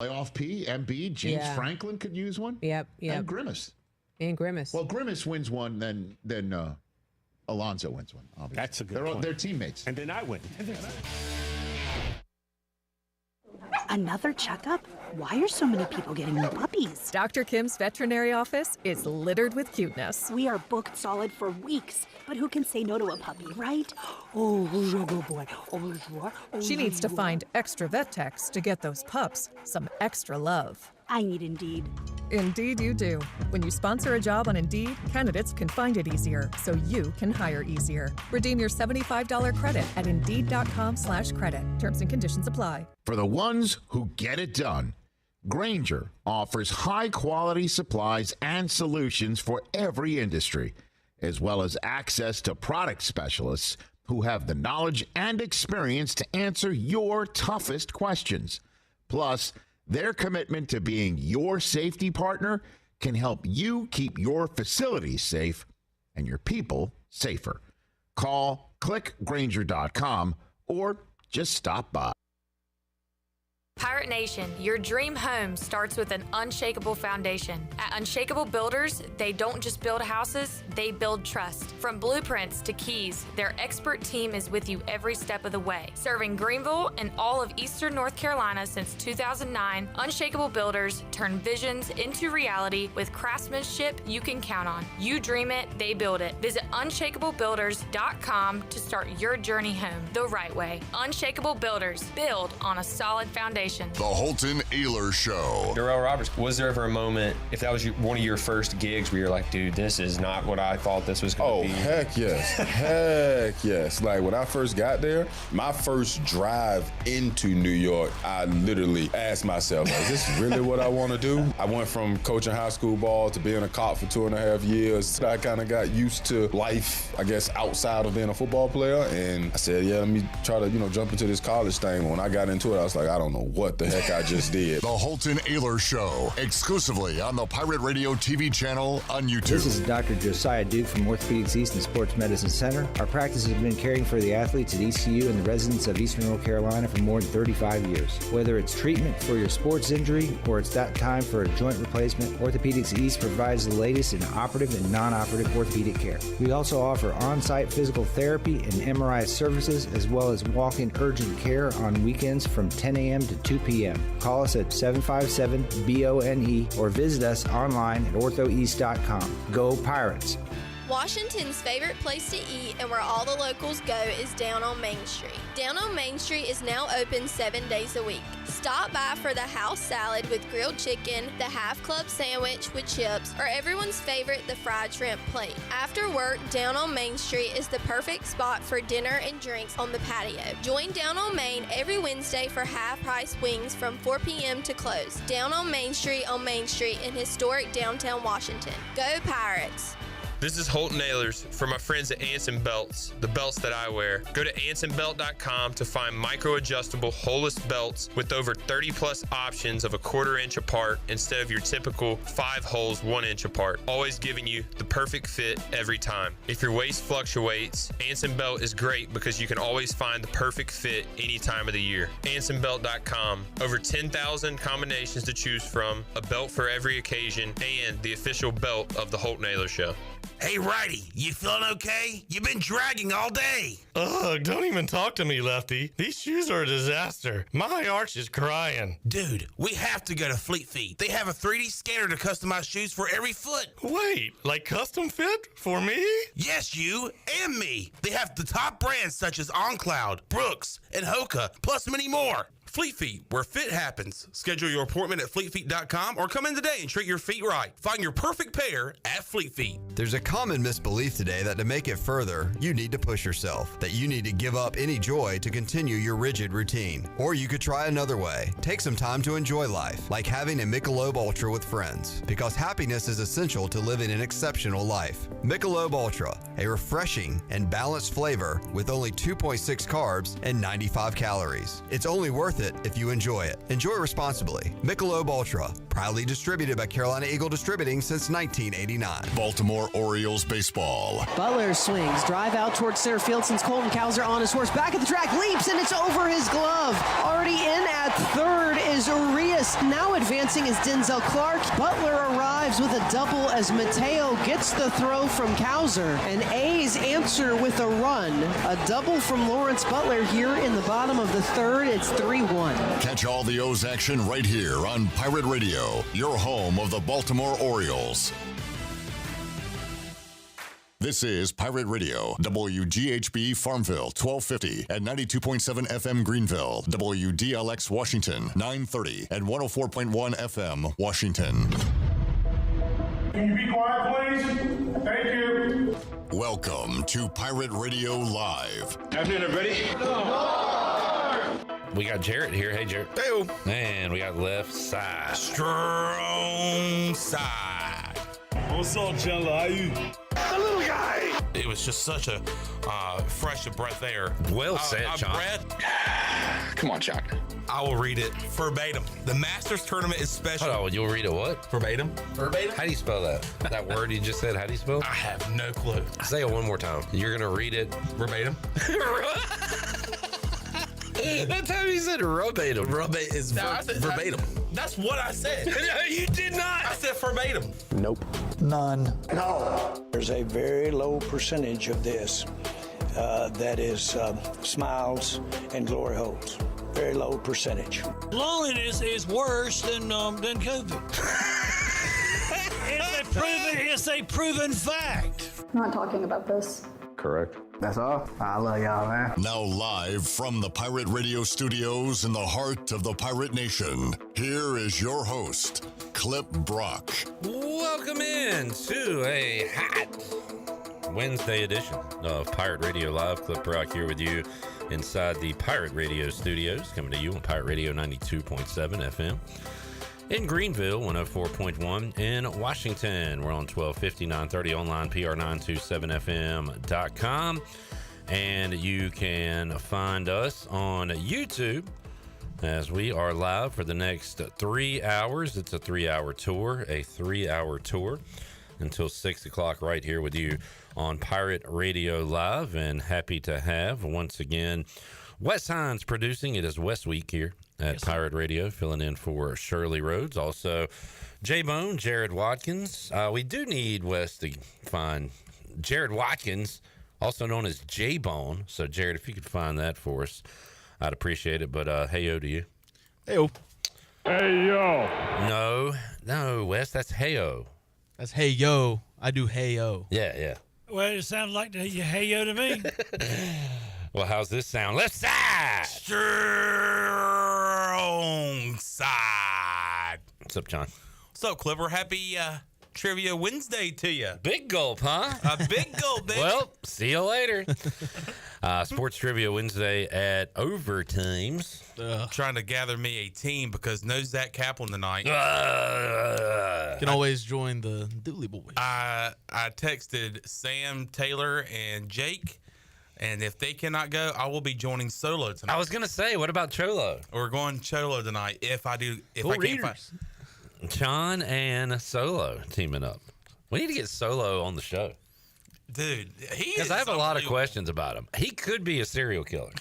Playoff P, Embiid, James Franklin could use one. Yep. And Grimace. Well, Grimace wins one, then Alonzo wins one. Obviously. That's a good point. They're teammates. And then I win. Another checkup? Why are so many people getting new puppies? Dr. Kim's veterinary office is littered with cuteness. We are booked solid for weeks, but who can say no to a puppy, right? Oh, you're a good boy. She needs to find extra vet techs to get those pups some extra love. I need Indeed. Indeed you do. When you sponsor a job on Indeed, candidates can find it easier, so you can hire easier. Redeem your $75 credit at Indeed.com/credit. Terms and conditions apply. For the ones who get it done, Grainger offers high-quality supplies and solutions for every industry, as well as access to product specialists who have the knowledge and experience to answer your toughest questions. Plus, their commitment to being your safety partner can help you keep your facilities safe and your people safer. Call, click Grainger.com, or just stop by. Pirate Nation, your dream home starts with an unshakable foundation. At Unshakable Builders, they don't just build houses, they build trust. From blueprints to keys, their expert team is with you every step of the way. Serving Greenville and all of Eastern North Carolina since 2009, Unshakable Builders turn visions into reality with craftsmanship you can count on. You dream it, they build it. Visit unshakablebuilders.com to start your journey home the right way. Unshakable Builders, build on a solid foundation. The Holton Ahlers Show. Darrell Roberts, was there ever a moment, if that was one of your first gigs, where you're like, dude, this is not what I thought this was going to be? Oh, heck yes. Heck yes. Like, when I first got there, my first drive into New York, I literally asked myself, like, is this really what I want to do? I went from coaching high school ball to being a cop for 2.5 years. I kind of got used to life, I guess, outside of being a football player. And I said, yeah, let me try to, jump into this college thing. When I got into it, I was like, I don't know what the heck I just did. The Holton Ahlers Show, exclusively on the Pirate Radio TV channel on YouTube. This is Dr. Josiah Duke from Orthopedics East and Sports Medicine Center. Our practice has been caring for the athletes at ECU and the residents of Eastern North Carolina for more than 35 years. Whether it's treatment for your sports injury or it's that time for a joint replacement, Orthopedics East provides the latest in operative and non-operative orthopedic care. We also offer on-site physical therapy and MRI services, as well as walk-in urgent care on weekends from 10 a.m. to 2 p.m. Call us at 757-BONE or visit us online at orthoeast.com. Go Pirates! Washington's favorite place to eat and where all the locals go is down on Main Street. Down on Main Street is now open 7 days a week. Stop by for the house salad with grilled chicken, the half club sandwich with chips, or everyone's favorite, the fried shrimp plate. After work, Down on Main Street is the perfect spot for dinner and drinks on the patio. Join Down on Main every Wednesday for half-price wings from 4 p.m. to close. Down on Main Street in historic downtown Washington. Go Pirates! This is Holton Ahlers for my friends at Anson Belts, the belts that I wear. Go to ansonbelt.com to find micro-adjustable holeless belts with over 30-plus options of a 1/4 inch apart instead of your typical 5 holes 1 inch apart, always giving you the perfect fit every time. If your waist fluctuates, Anson Belt is great because you can always find the perfect fit any time of the year. ansonbelt.com, over 10,000 combinations to choose from, a belt for every occasion, and the official belt of the Holton Ahlers Show. Hey, Righty, you feeling okay? You've been dragging all day. Ugh, don't even talk to me, Lefty. These shoes are a disaster. My arch is crying. Dude, we have to go to Fleet Feet. They have a 3D scanner to customize shoes for every foot. Wait, like custom fit? For me? Yes, you and me. They have the top brands such as OnCloud, Brooks, and Hoka, plus many more. Fleet Feet, where fit happens. Schedule your appointment at fleetfeet.com or come in today and treat your feet right. Find your perfect pair at Fleet Feet. There's a common misbelief today that to make it further, you need to push yourself, that you need to give up any joy to continue your rigid routine. Or you could try another way. Take some time to enjoy life, like having a Michelob Ultra with friends, because happiness is essential to living an exceptional life. Michelob Ultra, a refreshing and balanced flavor with only 2.6 carbs and 95 calories. It's only worth it if you enjoy it. Enjoy responsibly. Michelob Ultra, proudly distributed by Carolina Eagle Distributing since 1989. Baltimore Orioles baseball. Butler swings, drive out towards center field since Colton Cowser on his horse. Back at the track, leaps, and it's over his glove. Already in at third is is Urias. Now advancing is Denzel Clark. Butler arrives with a double as Mateo gets the throw from Cowser. And A's answer with a run. A double from Lawrence Butler here in the bottom of the third. It's 3-1. Catch all the O's action right here on Pirate Radio, your home of the Baltimore Orioles. This is Pirate Radio, WGHB Farmville, 1250 and 92.7 FM Greenville, WDLX Washington, 930 and 104.1 FM Washington. Can you be quiet, please? Thank you. Welcome to Pirate Radio Live. Afternoon, everybody. We got Jarrett here. Hey, Jarrett. Hey. And we got left side. Strong side. What's up, Chandler? How you? The little guy. It was just such a fresh of breath air. Well said, John. Come on, Chuck. I will read it verbatim. The Masters tournament is special. Hold on, you'll read it what? Verbatim. Verbatim. How do you spell that? That word you just said, how do you spell it? I have no clue. Say it one more time. You're going to read it verbatim. That's how you said verbatim. Verbatim is verbatim. That's what I said. No, you did not. I said verbatim. Nope. None. No. There's a very low percentage of this that is smiles and glory holes. Very low percentage. Loneliness is worse than COVID. It's a proven fact. I'm not talking about this. Correct. That's all. I love y'all, man. Now live from the Pirate Radio studios in the heart of the Pirate Nation, here is your host, Clip Brock. Welcome in to a hot Wednesday edition of Pirate Radio Live. Clip Brock here with you inside the Pirate Radio studios, coming to you on Pirate Radio 92.7 FM. In Greenville, 104.1. In Washington, we're on 1250, 930, online, PR927FM.com. And you can find us on YouTube as we are live for the next 3 hours. It's a 3-hour tour, until 6 o'clock right here with you on Pirate Radio Live. And happy to have, once again, Wes Hines producing. It is Wes Week here at Pirate Radio, filling in for Shirley Rhodes. Also, J-Bone, Jared Watkins. We do need Wes to find Jared Watkins, also known as J-Bone. So, Jared, if you could find that for us, I'd appreciate it. But hey-o to you. Hey-o. Hey-yo. No, Wes, that's hey-o. That's hey-yo. I do hey-o. Yeah. Well, it sounds like you hey-yo to me. Well, how's this sound? Left side. Strong side. What's up, John? What's up, Clipper? Happy Trivia Wednesday to you. Big gulp, huh? A big gulp, bitch. Well, see you later. Sports Trivia Wednesday at Overtimes. Trying to gather me a team because no Zach Kaplan tonight. You can always join the Dooley Boys. I texted Sam, Taylor, and Jake. And if they cannot go, I will be joining solo tonight. I was going to say, what about Cholo? We're going Cholo tonight if I can't find. John and Solo teaming up. We need to get Solo on the show. Dude, he is. Because I have a lot of questions about him. He could be a serial killer.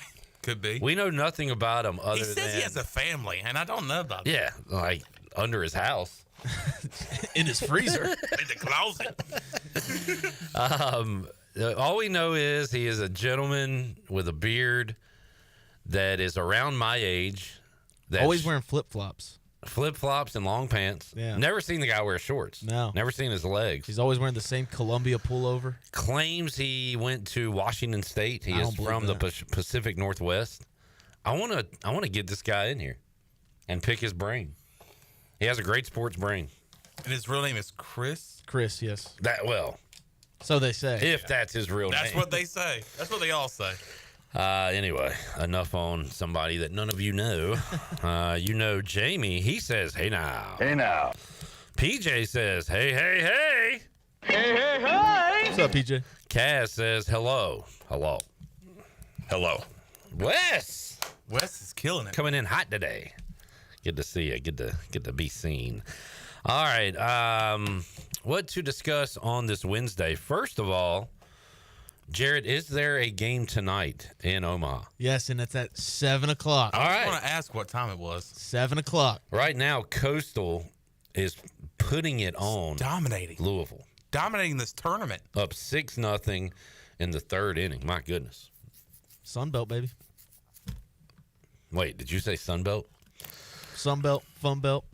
Could be. We know nothing about him other than. He says he has a family, and I don't know about that. Yeah, like under his house. In his freezer. In the closet. All we know is he is a gentleman with a beard that is around my age. Always wearing flip-flops. Flip-flops and long pants. Yeah. Never seen the guy wear shorts. No. Never seen his legs. He's always wearing the same Columbia pullover. Claims he went to Washington State. He is from the Pacific Northwest. I want to get this guy in here and pick his brain. He has a great sports brain. And his real name is Chris? Chris, yes. So they say. If that's his real name. That's what they say. That's what they all say. Anyway, enough on somebody that none of you know. You know Jamie. He says, hey now. Hey now. PJ says, hey, hey, hey. Hey, hey, hey. What's up, PJ? Kaz says, hello. Hello. Hello. Wes is killing it. Coming in hot today. Good to see you. Good to be seen. All right. What to discuss on this Wednesday? First of all, Jared, is there a game tonight in Omaha? Yes, and it's at 7 o'clock. All right. I want to ask what time it was. 7 o'clock. Right now, Coastal is putting it on. Dominating. Louisville. Dominating this tournament. Up 6-0 in the third inning. My goodness. Sunbelt, baby. Wait, did you say Sunbelt? Sunbelt, Fun Belt.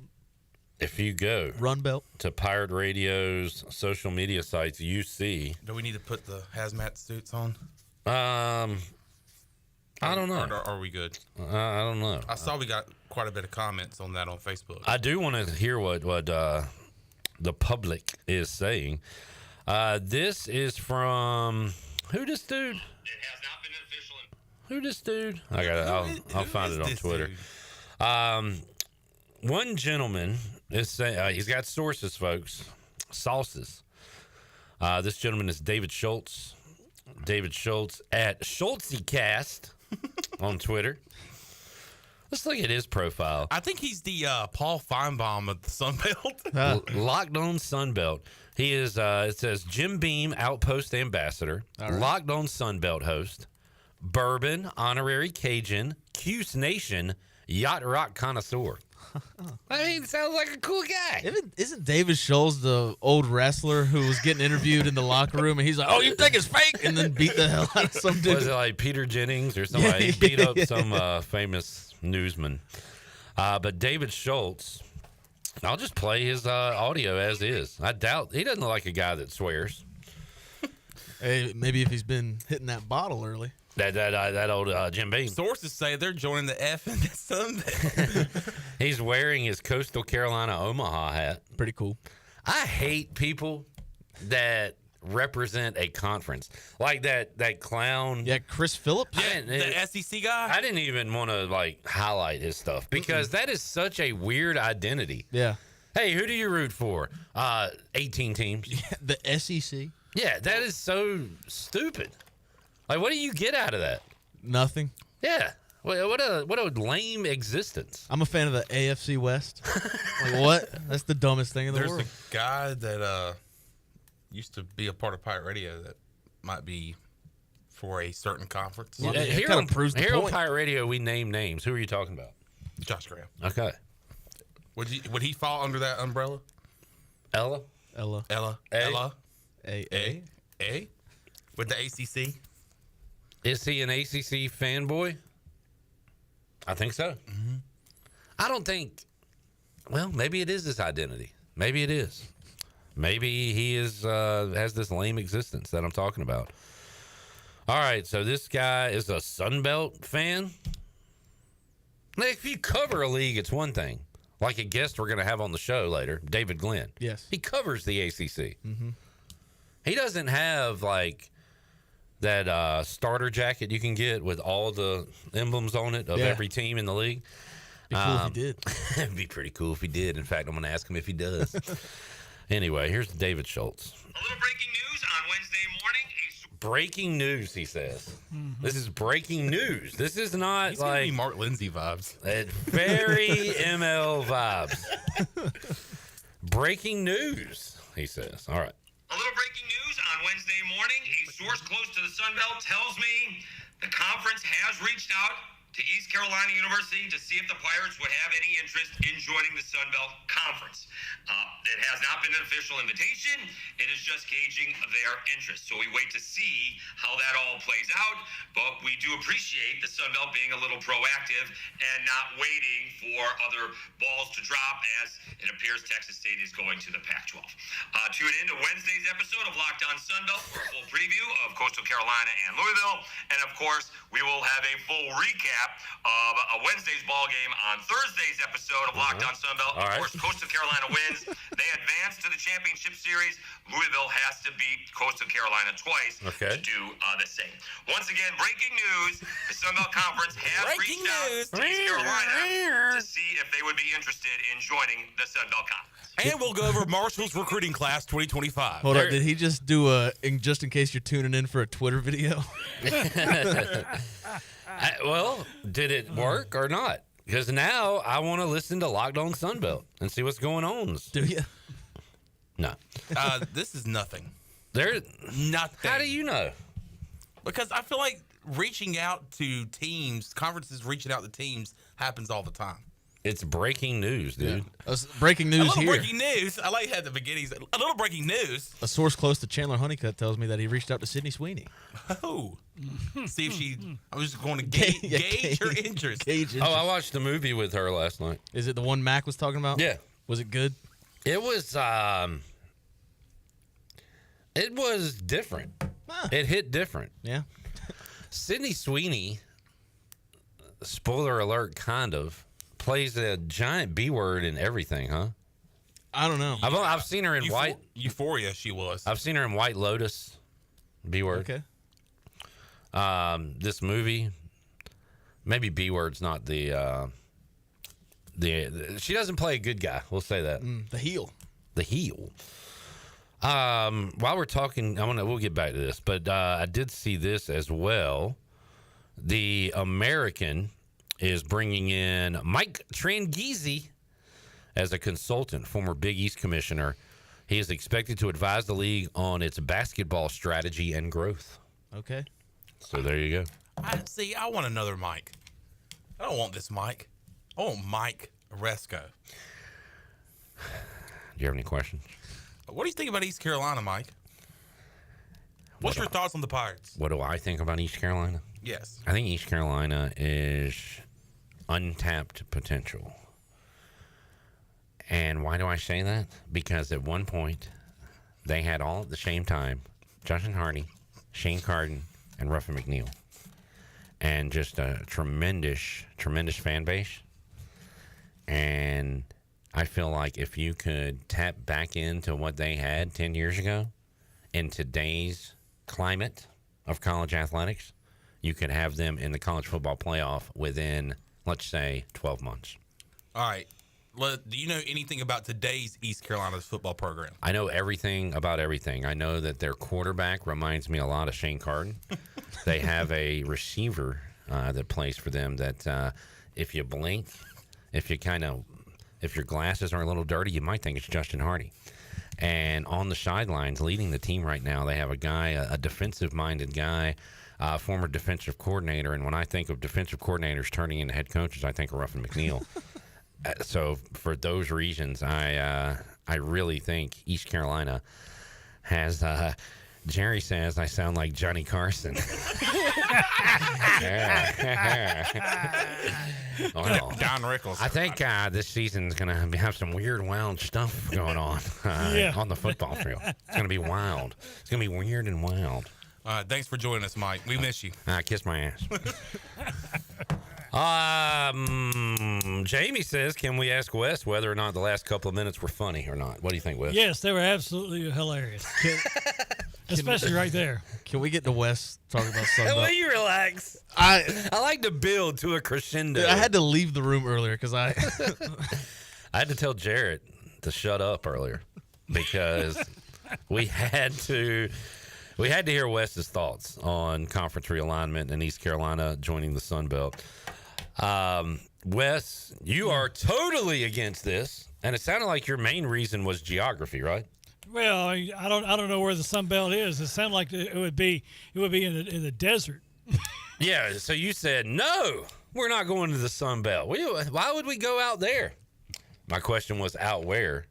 If you go Run Belt to Pirate Radio's social media sites, you see. Do we need to put the hazmat suits on? I don't know. Or are we good? I don't know. I saw we got quite a bit of comments on that on Facebook. I do want to hear what the public is saying. This is from who? This dude? It has not been official. Who? This dude? I'll find it on Twitter. One gentleman is saying he's got sources, folks. Sauces. This gentleman is David Schultz. David Schultz at SchultzyCast on Twitter. Let's look at his profile. I think he's the Paul Feinbaum of the Sunbelt. Locked on Sunbelt. He is, it says, Jim Beam Outpost Ambassador, right. Locked on Sunbelt host, Bourbon, Honorary Cajun, Cuse Nation, Yacht Rock Connoisseur. I mean, sounds like a cool guy. Isn't David Schultz the old wrestler who was getting interviewed in the locker room and he's like, "Oh, you think it's fake?" and then beat the hell out of some dude? Was it like Peter Jennings or somebody? He beat up some famous newsman. But David Schultz, I'll just play his audio as is. I doubt he doesn't look like a guy that swears. Hey, maybe if he's been hitting that bottle early. That old Jim Beam. Sources say they're joining the F in the Sunbelt. He's wearing his Coastal Carolina Omaha hat. Pretty cool. I hate people that represent a conference like that clown. Yeah, Chris Phillips. Yeah, the SEC guy. I didn't even want to highlight his stuff because that is such a weird identity. Yeah. Hey, who do you root for? 18 teams. Yeah, the SEC. Yeah, that is so stupid. Like, what do you get out of that? Nothing. Yeah. What a lame existence. I'm a fan of the AFC West. Like, what? That's the dumbest thing in the world. There's a guy that used to be a part of Pirate Radio that might be for a certain conference. Yeah, here on Pirate Radio, we name names. Who are you talking about? Josh Graham. Okay. Would he fall under that umbrella? Ella. A. With the ACC. Is he an ACC fanboy? I think so. Mm-hmm. I don't think. Well, maybe it is his identity. Maybe it is. Maybe he is has this lame existence that I'm talking about. All right, so this guy is a Sunbelt fan. Now, if you cover a league, it's one thing. Like a guest we're going to have on the show later, David Glenn. Yes. He covers the ACC. Mm-hmm. He doesn't have that starter jacket you can get with all the emblems on it of every team in the league. Be cool if he did. It'd be pretty cool if he did. In fact, I'm going to ask him if he does. Anyway, here's David Schultz. A little breaking news on Wednesday morning. Breaking news, he says. Mm-hmm. This is breaking news. This is not He's giving me Mark Lindsay vibes. Very ML vibes. Breaking news, he says. All right. A little breaking news on Wednesday morning. A source close to the Sun Belt tells me the conference has reached out to East Carolina University to see if the Pirates would have any interest in joining the Sun Belt Conference. It has not been an official invitation. It is just gauging their interest. So we wait to see how that all plays out. But we do appreciate the Sun Belt being a little proactive and not waiting for other balls to drop, as it appears Texas State is going to the Pac-12. Tune in to Wednesday's episode of Locked On Sun Belt for a full preview of Coastal Carolina and Louisville. And of course, we will have a full recap of a Wednesday's ball game on Thursday's episode of Locked On Sun Belt. Of course, Coastal Carolina wins. They advance to the championship series. Louisville has to beat Coastal Carolina twice to do the same. Once again, breaking news. The Sun Belt Conference has reached out to East Carolina to see if they would be interested in joining the Sun Belt Conference. And we'll go over Marshall's recruiting class 2025. Hold on, did he just do just in case you're tuning in for a Twitter video? Well, did it work or not? Because now I want to listen to Locked On Sunbelt and see what's going on. Do you? No. This is nothing. There. Nothing. How do you know? Because I feel like reaching out to teams, conferences reaching out to teams happens all the time. It's breaking news, dude. Yeah. Breaking news a little here. breaking news. I like at the beginnings. A little breaking news. A source close to Chandler Honeycutt tells me that he reached out to Sydney Sweeney. Oh. See if she... I was just going to gauge her interest. Oh, I watched the movie with her last night. Is it the one Mac was talking about? Yeah. Was it good? It was different. It hit different. Yeah. Sydney Sweeney, spoiler alert, kind of, plays a giant B word in everything, huh? I don't know. I've seen her in White... Euphoria, she was. I've seen her in White Lotus, B word. Okay. This movie, maybe B word's not the she doesn't play a good guy. We'll say that. The heel. The heel. While we're talking, we'll get back to this, but I did see this as well. The American is bringing in Mike Tranghese as a consultant, former Big East commissioner. He is expected to advise the league on its basketball strategy and growth. Okay. So there you go. I want another Mike. I don't want this Mike. I want Mike Oresco. Do you have any questions? What do you think about East Carolina, Mike? What's your thoughts on the Pirates? What do I think about East Carolina? Yes. I think East Carolina is untapped potential. And why do I say that? Because at one point, they had all at the same time, Justin Hardy, Shane Carden, and Ruffin McNeil. And just a tremendous fan base. And I feel like if you could tap back into what they had 10 years ago in today's climate of college athletics, you could have them in the college football playoff within, let's say, 12 months. All right. Do you know anything about today's East Carolina's football program? I know everything about everything. I know that their quarterback reminds me a lot of Shane Carden. They have a receiver that plays for them that if you blink, if your glasses are a little dirty, you might think it's Justin Hardy. And on the sidelines, leading the team right now, they have a guy, a defensive-minded guy, former defensive coordinator. And when I think of defensive coordinators turning into head coaches, I think of Ruffin McNeil. So for those reasons, I really think East Carolina has. Jerry says I sound like Johnny Carson. Well, Don Rickles. I think this season's going to have some weird, wild stuff going on on the football field. It's going to be wild. It's going to be weird and wild. Thanks for joining us, Mike. We miss you. Kiss my ass. Jamie says, can we ask Wes whether or not the last couple of minutes were funny or not? What do you think, Wes? Yes, they were absolutely hilarious. Especially right there. Can we get to Wes talking about Sunbelt? Will you relax? I like to build to a crescendo. I had to leave the room earlier because I had to tell Jarrett to shut up earlier because we had to hear Wes's thoughts on conference realignment and East Carolina joining the Sun Belt. Wes, you are totally against this, and it sounded like your main reason was geography, right? Well, I don't know where the Sun Belt is. It sounded like it would be in the desert. Yeah. So you said no, we're not going to the Sun Belt. Why would we go out there? My question was out where,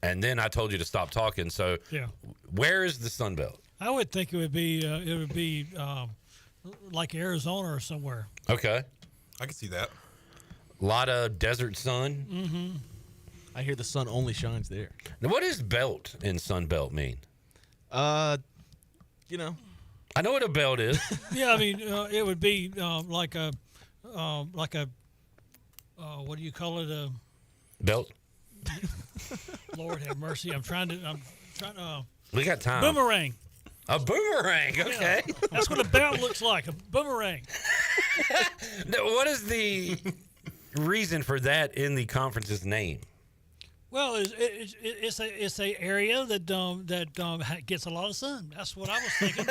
and then I told you to stop talking. So yeah, where is the Sun Belt? I would think it would be like Arizona or somewhere. Okay, I can see that. A lot of desert sun. Mm-hmm. I hear the sun only shines there. Now, what does belt in Sun Belt mean? I know what a belt is. Yeah, I mean, it would be like a what do you call it? Belt. Lord have mercy. I'm trying to. We got time. Boomerang. A boomerang. Okay. Yeah, that's what a belt looks like. A boomerang. Now, what is the reason for that in the conference's name? Well, it's a area that gets a lot of sun. That's what I was thinking.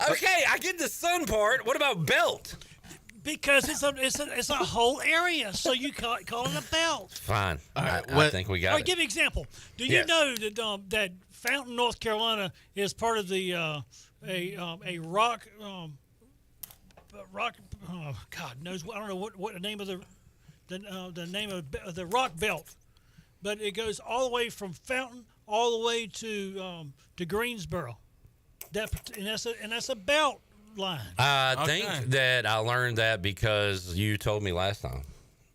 Okay, I get the sun part. What about belt? Because it's a whole area, so you call it a belt. Fine. I think we got All right, it. give me an example. Do you know that Fountain, North Carolina, is part of the a rock God knows I don't know what the name of the name of the rock belt, but it goes all the way from Fountain all the way to Greensboro. That's a belt line. I think that I learned that because you told me last time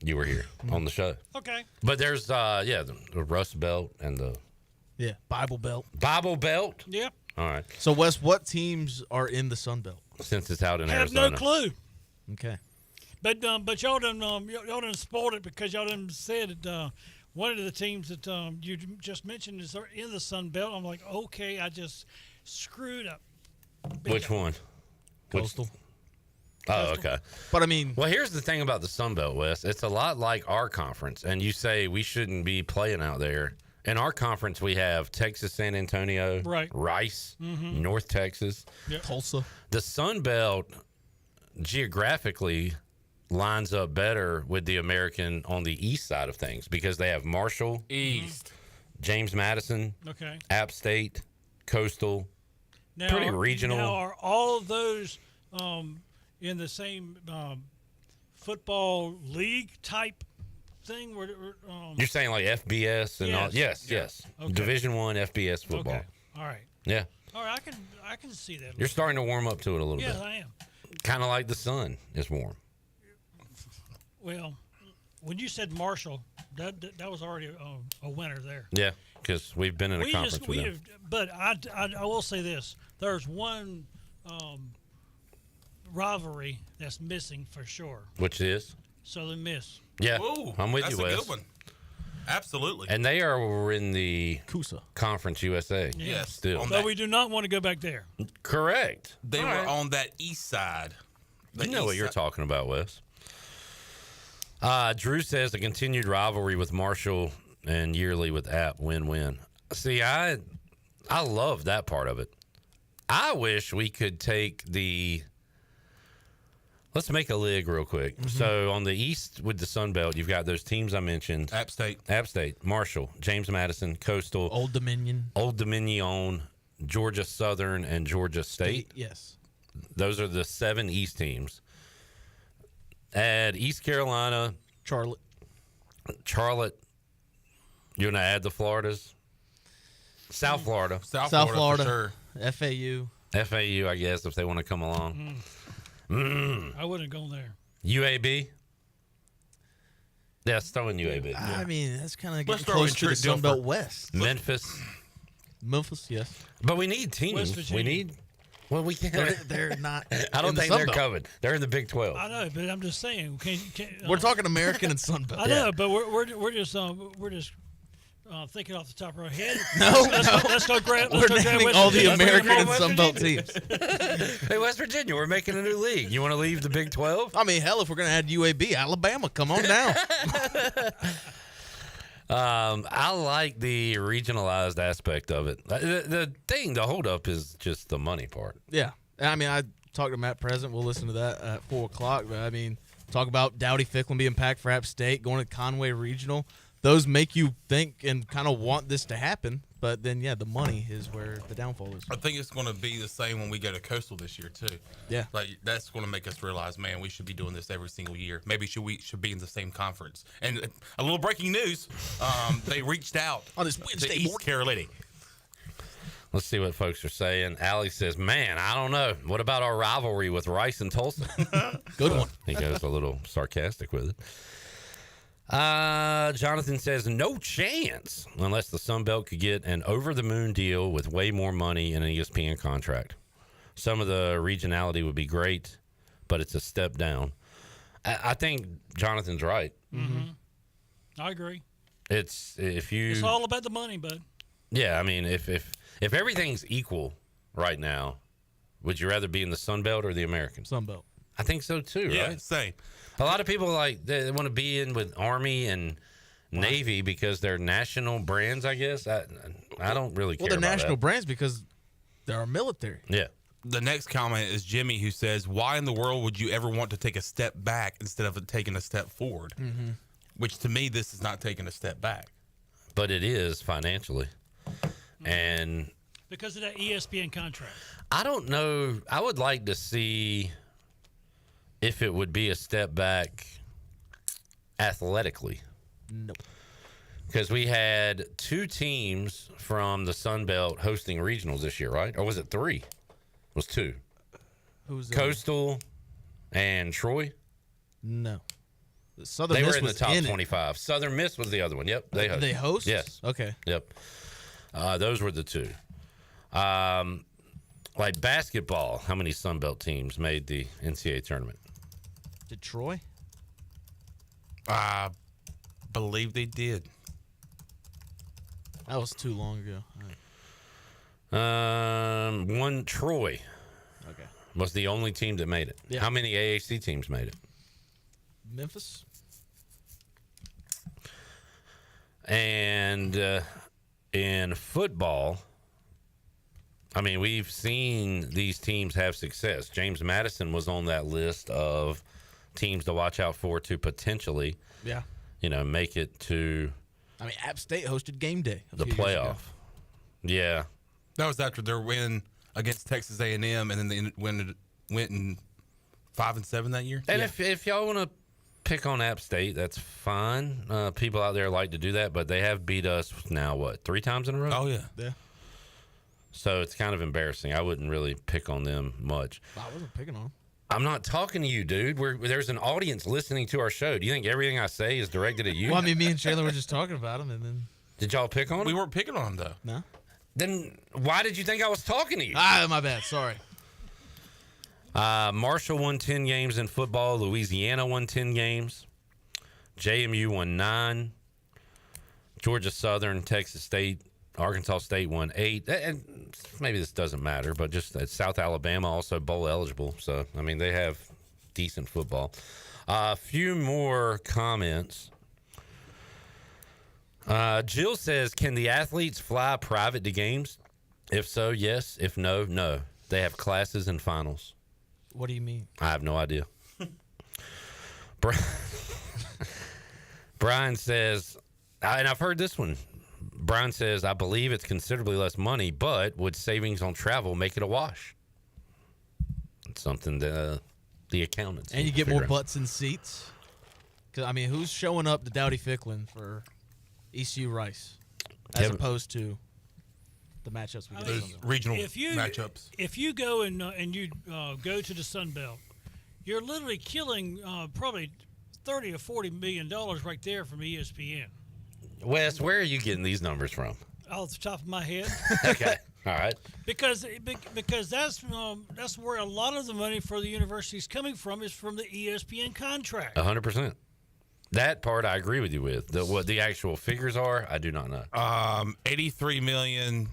you were here on the show. Okay. But there's the Rust Belt and the Bible Belt. Bible Belt. Yep. All right. So Wes, what teams are in the Sun Belt? Since it's out in I have Arizona. no clue. Okay. But y'all done spoiled it because y'all done said that one of the teams that you just mentioned is in the Sun Belt. I'm like, okay, I just screwed up. Which one? Coastal. Oh, okay. But I mean, well, here's the thing about the Sun Belt, Wes. It's a lot like our conference, and you say we shouldn't be playing out there. In our conference, we have Texas, San Antonio, right. Rice, North Texas, Tulsa. The Sun Belt geographically lines up better with the American on the east side of things because they have Marshall, East, James Madison, okay, App State, Coastal, now, pretty regional. Now, are all of those in the same football league type thing? Where you're saying like FBS and all? Yes. Okay. Division I FBS football. Okay. All right. Yeah. All right. I can see that. You're starting to warm up to it a little bit. Yes, I am. Kind of like the sun is warm. Well, when you said Marshall, that was already a winner there. Yeah, because we've been in a conference with them. But I will say this: there's one rivalry that's missing for sure. Which is Southern Miss. Yeah, Ooh, I'm with that's you, a Wes. good one. Absolutely. And they are in the CUSA Conference USA. Yes. Still. But we do not want to go back there. Correct. They were on that east side. You know what you're talking about, Wes. Drew says a continued rivalry with Marshall and yearly with App win-win. See, I love that part of it. I wish we could take the... Let's make a league real quick. So on the east with the Sun Belt, you've got those teams I mentioned. App State, Marshall, James Madison, Coastal. Old Dominion, Georgia Southern, and Georgia State. Yes. Those are the 7 East teams. Add East Carolina. Charlotte. You want to add the Floridas? South Florida. South Florida. For sure. FAU, I guess, if they want to come along. I wouldn't have gone there. UAB? Yeah, let's throw in UAB. I mean, that's kind of getting Let's throw close in to the Trent Sun Belt Dilfer. West. Memphis. Yes. But we need teams. West Virginia. We need... Well, we can't. They're not. I don't in the think Sun they're Belt. covered. They're in the Big 12. I know, but I'm just saying. We're talking American and Sun Belt. I know, but we're just thinking off the top of our head. No, let's go grab. We're naming all the American and Sun Belt teams. Hey, West Virginia, we're making a new league. You want to leave the Big 12? I mean, hell, if we're going to add UAB, Alabama, come on down. I like the regionalized aspect of it. The holdup is just the money part. Yeah. I mean, I talked to Matt Present. We'll listen to that at 4 o'clock. But, I mean, talk about Dowdy Ficklin being packed for App State, going to Conway Regional. Those make you think and kind of want this to happen. But then, yeah, the money is where the downfall is. I think it's going to be the same when we go to Coastal this year, too. Yeah. Like, that's going to make us realize, man, we should be doing this every single year. Maybe we should be in the same conference. And a little breaking news, they reached out on this Wednesday to East Carolina. Let's see what folks are saying. Allie says, man, I don't know. What about our rivalry with Rice and Tulsa? Good one. He goes a little sarcastic with it. Jonathan says, no chance unless the Sun Belt could get an over-the-moon deal with way more money in an ESPN contract. Some of the regionality would be great, but it's a step down. I think Jonathan's right. Mm-hmm. I agree. It's all about the money, bud. Yeah, I mean, if everything's equal right now, would you rather be in the Sun Belt or the American? Sun Belt. I think so too, yeah, right? Same. A lot of people they want to be in with Army and Navy because they're national brands, I guess. I don't really care Well, they're about national that. brands because they're our military. Yeah. The next comment is Jimmy, who says, why in the world would you ever want to take a step back instead of taking a step forward? Mm-hmm. Which, to me, this is not taking a step back. But it is financially. And because of that ESPN contract. I don't know. I would like to see if it would be a step back athletically. Nope. Because we had 2 teams from the Sun Belt hosting regionals this year, right? Or was it 3? It was 2. Who's Coastal and Troy? No. Southern They Miss were in the was top in it. 25. Southern Miss was the other one. Yep. They host. They host? Yes. Okay. Yep. Those were the 2. Like basketball, how many Sun Belt teams made the NCAA tournament? Did Troy? I believe they did. That was too long ago. One Troy. Okay. Was the only team that made it. Yeah. How many AAC teams made it? Memphis? And in football, I mean, we've seen these teams have success. James Madison was on that list of teams to watch out for to potentially, make it to I mean, App State hosted game day the playoff. Yeah. That was after their win against Texas A&M, and then they went in 5-7 that year. And if y'all want to pick on App State, that's fine. People out there like to do that, but they have beat us now, 3 times in a row? Oh, yeah. Yeah. So it's kind of embarrassing. I wouldn't really pick on them much. I wasn't picking on them. I'm not talking to you, dude. There's an audience listening to our show. Do you think everything I say is directed at you? Well, I mean, me and Shayla were just talking about them, and then... Did y'all pick on them? We weren't picking on them, though. No. Then why did you think I was talking to you? My bad. Sorry. Marshall won 10 games in football. Louisiana won 10 games. JMU won 9. Georgia Southern, Texas State, Arkansas State won 8. And maybe this doesn't matter, but just South Alabama also bowl eligible. So, I mean, they have decent football. A few more comments. Jill says, can the athletes fly private to games? If so, yes. If no, no. They have classes and finals. What do you mean? I have no idea. Brian says, and I've heard this one. Brian says, I believe it's considerably less money, but would savings on travel make it a wash? It's something that the accountants. And you get more butts in seats. Because, I mean, who's showing up to Dowdy Ficklin for ECU Rice as opposed to the matchups we get? Those regional matchups. If you go and you go to the Sun Belt, you're literally killing probably $30 or $40 million right there from ESPN. Wes, where are you getting these numbers from? Off the top of my head. Okay, all right. Because that's where a lot of the money for the university is coming from, is from the ESPN contract. 100%. That part I agree with you with. What the actual figures are, I do not know. $83 million,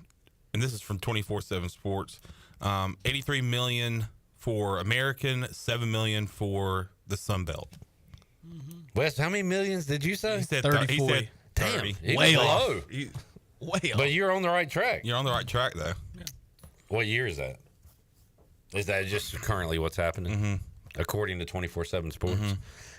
and this is from 24/7 Sports. $83 million for American, $7 million for the Sun Belt. Mm-hmm. Wes, how many millions did you say? He said 30, he 40. said 30. Damn, Way low. off. Way off. But you're on the right track. You're on the right track, though. Yeah. What year is that? Is that just currently what's happening? Mm-hmm. According to 24/7 Sports?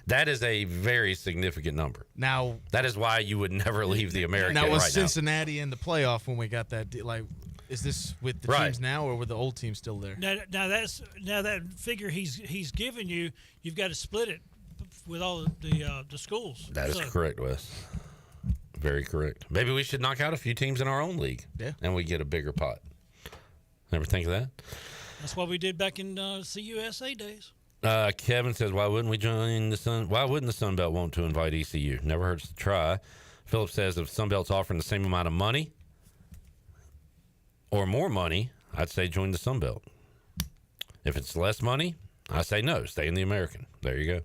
That is a very significant number. Now, that is why you would never leave the American now was right Cincinnati in the playoff when we got that? Like, is this with the teams now, or were the old teams still there? Now that figure he's given you, you've got to split it with all the schools. That is correct, Wes. Very correct. Maybe we should knock out a few teams in our own league. Yeah. And we get a bigger pot. Ever think of that? That's what we did back in CUSA days. Kevin says, why wouldn't we join the Sun? Why wouldn't the Sun Belt want to invite ECU? Never hurts to try. Philip says, if Sun Belt's offering the same amount of money or more money, I'd say join the Sun Belt. If it's less money, I say no, stay in the American. There you go.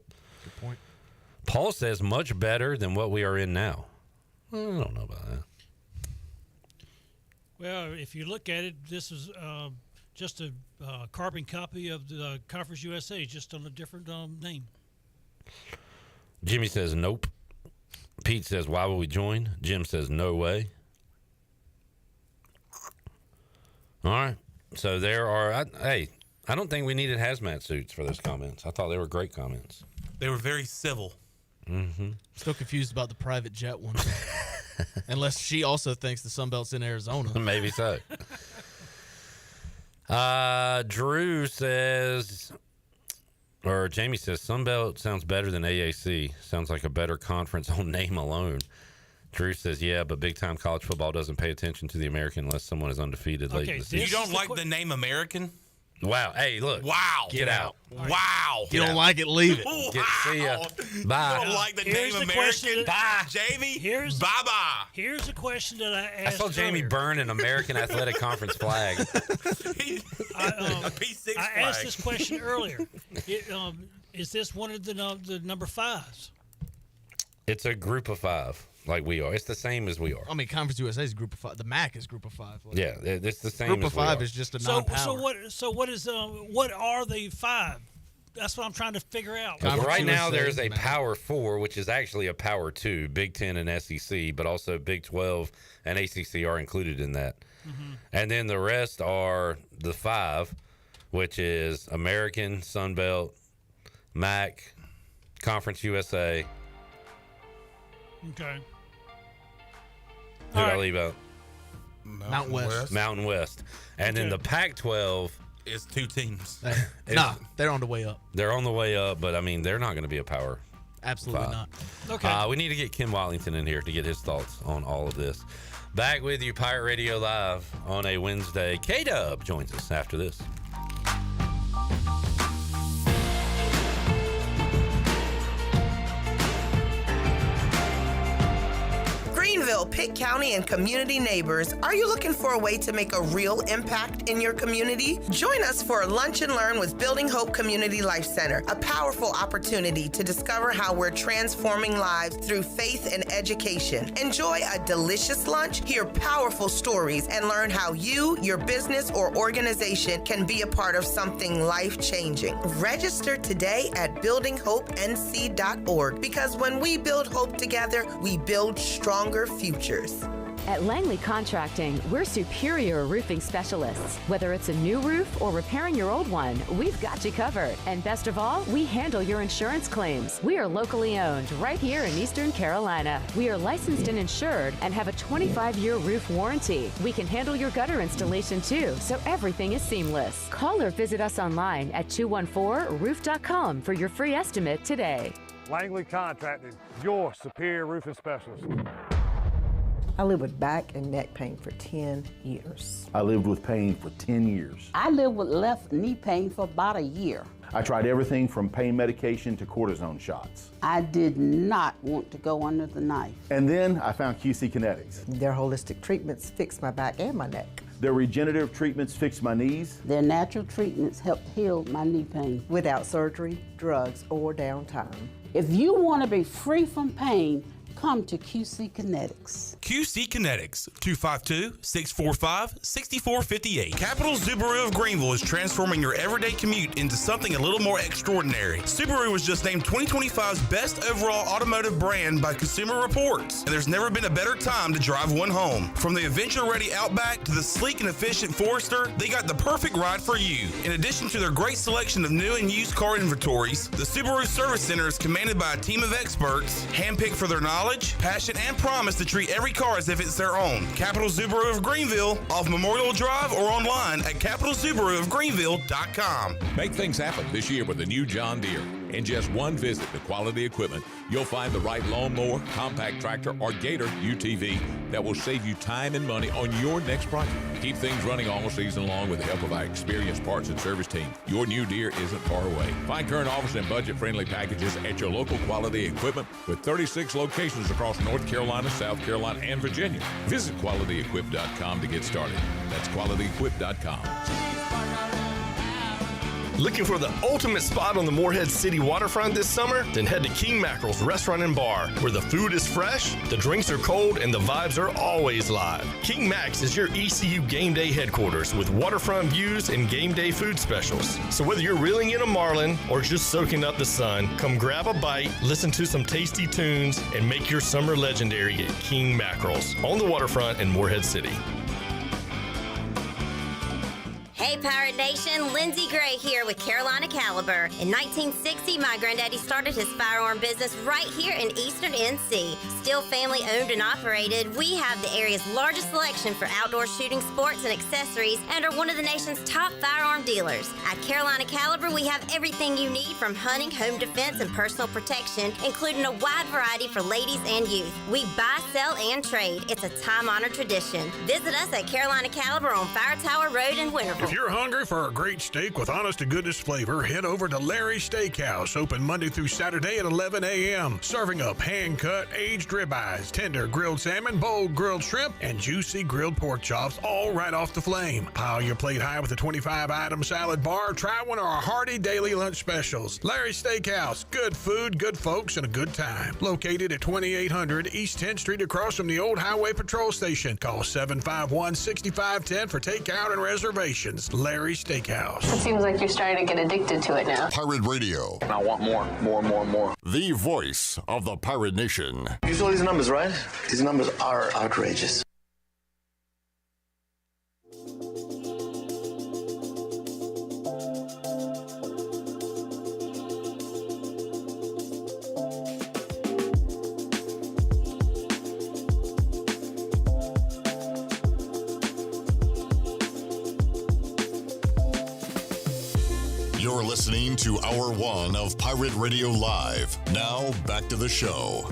Good point. Paul says, much better than what we are in now. Well, I don't know about that. Well, if you look at it, this is just a carbon copy of the Conference USA, just on a different name. Jimmy says nope. Pete says, why would we join? Jim says no way. All right. So there are, I don't think we needed hazmat suits for those comments. I thought they were great comments. They were very civil. Mm-hmm. Still confused about the private jet one. Unless she also thinks the Sun Belt's in Arizona. Maybe so. Drew says, or Jamie says, Sunbelt sounds better than AAC. Sounds like a better conference on name alone. Drew says, yeah, but big-time college football doesn't pay attention to the American unless someone is undefeated late in the season. You don't like the name American? Wow. Hey, look. Wow. Get out. Wow. You don't like it, leave it. See ya. Bye. You don't like the name American? Bye, Jamie. Bye-bye. Here's the question that I I asked saw Jamie earlier. burn an American Athletic Conference flag. A P6 I flag. asked this question earlier. Is this one of the number 5s? It's a group of 5, like we are. It's the same as we are. I mean, Conference USA is group of 5. The MAC is group of 5. Like, Yeah, it's the same Group as of we 5 are. is just a So non-power. what are the 5? That's what I'm trying to figure out. Well, right now, USA, there's a MAC. Power 4, which is actually a Power 2, Big 10 and SEC, but also Big 12 and ACC are included in that. And then the rest are the 5, which is American, Sunbelt, MAC, Conference USA. Okay. Who did I leave out? Mountain West. Mountain West. And then the Pac-12 is 2 teams. Nah, they're on the way up. They're on the way up, but I mean, they're not going to be a Power. Absolutely 5. not. Okay. We need to get Ken Watlington in here to get his thoughts on all of this. Back with you, Pirate Radio Live on a Wednesday. K-Dub joins us after this. Greenville, Pitt County, and community neighbors, are you looking for a way to make a real impact in your community? Join us for Lunch and Learn with Building Hope Community Life Center, a powerful opportunity to discover how we're transforming lives through faith and education. Enjoy a delicious lunch, hear powerful stories, and learn how you, your business, or organization can be a part of something life-changing. Register today at buildinghopenc.org, because when we build hope together, we build stronger futures. At Langley Contracting, we're superior roofing specialists. Whether it's a new roof or repairing your old one, we've got you covered. And best of all, we handle your insurance claims. We are locally owned right here in Eastern Carolina. We are licensed and insured and have a 25-year roof warranty. We can handle your gutter installation too, so everything is seamless. Call or visit us online at 214roof.com for your free estimate today. Langley Contracting, your superior roofing specialist. I lived with back and neck pain for 10 years. I lived with pain for 10 years. I lived with left knee pain for about a year. I tried everything from pain medication to cortisone shots. I did not want to go under the knife. And then I found QC Kinetics. Their holistic treatments fixed my back and my neck. Their regenerative treatments fixed my knees. Their natural treatments helped heal my knee pain. Without surgery, drugs, or downtime. If you want to be free from pain, come to QC Kinetics. QC Kinetics, 252-645-6458. Capital Subaru of Greenville is transforming your everyday commute into something a little more extraordinary. Subaru was just named 2025's best overall automotive brand by Consumer Reports, and there's never been a better time to drive one home. From the adventure-ready Outback to the sleek and efficient Forester, they got the perfect ride for you. In addition to their great selection of new and used car inventories, the Subaru Service Center is commanded by a team of experts, handpicked for their knowledge, passion, and promise to treat every car as if it's their own. Capital Subaru of Greenville, off Memorial Drive, or online at capitalsubaruofgreenville.com. Make things happen this year with the new John Deere. In just one visit to Quality Equipment, you'll find the right lawnmower, compact tractor, or Gator UTV that will save you time and money on your next project. Keep things running all season long with the help of our experienced parts and service team. Your new Deere isn't far away. Find current offers and budget-friendly packages at your local Quality Equipment with 36 locations across North Carolina, South Carolina, and Virginia. Visit QualityEquip.com to get started. That's QualityEquip.com. Looking for the ultimate spot on the Morehead City waterfront this summer? Then head to King Mackerel's Restaurant and Bar, where the food is fresh, the drinks are cold, and the vibes are always live. King Mac's is your ECU game day headquarters with waterfront views and game day food specials. So whether you're reeling in a marlin or just soaking up the sun, come grab a bite, listen to some tasty tunes, and make your summer legendary at King Mackerel's on the waterfront in Morehead City. Hey Pirate Nation. Lindsay Gray here with Carolina Caliber. In 1960, my granddaddy started his firearm business right here in Eastern NC. Still family owned and operated, we have the area's largest selection for outdoor shooting sports and accessories and are one of the nation's top firearm dealers. At Carolina Caliber, we have everything you need from hunting, home defense, and personal protection, including a wide variety for ladies and youth. We buy, sell, and trade. It's a time-honored tradition. Visit us at Carolina Caliber on Fire Tower Road in Winterville. If you're hungry for a great steak with honest-to-goodness flavor, head over to Larry's Steakhouse, open Monday through Saturday at 11 a.m., serving up hand-cut, aged ribeyes, tender grilled salmon, bold grilled shrimp, and juicy grilled pork chops, all right off the flame. Pile your plate high with a 25-item salad bar. Try one of our hearty daily lunch specials. Larry's Steakhouse, good food, good folks, and a good time. Located at 2800 East 10th Street across from the old Highway Patrol Station. Call 751-6510 for takeout and reservations. Larry's Steakhouse. It seems like you're starting to get addicted to it now. Pirate Radio. I want more. The voice of the Pirate Nation. You saw these numbers, right? These numbers are outrageous. You're listening to Hour 1 of Pirate Radio Live. Now, back to the show.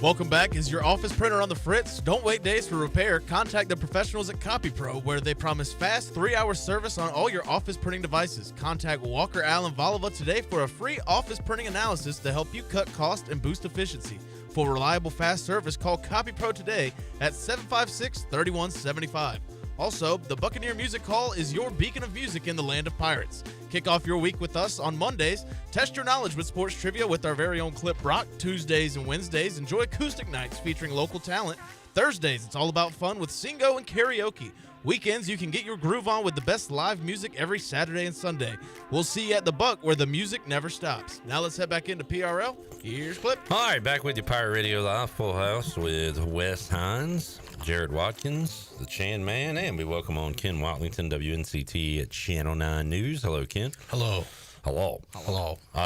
Welcome back. Is your office printer on the fritz? Don't wait days for repair. Contact the professionals at CopyPro, where they promise fast 3-hour service on all your office printing devices. Contact Walker Allen Volova today for a free office printing analysis to help you cut cost and boost efficiency. For reliable, fast service, call CopyPro today at 756-3175. Also, the Buccaneer Music Hall is your beacon of music in the land of pirates. Kick off your week with us on Mondays. Test your knowledge with sports trivia with our very own Clip Brock. Tuesdays and Wednesdays, enjoy acoustic nights featuring local talent. Thursdays, it's all about fun with Singo and karaoke. Weekends, you can get your groove on with the best live music every Saturday and Sunday. We'll see you at the Buck, where the music never stops. Now let's head back into PRL. Here's Clip. All right, back with you, Pirate Radio Live, Full House with Wes Hines, Jared Watkins, the Chan Man, and we welcome on Ken Watlington, WNCT at Channel 9 News. Hello, Ken. Hello.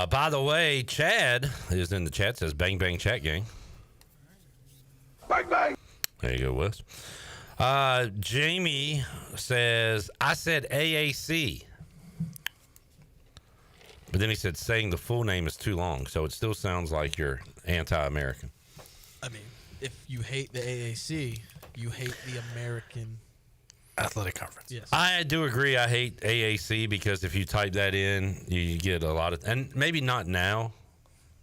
By the way, Chad is in the chat, says bang, bang, chat gang. Bang, bang. There you go, Wes. Jamie says, I said AAC. But then he said saying the full name is too long, so it still sounds like you're anti-American. I mean, if you hate the AAC, you hate the American Athletic Conference. Yes. I do agree. I hate AAC because if you type that in, you get a lot of, and maybe not now,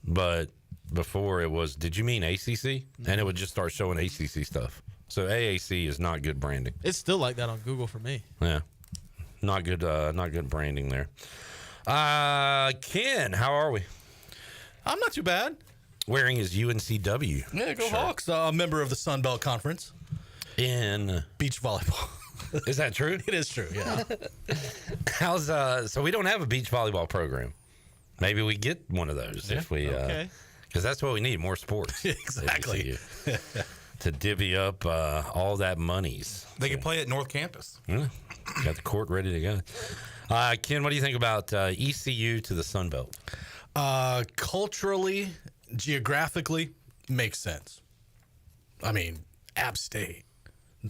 but before it was, did you mean ACC? And it would just start showing ACC stuff. So AAC is not good branding. It's still like that on Google for me. Yeah. Not good branding there. Ken, how are we? I'm not too bad. Wearing his UNCW. Yeah, go shirt. Hawks. A member of the Sun Belt Conference. In beach volleyball. Is that true? It is true, yeah. How's so we don't have a beach volleyball program. Maybe we get one of those if we okay. Because that's what we need, more sports. Exactly. To divvy up all that monies. They can play at North Campus. Yeah. Got the court ready to go. Ken, what do you think about ECU to the Sun Belt? Culturally, geographically, makes sense. I mean, App State,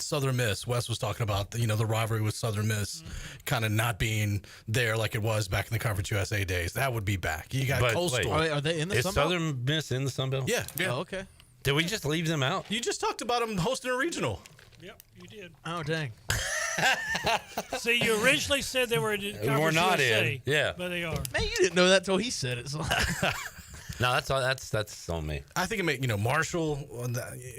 Southern Miss. Wes was talking about the rivalry with Southern Miss kind of not being there like it was back in the Conference USA days. That would be back. You got Coastal. Wait, are they in the Sun Belt? Is Southern Miss in the Sun Belt? Yeah. Oh, okay. Did we just leave them out? You just talked about them hosting a regional. Yep, you did. Oh, dang. See, you originally said they were in We're not USA, in. Yeah. but they are. Man, you didn't know that till he said it. So. No, that's on me. I think it made Marshall,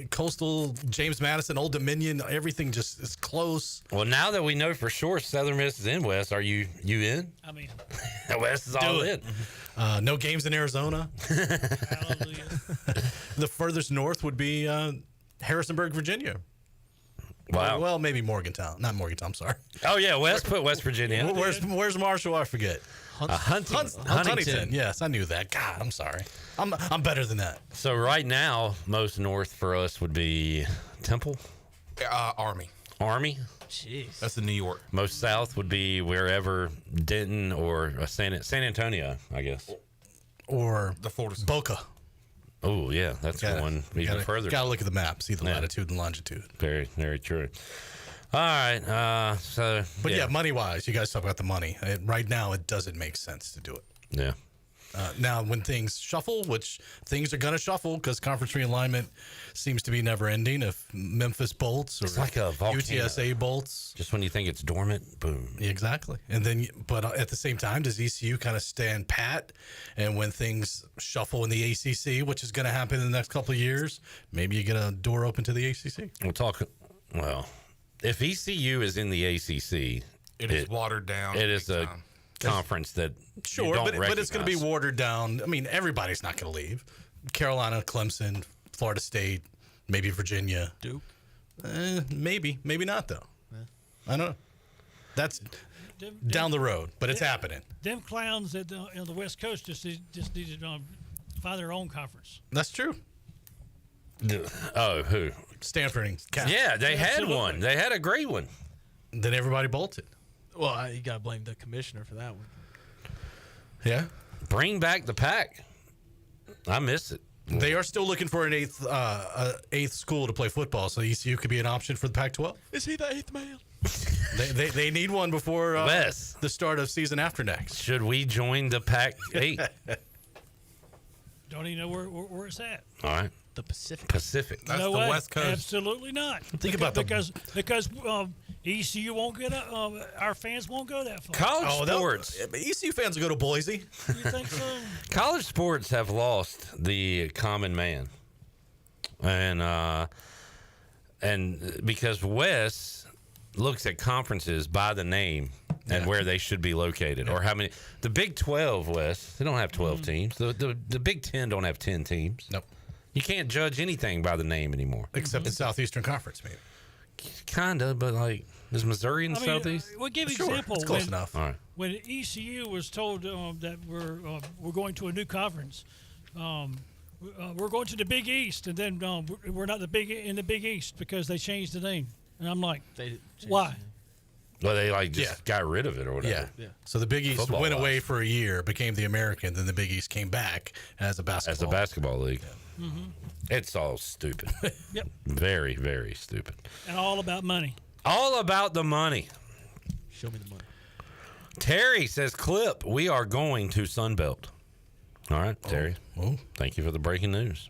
Coastal, James Madison, Old Dominion, everything just is close. Well, now that we know for sure Southern Miss is in, West, are you in? I mean, West is all in. No games in Arizona. Hallelujah. The furthest north would be Harrisonburg, Virginia. Wow. Well, maybe Morgantown. Not Morgantown, I'm sorry. Oh, yeah, West put West Virginia in. Where's Marshall? I forget. Huntington. Yes, I knew that. God, I'm sorry. I'm better than that. So right now, most north for us would be Temple? Army. Army. Jeez. That's in New York. Most south would be wherever Denton or San Antonio, I guess. Or the Florida Boca. Oh, yeah. That's going even further. Got to look at the map, see the latitude and longitude. Very, very true. All right. But yeah, money-wise, you guys talk about the money. Right now, it doesn't make sense to do it. Yeah. Now, when things shuffle, which things are going to shuffle because conference realignment seems to be never-ending. If Memphis bolts or It's like a volcano. UTSA bolts. Just when you think it's dormant, boom. Exactly. And then, but at the same time, does ECU kind of stand pat? And when things shuffle in the ACC, which is going to happen in the next couple of years, maybe you get a door open to the ACC. Well, if ECU is in the ACC, it is watered down. It is a conference that Sure, you don't but it's going to be recognize. watered down. I mean, everybody's not going to leave. Carolina, Clemson, Florida State, maybe Virginia. Duke? Maybe not, though. I don't know. That's down the road, but it's happening. Them clowns on the West Coast just needed to find their own conference. That's true. Oh, who? Stanford and Cal. Yeah, they had one. They had a great one. Then everybody bolted. Well, you got to blame the commissioner for that one. Yeah. Bring back the pack. I miss it. They are still looking for an eighth school to play football, so ECU could be an option for the Pac-12. Is he the eighth man? They need one before Wes, the start of season after next. Should we join the Pac-8? Don't even know where it's at. All right. The Pacific. That's no the way. West Coast. Absolutely not. Think about because ECU won't get our fans won't go that far. College sports. ECU fans will go to Boise. You think so? College sports have lost the common man, and because Wes looks at conferences by the name and where they should be located, or how many. The Big 12, Wes, they don't have 12 teams. The Big 10 don't have 10 teams. Nope. You can't judge anything by the name anymore. Except the Southeastern Conference, maybe. Kinda, but like, is Missouri in the Southeast? We'll give you Sure, an example. it's close enough. All right. When ECU was told that we're going to a new conference, we're going to the Big East, and then we're not in the Big East because they changed the name. And I'm like, why? Well, they just got rid of it or whatever. Yeah. So the Big East Football went wise. away for a year, became the American, then the Big East came back as a basketball league. Yeah. Mm-hmm. It's all stupid. Yep. Very, very stupid. And all about money. All about the money. Show me the money. Terry says, Clip, we are going to Sunbelt. All right, Terry. Oh. Thank you for the breaking news.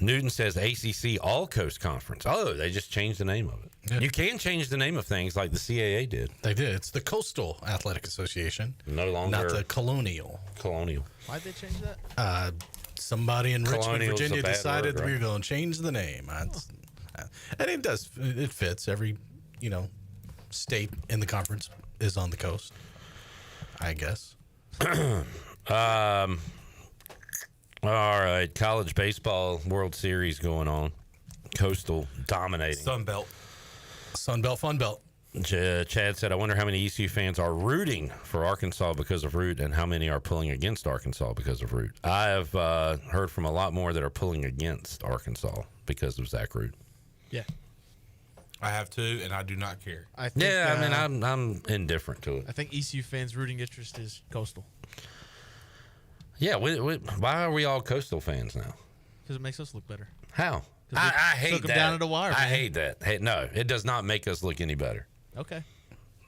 Newton says ACC All Coast Conference. Oh, they just changed the name of it. Yeah. You can change the name of things like the CAA did. They did. It's the Coastal Athletic Association. No longer. Not the Colonial. Why'd they change that? Somebody in Richmond, Colonial's Virginia a bad decided word, we were right? going to change the name. And it does. It fits. Every, state in the conference is on the coast, I guess. All right, college baseball World Series going on. Coastal dominating. Sunbelt, Fun Belt. Chad said, I wonder how many ECU fans are rooting for Arkansas because of Root and how many are pulling against Arkansas because of Root. I have heard from a lot more that are pulling against Arkansas because of Zach Root. Yeah. I have too, and I do not care. I think, I'm indifferent to it. I think ECU fans' rooting interest is Coastal. Yeah, why are we all Coastal fans now? Because it makes us look better. How? 'Cause I we hate took that. them down to the wire, I man. hate that. Hey, no, it does not make us look any better. Okay.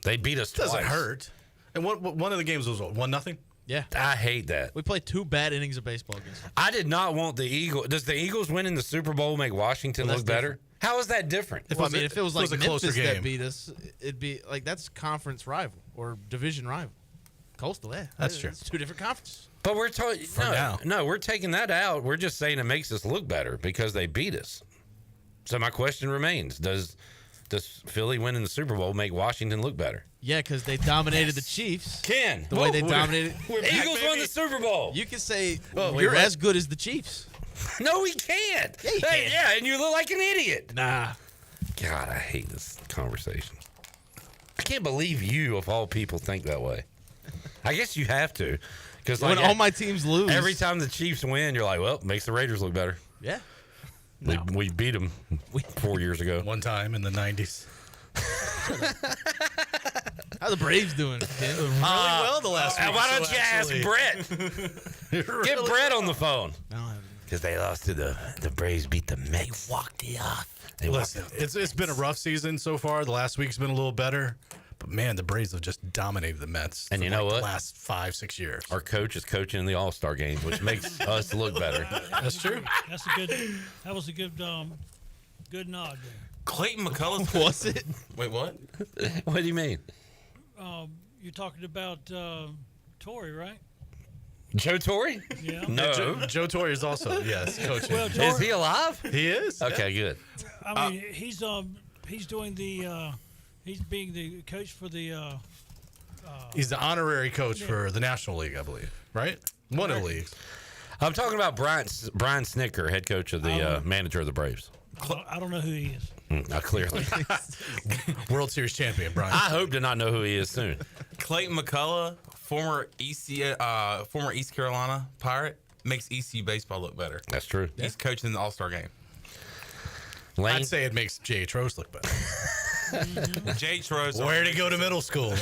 They beat us twice. Doesn't hurt. And one of the games was 1-0. Yeah. I hate that. We played 2 bad innings of baseball against them. I did not want the Eagles. Does the Eagles winning the Super Bowl make Washington Well, look that's better? How is that different? If it was like a closer Memphis game. that beat us, it'd be like that's conference rival or division rival. Coastal, yeah. That's true. It's 2 different conferences. But we're talking now. No, we're taking that out. We're just saying it makes us look better because they beat us. So my question remains: Does Philly winning the Super Bowl make Washington look better? Yeah, because they dominated the Chiefs. Ken, The way they dominated. Eagles won the Super Bowl. You can say wait, you're what? as good as the Chiefs. No, we can't. Yeah, you can. Yeah, and you look like an idiot. Nah. God, I hate this conversation. I can't believe you, of all people, think that way. I guess you have to. Because When all my teams lose. every time the Chiefs win, you're like, well, makes the Raiders look better. Yeah. No. We beat them 4 years ago. One time in the 90s. How the Braves doing? Ken? Really well the last week. Why don't you ask Brett? Get Brett on the phone. No, Because they lost to the Braves beat the Mets. They walked it off. Listen, it's been a rough season so far. The last week's been a little better. But, man, the Braves have just dominated the Mets. And you know what? The last 5-6 years. Our coach is coaching in the All-Star game, which makes us look better. That's true. That was a good nod there. Clayton McCullough. Was it? Wait, what? What do you mean? You're talking about Torrey, right? Joe Torre? Yeah. No. Joe Torre is also, yes, coaching. Well, Is he alive? He is. Okay, good. I mean, he's doing the he's being the coach for the. He's the honorary coach for the National League, I believe. Right? One of the leagues. I'm talking about Brian Snicker, head coach of the manager of the Braves. I don't know who he is. Clearly. World Series champion, Brian. I hope to not know who he is soon. Clayton McCullough, former East Carolina Pirate, makes ECU baseball look better. That's true. He's coaching the All-Star game. Lane? I'd say it makes J.H. Rose look better. J.H. Rose. Where to go to middle school?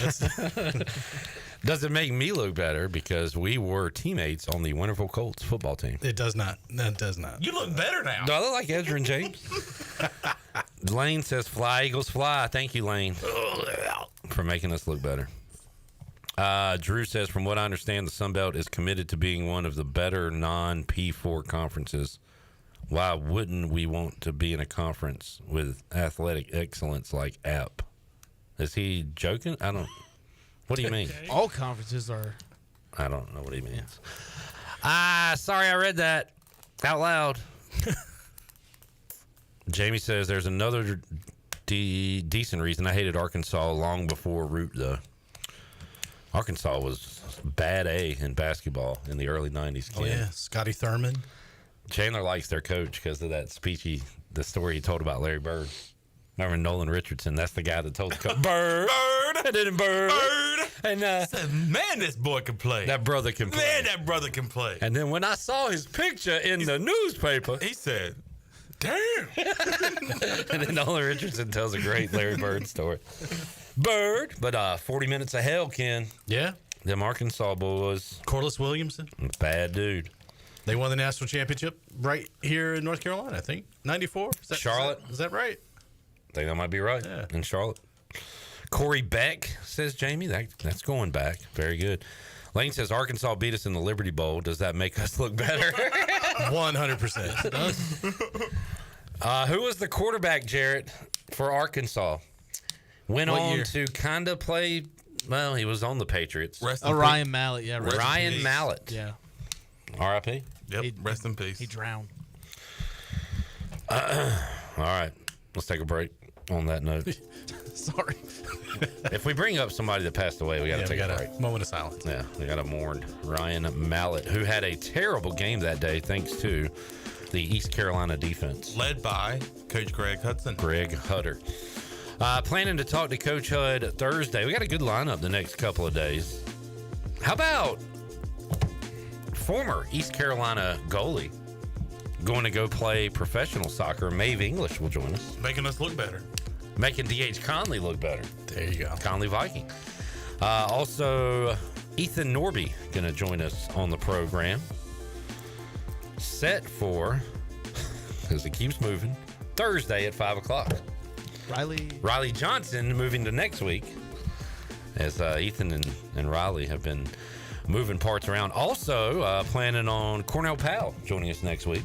Does it make me look better because we were teammates on the Winterville Colts football team? It does not. That does not. You look better now. Do I look like Ezra and James? Lane says, "Fly, Eagles, fly." Thank you, Lane, for making us look better. Drew says, "From what I understand, the Sun Belt is committed to being one of the better non-P4 conferences. Why wouldn't we want to be in a conference with athletic excellence like App?" Is he joking? I don't. What do you mean? All conferences are. I don't know what he means. Sorry, I read that out loud. Jamie says there's another decent reason I hated Arkansas long before Root, though. Arkansas was bad A in basketball in the early 90s. Oh, yeah. Scotty Thurman. Chandler likes their coach because of that speech, the story he told about Larry Bird. Remember Nolan Richardson? That's the guy that told the coach, Bird. I didn't Bird. And said, man, this boy can play. That brother can play. Man, that brother can play. And then when I saw his picture in the newspaper, he said, damn. And then Nolan Richardson tells a great Larry Bird story. Bird, but 40 minutes of hell, Ken. Yeah. Them Arkansas boys. Corliss Williamson. Bad dude. They won the national championship right here in North Carolina, I think. 94? Charlotte. Is that right? I think that might be right. Yeah. In Charlotte. Corey Beck, says Jamie. That's going back. Very good. Lane says Arkansas beat us in the Liberty Bowl. Does that make us look better? 100%. Who was the quarterback, Jarrett, for Arkansas? Went What on year? to kind of play. Well, he was on the Patriots. Ryan Mallett. Yeah, Ryan Mallett. Yeah. R.I.P. Yep. Rest in peace. He drowned. All right. Let's take a break on that note. Sorry. If we bring up somebody that passed away, we got to take a break. Moment of silence. Yeah, we got to mourn Ryan Mallett, who had a terrible game that day thanks to the East Carolina defense. Led by Coach Greg Hudson. Greg Hutter. Planning to talk to Coach Hud Thursday. We got a good lineup the next couple of days. How about former East Carolina goalie going to go play professional soccer? Maeve English will join us. Making us look better. Making D.H. Conley look better. There you go. Conley Viking. Also, Ethan Norby going to join us on the program. Set for, because it keeps moving, Thursday at 5 o'clock. Riley Johnson moving to next week, as Ethan and Riley have been moving parts around. Also, planning on Cornell Powell joining us next week.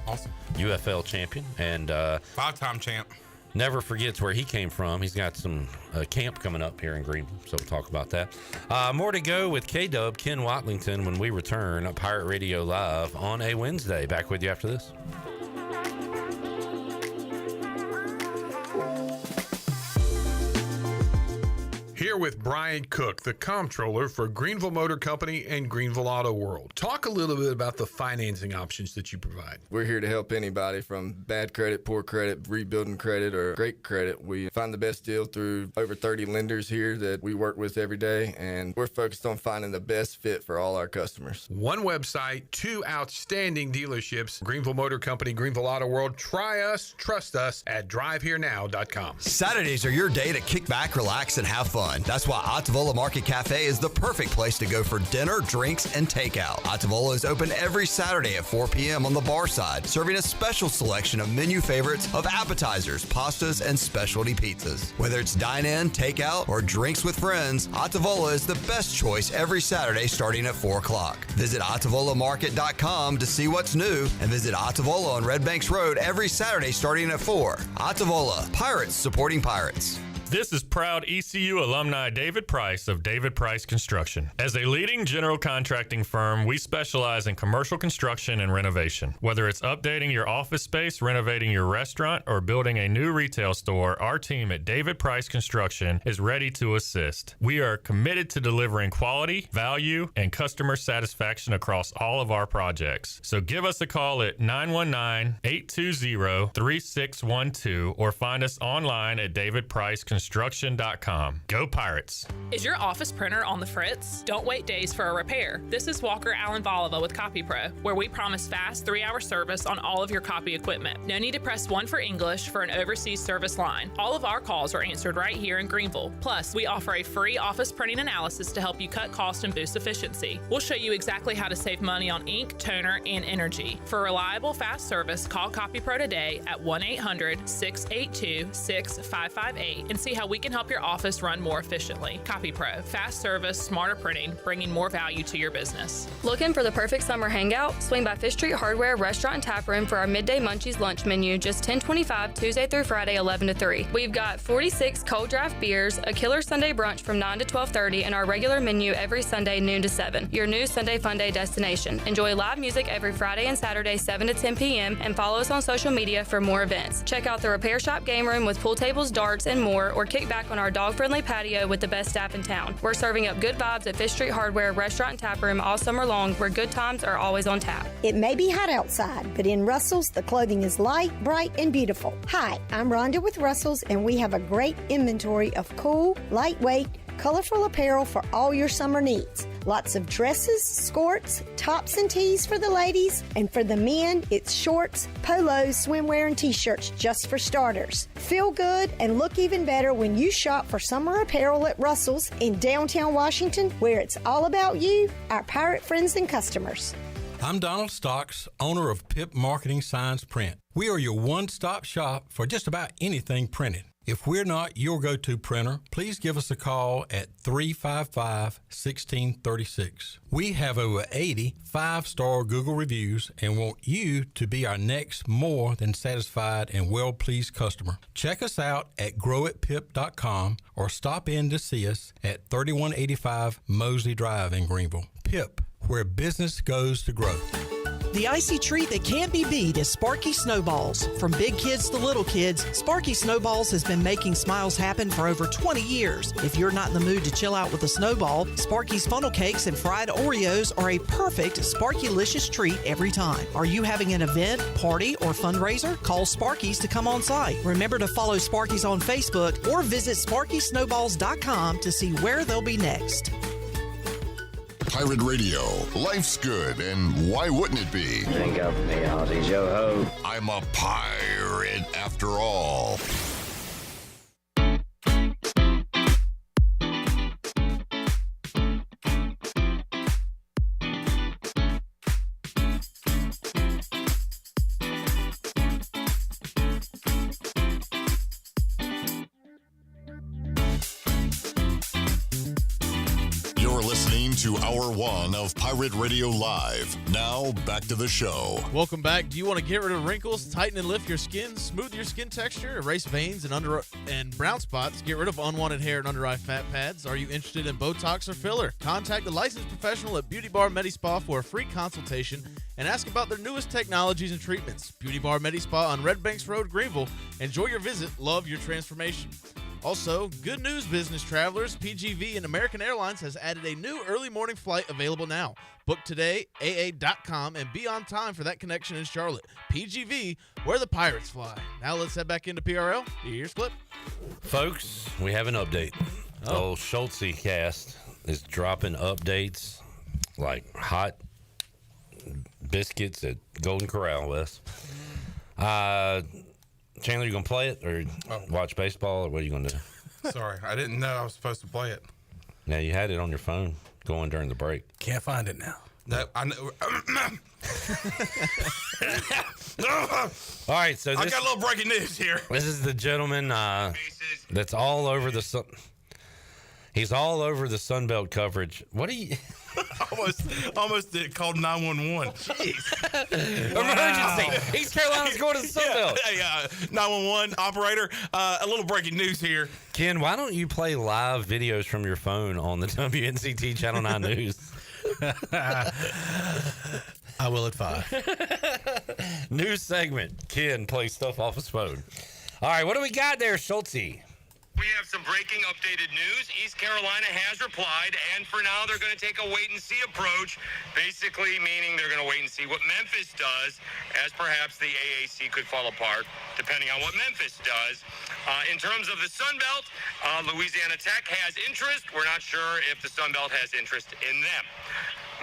Awesome. UFL champion and 5-time champ. Never forgets where he came from. He's got some camp coming up here in Greenville, so we'll talk about that. More to go with K-Dub, Ken Watlington, when we return at Pirate Radio Live on a Wednesday. Back with you after this. here with Brian Cook, the comptroller for Greenville Motor Company and Greenville Auto World. Talk a little bit about the financing options that you provide. We're here to help anybody from bad credit, poor credit, rebuilding credit, or great credit. We find the best deal through over 30 lenders here that we work with every day, and we're focused on finding the best fit for all our customers. One website, 2 outstanding dealerships, Greenville Motor Company, Greenville Auto World. Try us, trust us at driveherenow.com. Saturdays are your day to kick back, relax, and have fun. That's why Ottavola Market Cafe is the perfect place to go for dinner, drinks, and takeout. Ottavola is open every Saturday at 4 p.m. on the bar side, serving a special selection of menu favorites of appetizers, pastas, and specialty pizzas. Whether it's dine-in, takeout, or drinks with friends, Ottavola is the best choice every Saturday starting at 4 o'clock. Visit OttavolaMarket.com to see what's new, and visit Ottavola on Red Banks Road every Saturday starting at 4. Ottavola, Pirates supporting Pirates. This is proud ECU alumni David Price of David Price Construction. As a leading general contracting firm, we specialize in commercial construction and renovation. Whether it's updating your office space, renovating your restaurant, or building a new retail store, our team at David Price Construction is ready to assist. We are committed to delivering quality, value, and customer satisfaction across all of our projects. So give us a call at 919-820-3612 or find us online at davidpriceconstruction.com. Go Pirates. Is your office printer on the fritz? Don't wait days for a repair. This is Walker Allen Volova with CopyPro, where we promise fast 3-hour service on all of your copy equipment. No need to press 1 for English for an overseas service line. All of our calls are answered right here in Greenville. Plus, we offer a free office printing analysis to help you cut cost and boost efficiency. We'll show you exactly how to save money on ink, toner, and energy. For reliable, fast service, call CopyPro today at 1-800-682-6558 and see how we can help your office run more efficiently. CopyPro, fast service, smarter printing, bringing more value to your business. Looking for the perfect summer hangout? Swing by Fish Street Hardware Restaurant and Tap Room for our Midday Munchies lunch menu, just $10.25 Tuesday through Friday, 11 to 3. We've got 46 cold draft beers, a killer Sunday brunch from 9 to 12:30, and our regular menu every Sunday, noon to 7. Your new Sunday Fun Day destination. Enjoy live music every Friday and Saturday, 7 to 10 p.m., and follow us on social media for more events. Check out the Repair Shop game room with pool tables, darts, and more, or kick back on our dog-friendly patio with the best staff in town. We're serving up good vibes at Fish Street Hardware Restaurant and Tap Room all summer long, where good times are always on tap. It may be hot outside, but in Russell's, the clothing is light, bright, and beautiful. Hi, I'm Rhonda with Russell's, and we have a great inventory of cool, lightweight, colorful apparel for all your summer needs. Lots of dresses, skirts, tops, and tees for the ladies. And for the men, it's shorts, polos, swimwear, and t-shirts just for starters. Feel good and look even better when you shop for summer apparel at Russell's in downtown Washington, where it's all about you, our pirate friends and customers. I'm Donald Stocks, owner of PIP Marketing Signs Print. We are your one-stop shop for just about anything printed. If we're not your go-to printer, please give us a call at 355-1636. We have over 80 5-star Google reviews and want you to be our next more than satisfied and well-pleased customer. Check us out at growitpip.com or stop in to see us at 3185 Mosley Drive in Greenville. PIP, where business goes to grow. The icy treat that can't be beat is Sparky Snowballs. From big kids to little kids, Sparky Snowballs has been making smiles happen for over 20 years. If you're not in the mood to chill out with a snowball, Sparky's funnel cakes and fried Oreos are a perfect Sparky-licious treat every time. Are you having an event, party, or fundraiser? Call Sparky's to come on site. Remember to follow Sparky's on Facebook or visit SparkySnowballs.com to see where they'll be next. Pirate Radio. Life's good, and why wouldn't it be? Drink up, me hearty yo-ho. I'm a pirate after all. To Hour 1 of Pirate Radio Live. Now, back to the show. Welcome back. Do you want to get rid of wrinkles, tighten and lift your skin, smooth your skin texture, erase veins and brown spots, get rid of unwanted hair and under-eye fat pads? Are you interested in Botox or filler? Contact a licensed professional at Beauty Bar Medi-Spa for a free consultation and ask about their newest technologies and treatments. Beauty Bar Medi-Spa on Red Banks Road, Greenville. Enjoy your visit. Love your transformation. Also, good news, business travelers. PGV and American Airlines has added a new early morning flight available now. Book today, AA.com, and be on time for that connection in Charlotte. PGV, where the Pirates fly. Now let's head back into PRL. Here's Clip. Folks, we have an update. The old Schultze cast is dropping updates like hot biscuits at Golden Corral, Wes. Chandler, you going to play it or watch baseball, or what are you going to do? Sorry, I didn't know I was supposed to play it. Now, you had it on your phone going during the break. Can't find it now. No, I know. All right, so I got a little breaking news here. This is the gentleman that's all over the sun. He's all over the Sunbelt coverage. What do you... almost did called 911. Emergency. East Carolina's going to the Sunbelt. Yeah, 911 operator. A little breaking news here. Ken, why don't you play live videos from your phone on the WNCT Channel 9 News? I will at 5. News segment. Ken plays stuff off his phone. All right, what do we got there, Schultze? We have some breaking updated news. East Carolina has replied, and for now they're going to take a wait-and-see approach, basically meaning they're going to wait and see what Memphis does, as perhaps the AAC could fall apart, depending on what Memphis does. In terms of the Sun Belt, Louisiana Tech has interest. We're not sure if the Sun Belt has interest in them.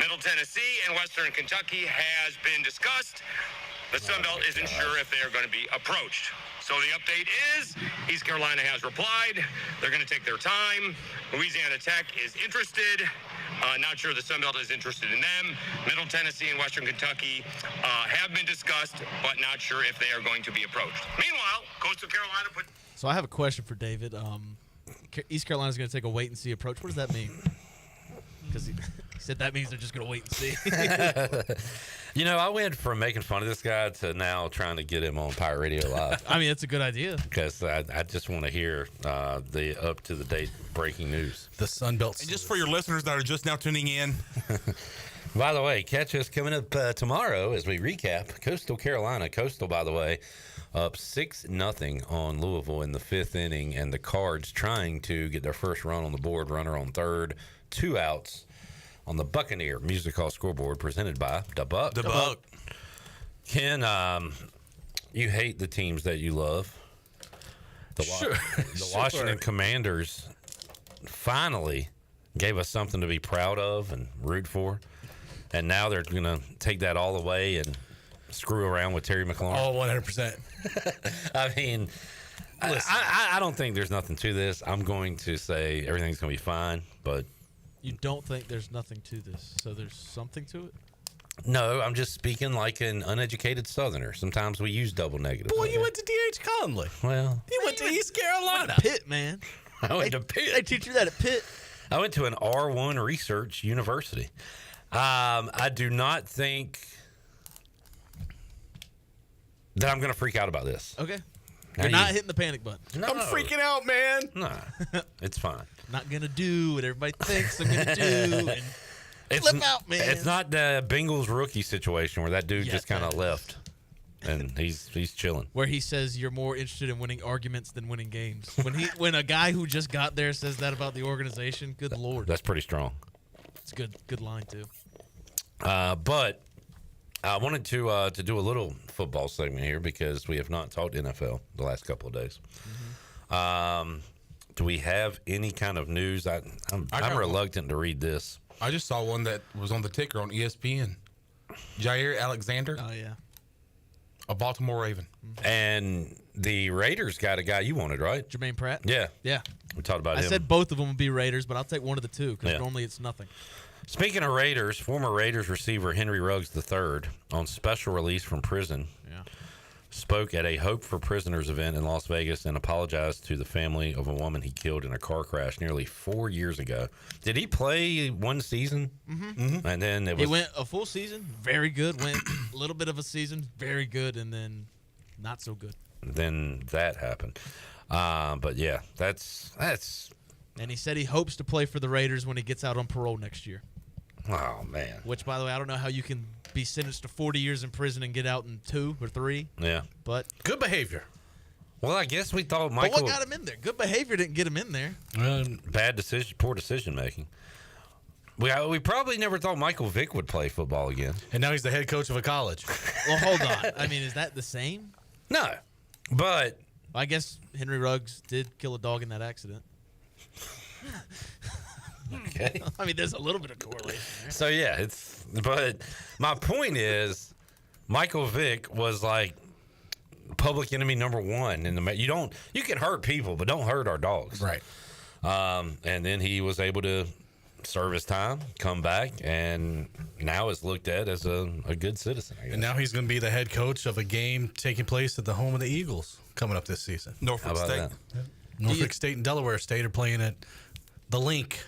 Middle Tennessee and Western Kentucky has been discussed. The Sun Belt isn't sure if they are going to be approached. So the update is East Carolina has replied. They're going to take their time. Louisiana Tech is interested. Not sure the Sun Belt is interested in them. Middle Tennessee and Western Kentucky have been discussed, but not sure if they are going to be approached. Meanwhile, Coastal Carolina put... So I have a question for David. East Carolina's going to take a wait-and-see approach. What does that mean? Because he said that means they're just going to wait and see. You know, I went from making fun of this guy to now trying to get him on Pirate Radio Live. I mean, that's a good idea. Because I just want to hear the up-to-the-date breaking news. The Sun Belt. And just for your listeners that are just now tuning in. By the way, catch us coming up tomorrow as we recap Coastal Carolina. Coastal, by the way, up 6-0 on Louisville in the 5th inning, and the Cards trying to get their first run on the board, runner on third, 2 outs. On the Buccaneer Music Hall scoreboard, presented by The Buck. The Buck. Ken, you hate the teams that you love. The Washington Commanders finally gave us something to be proud of and root for. And now they're going to take that all away and screw around with Terry McLaurin. Oh, 100%. I mean, I don't think there's nothing to this. I'm going to say everything's going to be fine, but... You don't think there's nothing to this, so there's something to it? No, I'm just speaking like an uneducated Southerner. Sometimes we use double negatives. Boy, you went to D.H. Conley. Well, you went to East Carolina. Pitt, man. I went to Pitt. They teach you that at Pitt. I went to an R1 research university. I do not think that I'm going to freak out about this. Okay. You're not hitting the panic button. No. I'm freaking out, man. No, it's fine. Not going to do what everybody thinks I'm going to do. And flip out, man. It's not the Bengals rookie situation where that dude just kind of left. And he's chilling. Where he says you're more interested in winning arguments than winning games. When a guy who just got there says that about the organization, good Lord. That's pretty strong. It's a good line, too. But I wanted to do a little football segment here because we have not talked NFL the last couple of days. Mm-hmm. Do we have any kind of news? I'm reluctant to read this. I just saw one that was on the ticker on ESPN. Jair Alexander. Oh, yeah. A Baltimore Raven. And the Raiders got a guy you wanted, right? Jermaine Pratt? Yeah. Yeah. We talked about him. I said both of them would be Raiders, but I'll take one of the two because normally it's nothing. Speaking of Raiders, former Raiders receiver Henry Ruggs III, on special release from prison, spoke at a Hope for Prisoners event in Las Vegas and apologized to the family of a woman he killed in a car crash nearly 4 years ago. Did he play one season? Mm-hmm. And then he went a full season, very good. Went a little bit of a season, very good, and then not so good. Then that happened. But yeah, that's. And he said he hopes to play for the Raiders when he gets out on parole next year. Oh, man. Which, by the way, I don't know how you can be sentenced to 40 years in prison and get out in 2 or 3. Yeah. But good behavior. Well, I guess we thought But Michael. what got him in there? Good behavior didn't get him in there. Bad decision, poor decision making. We probably never thought Michael Vick would play football again. And now he's the head coach of a college. Well, hold on. I mean, is that the same? No, but I guess Henry Ruggs did kill a dog in that accident. Okay. I mean, there's a little bit of correlation there. So yeah, but my point is, Michael Vick was like public enemy number one in the. You can hurt people, but don't hurt our dogs. Right. And then he was able to serve his time, come back, and now is looked at as a good citizen, I guess. And now he's going to be the head coach of a game taking place at the home of the Eagles coming up this season. Norfolk State. Norfolk State and Delaware State are playing at the Link.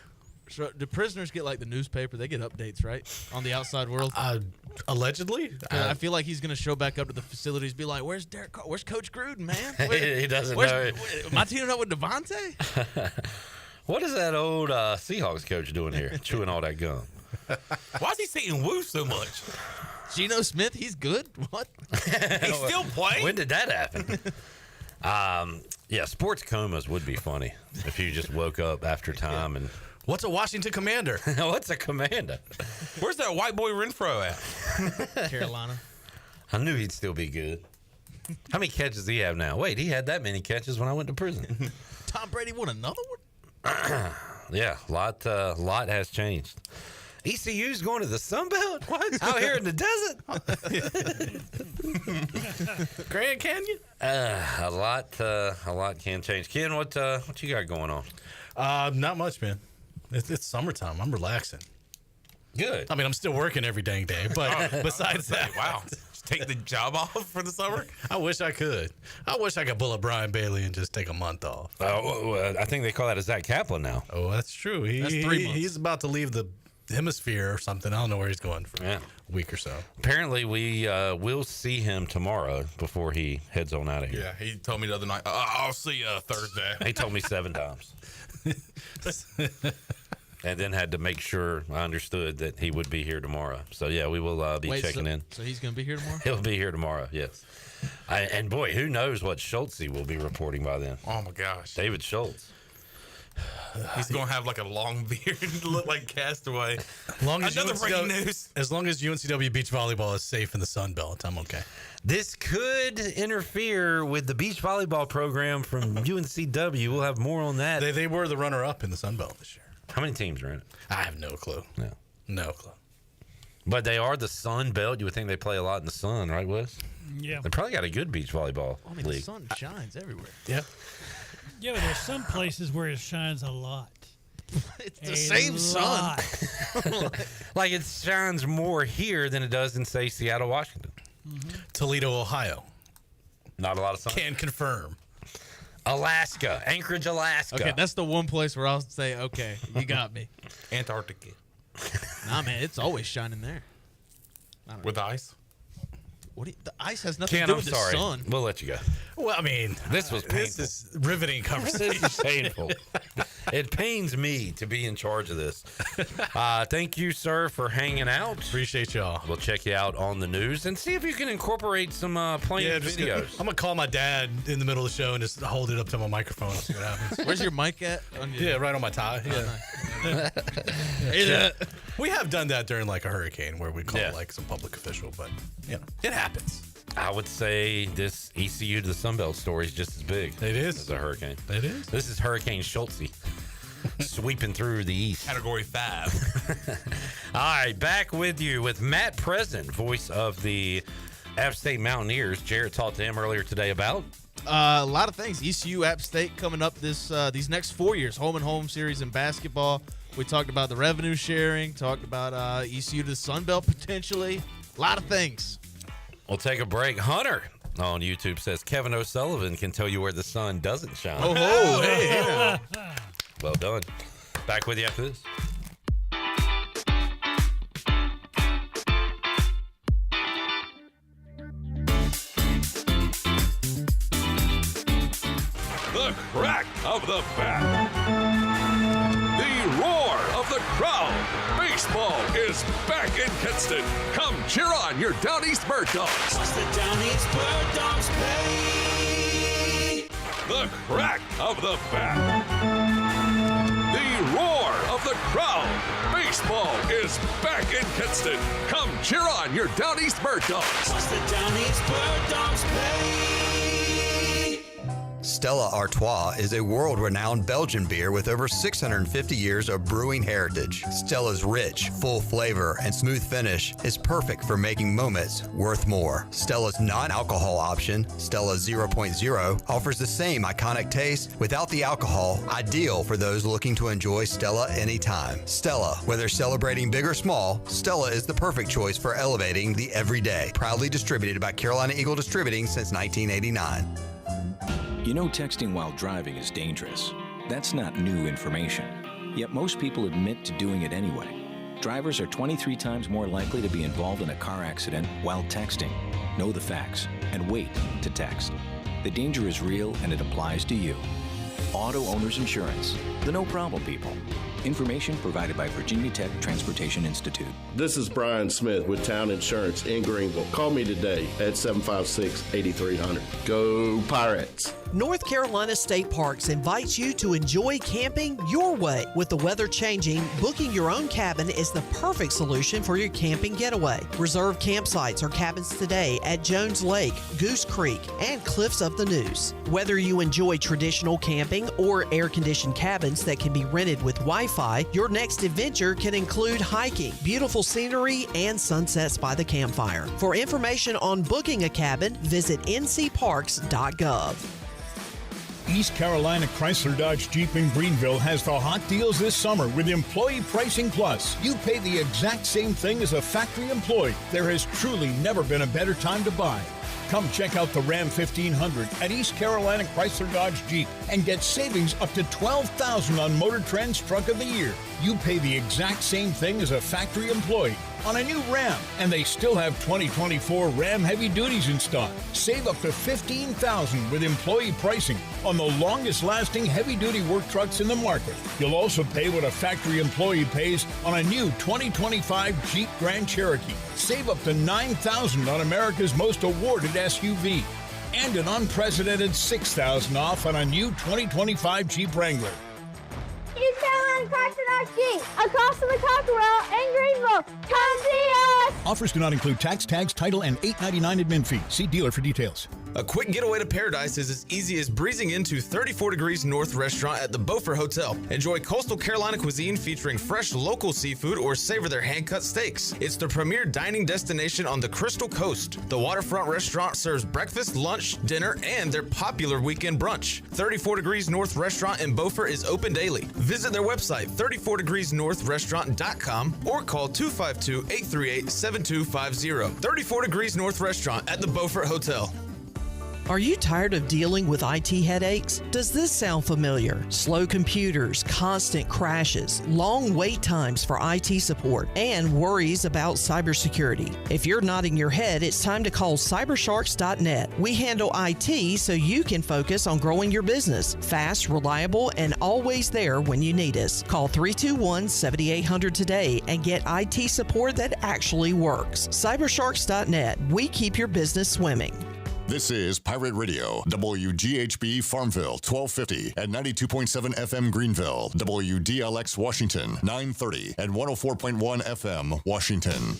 So do prisoners get like the newspaper? They get updates, right? On the outside world? Allegedly. I feel like he's going to show back up to the facilities, be like, where's Derek Carr? Where's Coach Gruden, man? He doesn't know. Am I teaming up with Devontae? What is that old Seahawks coach doing here, chewing all that gum? Why is he saying woo so much? Geno Smith, he's good? What? He's still playing? When did that happen? Yeah, sports comas would be funny if you just woke up after time and... What's a Washington Commander? What's a Commander? Where's that white boy Renfro at? Carolina. I knew he'd still be good. How many catches does he have now? Wait, he had that many catches when I went to prison. Tom Brady won another one? Yeah, a lot has changed. ECU's going to the Sun Belt? What? Out here in the desert? Grand Canyon? A lot can change. Ken, what you got going on? Not much, man. It's summertime. I'm relaxing. Good. I mean, I'm still working every dang day, but besides that, wow. Just take the job off for the summer? I wish I could. I wish I could pull a Brian Bailey and just take a month off. I think they call that a Zach Kaplan now. Oh, that's true. That's 3 months. He's about to leave the hemisphere or something. I don't know where he's going for a week or so. Apparently, we will see him tomorrow before he heads on out of here. Yeah, he told me the other night, I'll see you Thursday. He told me 7 times. And then had to make sure I understood that he would be here tomorrow. So, yeah, we will be checking in. So he's going to be here tomorrow? He'll be here tomorrow, yes. And, boy, who knows what Schultz will be reporting by then. Oh, my gosh. David Schultz. He's going to have like a long beard and look like Castaway. Another breaking news. As long as UNCW beach volleyball is safe in the Sun Belt, I'm okay. This could interfere with the beach volleyball program from UNCW. We'll have more on that. They were the runner-up in the Sun Belt this year. How many teams are in it? I have no clue. No clue. But they are the Sun Belt. You would think they play a lot in the sun, right, Wes? Yeah. They probably got a good beach volleyball I mean, league. the sun shines everywhere. Yeah. Yeah, but there's some places where it shines a lot. It's the same sun. Like it shines more here than it does in, say, Seattle, Washington. Mm-hmm. Toledo, Ohio. Not a lot of sun. Can confirm. Alaska, Anchorage, Alaska. Okay, that's the one place where I'll say, okay, you got me. Antarctica. Nah, man, it's always shining there. With ice? The ice has nothing Ken, to do I'm with sorry. the sun. We'll let you go. Well, I mean, this was painful. This is riveting conversation. This is painful. It pains me to be in charge of this. Thank you, sir, for hanging out. Appreciate y'all. We'll check you out on the news and see if you can incorporate some playing videos. I'm going to call my dad in the middle of the show and just hold it up to my microphone and see what happens. Where's your mic at? Yeah, right on my tie. Yeah. Nice. We have done that during like a hurricane where we call like some public official, but it happens. I would say this ECU to the Sunbelt story is just as big. It is. As a hurricane. It is. This is Hurricane Schultz sweeping through the East. Category 5. All right, back with you with Matt Present, voice of the App State Mountaineers. Jarrett talked to him earlier today about a lot of things. ECU, App State coming up these next 4 years. Home and home series in basketball. We talked about the revenue sharing. Talked about ECU to the Sun Belt potentially. A lot of things. We'll take a break. Hunter on YouTube says Kevin O'Sullivan can tell you where the sun doesn't shine. Oh, hey. Yeah. Well done. Back with you after this. The crack of the bat. The roar of the crowd. Baseball is back in Kinston. Come cheer on your Down East Bird Dogs. Watch the Down East Bird Dogs play. the crack of the bat, the roar of the crowd. Baseball is back in Kinston. Come cheer on your Down East Bird Dogs. Watch the Down East Bird Dogs play. Stella Artois is a world-renowned Belgian beer with over 650 years of brewing heritage. Stella's rich, full flavor and smooth finish is perfect for making moments worth more. Stella's non-alcohol option, Stella 0.0, offers the same iconic taste without the alcohol, ideal for those looking to enjoy Stella anytime. Stella, whether celebrating big or small, Stella is the perfect choice for elevating the everyday. Proudly distributed by Carolina Eagle Distributing since 1989. You know, texting while driving is dangerous. That's not new information. Yet most people admit to doing it anyway. Drivers are 23 times more likely to be involved in a car accident while texting. Know the facts and wait to text. The danger is real and it applies to you. Auto Owners Insurance, the no problem people. Information provided by Virginia Tech Transportation Institute. This is Brian Smith with Town Insurance in Greenville. Call me today at 756-8300. Go Pirates! North Carolina State Parks invites you to enjoy camping your way. With the weather changing, booking your own cabin is the perfect solution for your camping getaway. Reserve campsites or cabins today at Jones Lake, Goose Creek, and Cliffs of the Neuse. Whether you enjoy traditional camping or air-conditioned cabins that can be rented with Wi-Fi, your next adventure can include hiking, beautiful scenery, and sunsets by the campfire. For information on booking a cabin, visit ncparks.gov. East Carolina Chrysler Dodge Jeep in Greenville has the hot deals this summer with Employee Pricing Plus. You pay the exact same thing as a factory employee. There has truly never been a better time to buy. Come check out the Ram 1500 at East Carolina Chrysler Dodge Jeep and get savings up to $12,000 on Motor Trend's Truck of the Year. You pay the exact same thing as a factory employee on a new Ram, and they still have 2024 Ram Heavy Duties in stock. Save up to $15,000 with employee pricing on the longest-lasting heavy-duty work trucks in the market. You'll also pay what a factory employee pays on a new 2025 Jeep Grand Cherokee. Save up to $9,000 on America's most awarded SUV, and an unprecedented $6,000 off on a new 2025 Jeep Wrangler. East Carolina Chrysler Dodge Jeep, across from the Cockerell in Greenville. Come see us! Offers do not include tax, tags, title, and $8.99 admin fee. See dealer for details. A quick getaway to paradise is as easy as breezing into 34 Degrees North restaurant at the Beaufort Hotel. Enjoy coastal Carolina cuisine featuring fresh local seafood or savor their hand-cut steaks. It's the premier dining destination on the Crystal Coast. The waterfront restaurant serves breakfast, lunch, dinner, and their popular weekend brunch. 34 Degrees North restaurant in Beaufort is open daily. Visit their website, 34degreesnorthrestaurant.com, or call 252-838-7250. 34 Degrees North restaurant at the Beaufort Hotel. Are you tired of dealing with IT headaches? Does this sound familiar? Slow computers, constant crashes, long wait times for IT support, and worries about cybersecurity. If you're nodding your head, it's time to call cybersharks.net. We handle IT so you can focus on growing your business. Fast, reliable, and always there when you need us. Call 321-7800 today and get IT support that actually works. Cybersharks.net. We keep your business swimming. This is Pirate Radio, WGHB Farmville, 1250 and 92.7 FM Greenville, WDLX Washington, 930 and 104.1 FM Washington.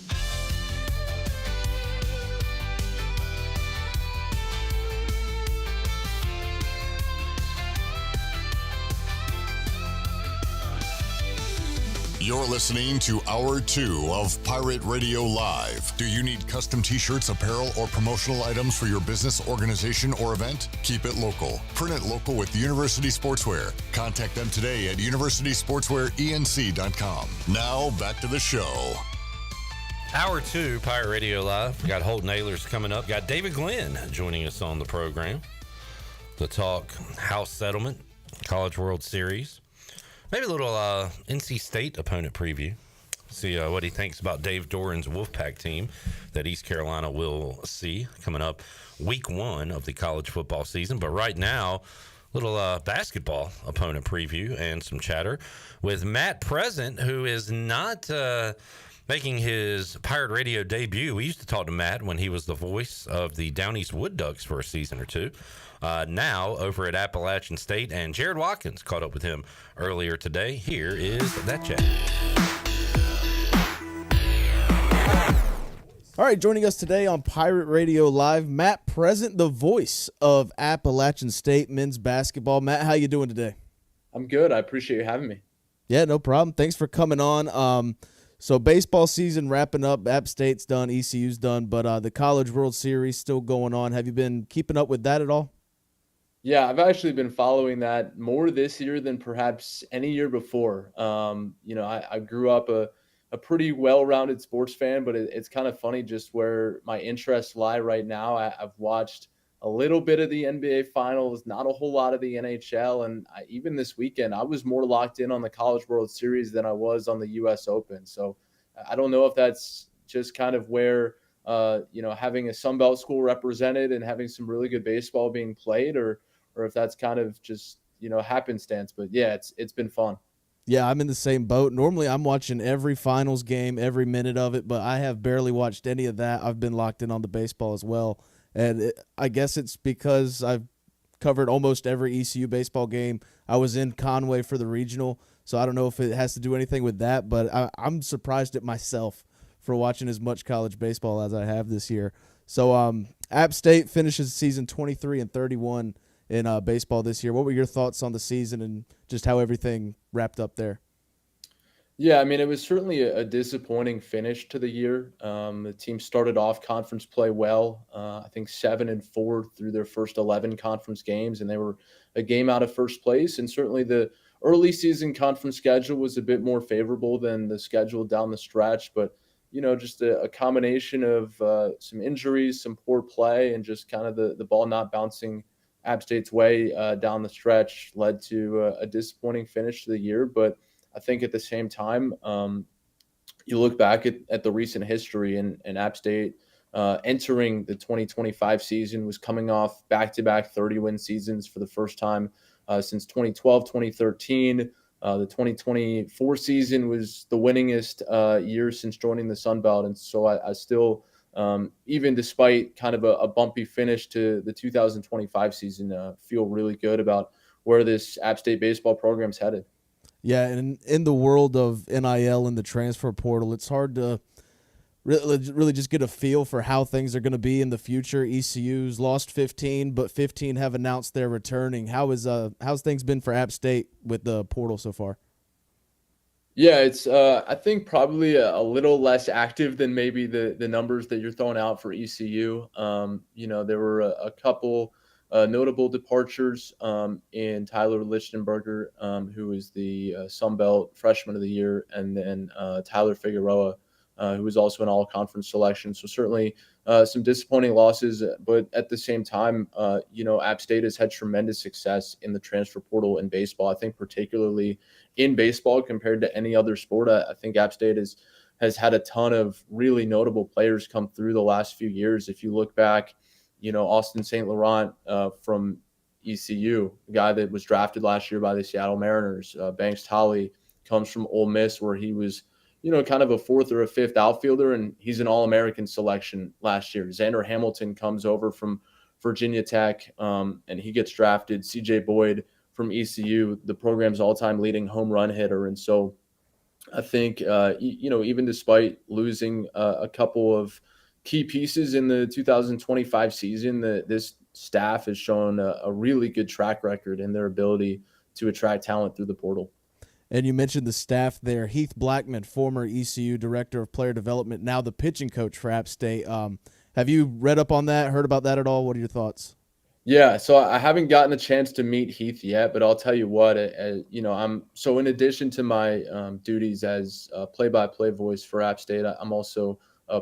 You're listening to Hour 2 of Pirate Radio Live. Do you need custom t-shirts, apparel, or promotional items for your business, organization, or event? Keep it local. Print it local with University Sportswear. Contact them today at universitysportswearenc.com. Now, back to the show. Hour 2, Pirate Radio Live. We got Holton Ahlers coming up. Got David Glenn joining us on the program to talk House settlement, College World Series. Maybe a little NC State opponent preview. See what he thinks about Dave Doran's Wolfpack team that East Carolina will see coming up week 1 of the college football season. But right now, little basketball opponent preview and some chatter with Matt Present, who is not Making his Pirate Radio debut, we used to talk to Matt when he was the voice of the Down East Wood Ducks for a season or two. Now over at Appalachian State, and Jared Watkins caught up with him earlier today. Here is that chat. All right, joining us today on Pirate Radio Live, Matt Present, the voice of Appalachian State men's basketball. Matt, how you doing today? I'm good. I appreciate you having me. Yeah, no problem. Thanks for coming on. So baseball season wrapping up. App State's done, ECU's done, but the College World Series still going on. Have you been keeping up with that at all? Yeah, I've actually been following that more this year than perhaps any year before. I grew up a pretty well-rounded sports fan, but it's kind of funny just where my interests lie right now. I've watched a little bit of the NBA Finals, not a whole lot of the NHL, and even this weekend, I was more locked in on the College World Series than I was on the U.S. Open. So I don't know if that's just kind of where, having a Sun Belt school represented and having some really good baseball being played, or if that's kind of just, happenstance. But yeah, it's been fun. Yeah, I'm in the same boat. Normally, I'm watching every finals game, every minute of it, but I have barely watched any of that. I've been locked in on the baseball as well. And I guess it's because I've covered almost every ECU baseball game. I was in Conway for the regional, so I don't know if it has to do anything with that, but I'm surprised at myself for watching as much college baseball as I have this year. So App State finishes season 23-31 in baseball this year. What were your thoughts on the season and just how everything wrapped up there? Yeah, I mean, it was certainly a disappointing finish to the year. The team started off conference play well. I think 7-4 through their first 11 conference games, and they were a game out of first place. And certainly the early season conference schedule was a bit more favorable than the schedule down the stretch. But, just a combination of some injuries, some poor play, and just kind of the ball not bouncing App State's way down the stretch led to a disappointing finish to the year. But I think at the same time, you look back at the recent history, and App State entering the 2025 season was coming off back-to-back 30-win seasons for the first time since 2012, 2013. The 2024 season was the winningest year since joining the Sun Belt. And so I still, even despite kind of a bumpy finish to the 2025 season, feel really good about where this App State baseball program's headed. Yeah, and in the world of NIL and the transfer portal, it's hard to really just get a feel for how things are going to be in the future. ECU's lost 15, but 15 have announced they're returning. How's things been for App State with the portal so far? Yeah, it's I think probably a little less active than maybe the numbers that you're throwing out for ECU. There were a couple notable departures in Tyler Lichtenberger, who is the Sun Belt Freshman of the Year, and then Tyler Figueroa, who was also an all-conference selection. So certainly some disappointing losses, but at the same time, App State has had tremendous success in the transfer portal in baseball. I think particularly in baseball compared to any other sport, I think App State has had a ton of really notable players come through the last few years. If you look back, Austin St. Laurent from ECU, a guy that was drafted last year by the Seattle Mariners. Banks Tolley comes from Ole Miss, where he was, kind of a fourth or a fifth outfielder, and he's an All-American selection last year. Xander Hamilton comes over from Virginia Tech, and he gets drafted. CJ Boyd from ECU, the program's all-time leading home run hitter. And so I think, even despite losing a couple of key pieces in the 2025 season, this staff has shown a really good track record in their ability to attract talent through the portal. And you mentioned the staff there. Heath Blackman, former ECU Director of Player Development, now the pitching coach for App State. Have you read up on that, heard about that at all? What are your thoughts? Yeah, so I haven't gotten a chance to meet Heath yet, but I'll tell you what, in addition to my duties as play-by-play voice for App State, I'm also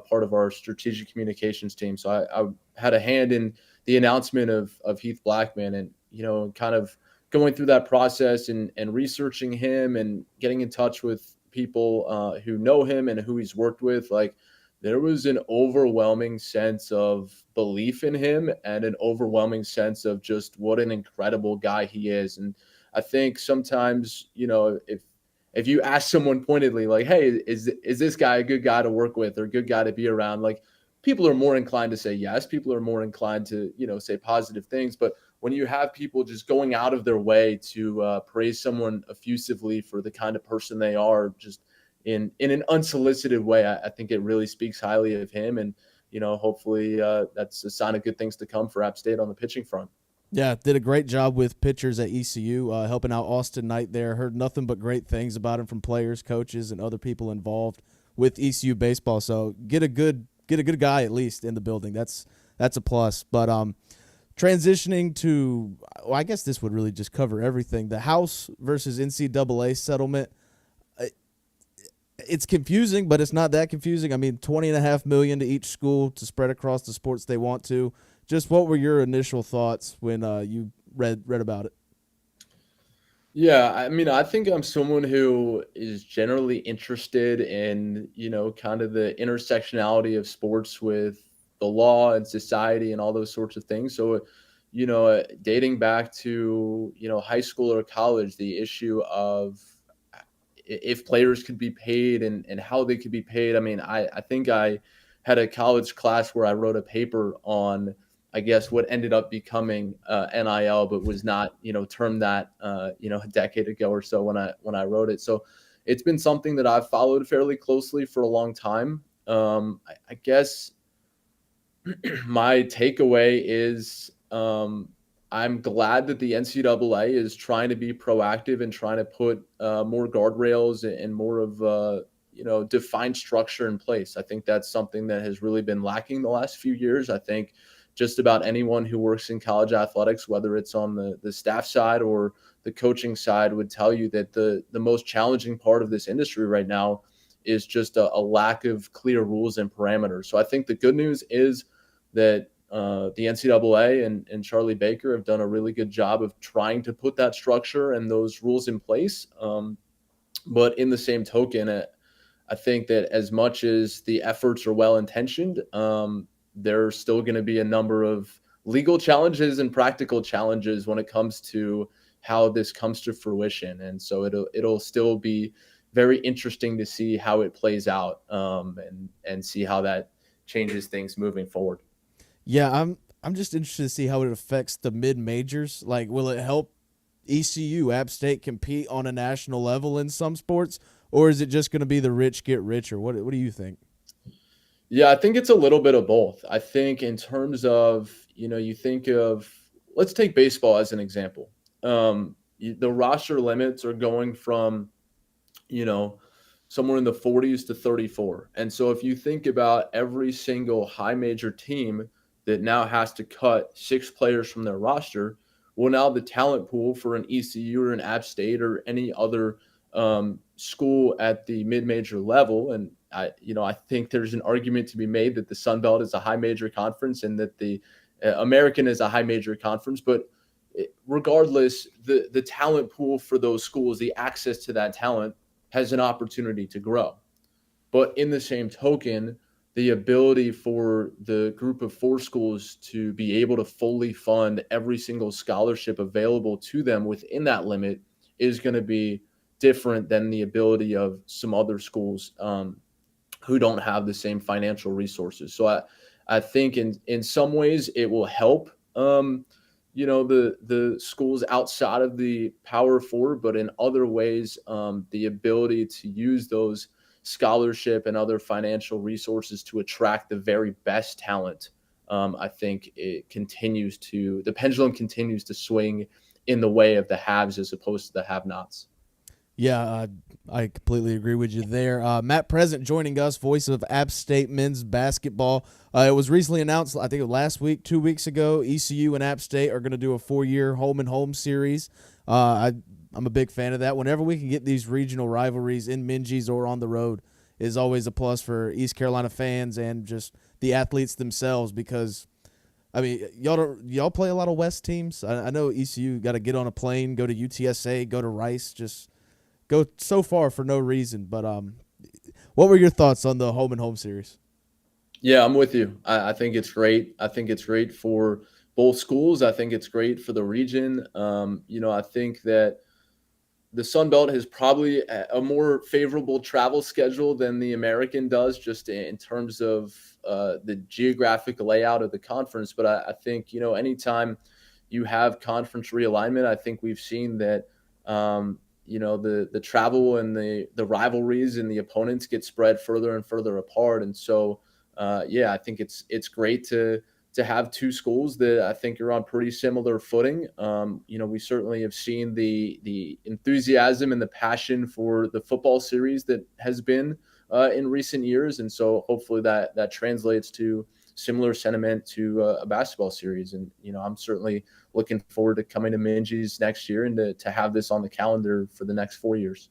part of our strategic communications team. So I had a hand in the announcement of Heath Blackman, and, kind of going through that process and researching him and getting in touch with people who know him and who he's worked with. Like, there was an overwhelming sense of belief in him and an overwhelming sense of just what an incredible guy he is. And I think sometimes, if if you ask someone pointedly, like, hey, is this guy a good guy to work with or a good guy to be around? Like, people are more inclined to say yes. People are more inclined to, say positive things. But when you have people just going out of their way to praise someone effusively for the kind of person they are, just in an unsolicited way, I think it really speaks highly of him. And, hopefully that's a sign of good things to come for App State on the pitching front. Yeah, did a great job with pitchers at ECU, helping out Austin Knight there. Heard nothing but great things about him from players, coaches, and other people involved with ECU baseball. So get a good guy at least in the building. That's a plus. But transitioning to, well, I guess this would really just cover everything. The House versus NCAA settlement. It's confusing, but it's not that confusing. I mean, $20.5 million to each school to spread across the sports they want to. Just what were your initial thoughts when you read about it? Yeah, I mean, I think I'm someone who is generally interested in, kind of the intersectionality of sports with the law and society and all those sorts of things. So, dating back to, high school or college, the issue of if players could be paid and how they could be paid. I mean, I think I had a college class where I wrote a paper on, I guess, what ended up becoming NIL, but was not, termed that, a decade ago or so when I wrote it. So it's been something that I've followed fairly closely for a long time. I guess my takeaway is I'm glad that the NCAA is trying to be proactive and trying to put more guardrails and more of defined structure in place. I think that's something that has really been lacking the last few years. I think just about anyone who works in college athletics, whether it's on the staff side or the coaching side, would tell you that the most challenging part of this industry right now is just a lack of clear rules and parameters. So I think the good news is that the NCAA and Charlie Baker have done a really good job of trying to put that structure and those rules in place. But in the same token, I think that as much as the efforts are well-intentioned, there's still going to be a number of legal challenges and practical challenges when it comes to how this comes to fruition. And so it'll still be very interesting to see how it plays out and see how that changes things moving forward. Yeah, I'm just interested to see how it affects the mid-majors. Like, will it help ECU, App State compete on a national level in some sports, or is it just going to be the rich get richer? What do you think? Yeah, I think it's a little bit of both. I think in terms of, you think of, let's take baseball as an example. The roster limits are going from, somewhere in the 40s to 34. And so if you think about every single high major team that now has to cut 6 players from their roster, well, now the talent pool for an ECU or an App State or any other school at the mid-major level, and I think there's an argument to be made that the Sun Belt is a high major conference and that the American is a high major conference. But regardless, the talent pool for those schools, the access to that talent, has an opportunity to grow. But in the same token, the ability for the group of 4 schools to be able to fully fund every single scholarship available to them within that limit is going to be different than the ability of some other schools who don't have the same financial resources. So I think in some ways it will help, the schools outside of the Power 4, but in other ways, the ability to use those scholarship and other financial resources to attract the very best talent. I think the pendulum continues to swing in the way of the haves as opposed to the have-nots. Yeah, I completely agree with you there. Matt Present joining us, voice of App State men's basketball. It was recently announced, I think last week, 2 weeks ago, ECU and App State are going to do a 4-year home-and-home series. I'm a big fan of that. Whenever we can get these regional rivalries in Minges or on the road is always a plus for East Carolina fans and just the athletes themselves because, I mean, y'all play a lot of West teams. I know ECU got to get on a plane, go to UTSA, go to Rice, just go so far for no reason. But what were your thoughts on the home-and-home series? Yeah, I'm with you. I think it's great. I think it's great for both schools. I think it's great for the region. I think that the Sun Belt has probably a more favorable travel schedule than the American does, just in terms of the geographic layout of the conference. But I think, anytime you have conference realignment, I think we've seen that, the travel and the rivalries and the opponents get spread further and further apart. And so, I think it's great to have two schools that I think are on pretty similar footing. We certainly have seen the enthusiasm and the passion for the football series that has been in recent years, and so hopefully that translates to similar sentiment to a basketball series. And I'm certainly looking forward to coming to Minges next year and to have this on the calendar for the next 4 years.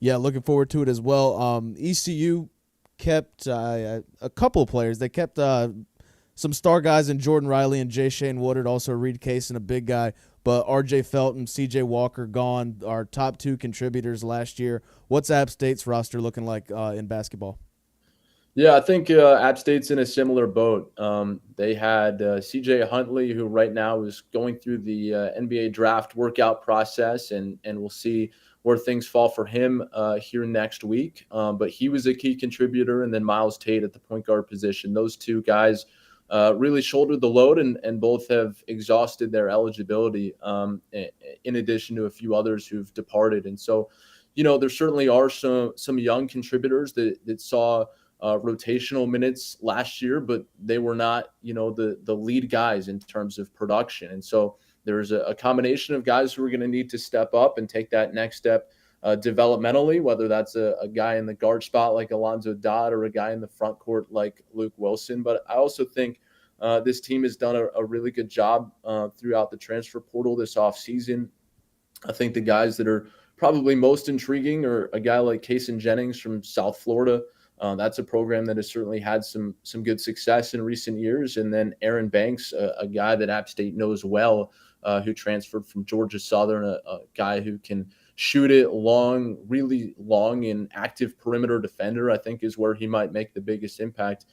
Yeah, looking forward to it as well. ECU kept a couple of players. They kept some star guys in Jordan Riley and Jay Shane Woodard, also Reed Case and a big guy. But R.J. Felton, C.J. Walker gone, our top two contributors last year. What's App State's roster looking like in basketball? Yeah, I think App State's in a similar boat. They had C.J. Huntley, who right now is going through the NBA draft workout process, and we'll see where things fall for him here next week. But he was a key contributor, and then Miles Tate at the point guard position. Those two guys really shouldered the load, and both have exhausted their eligibility, in addition to a few others who've departed. And so, there certainly are some young contributors that saw rotational minutes last year, but they were not, the lead guys in terms of production. And so there's a combination of guys who are going to need to step up and take that next step developmentally, whether that's a guy in the guard spot like Alonzo Dodd or a guy in the front court like Luke Wilson. But I also think this team has done a really good job throughout the transfer portal this offseason. I think the guys that are probably most intriguing are a guy like Kason Jennings from South Florida. That's a program that has certainly had some good success in recent years. And then Aaron Banks, a guy that App State knows well, who transferred from Georgia Southern, a guy who can shoot it long, really long, and active perimeter defender, I think is where he might make the biggest impact.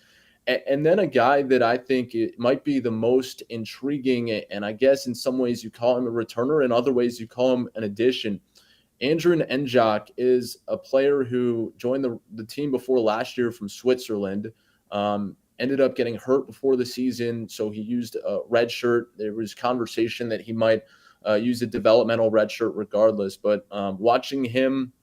And then a guy that I think it might be the most intriguing, and I guess in some ways you call him a returner, in other ways you call him an addition. Andrew Njak is a player who joined the team before last year from Switzerland, ended up getting hurt before the season, so he used a red shirt. There was conversation that he might use a developmental red shirt regardless, but watching him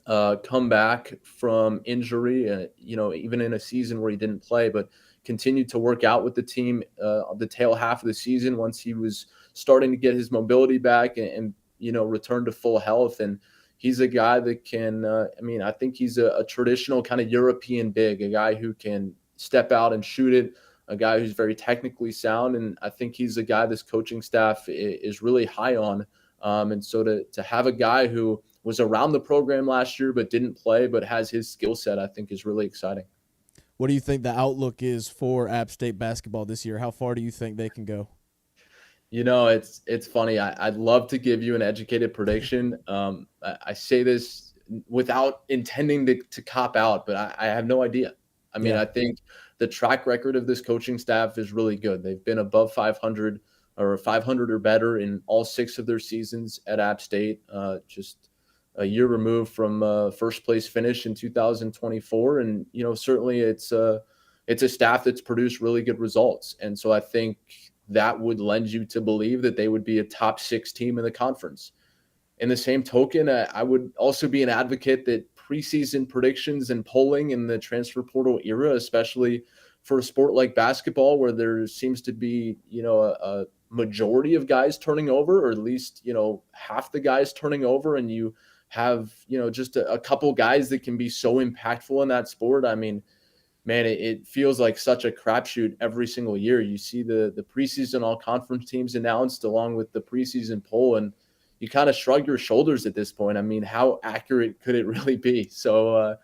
come back from injury, even in a season where he didn't play, but continued to work out with the team the tail half of the season once he was starting to get his mobility back and return to full health. And he's a guy that can, I think he's a traditional kind of European big, a guy who can step out and shoot it, a guy who's very technically sound. And I think he's a guy this coaching staff is really high on. And so to have a guy who was around the program last year but didn't play but has his skill set, I think is really exciting. What do you think the outlook is for App State basketball this year? How far do you think they can go? It's funny. I'd love to give you an educated prediction. I say this without intending to cop out, but I have no idea. I think the track record of this coaching staff is really good. They've been above 500 or 500 or better in all 6 of their seasons at App State, just a year removed from first place finish in 2024. And, certainly it's a staff that's produced really good results. And so I think that would lend you to believe that they would be a top 6 team in the conference. In the same token, I would also be an advocate that preseason predictions and polling in the transfer portal era, especially for a sport like basketball, where there seems to be, a majority of guys turning over, or at least, half the guys turning over, and you have, just a couple guys that can be so impactful in that sport. Man, it feels like such a crapshoot every single year. You see the preseason all-conference teams announced along with the preseason poll, and you kind of shrug your shoulders at this point. How accurate could it really be? So,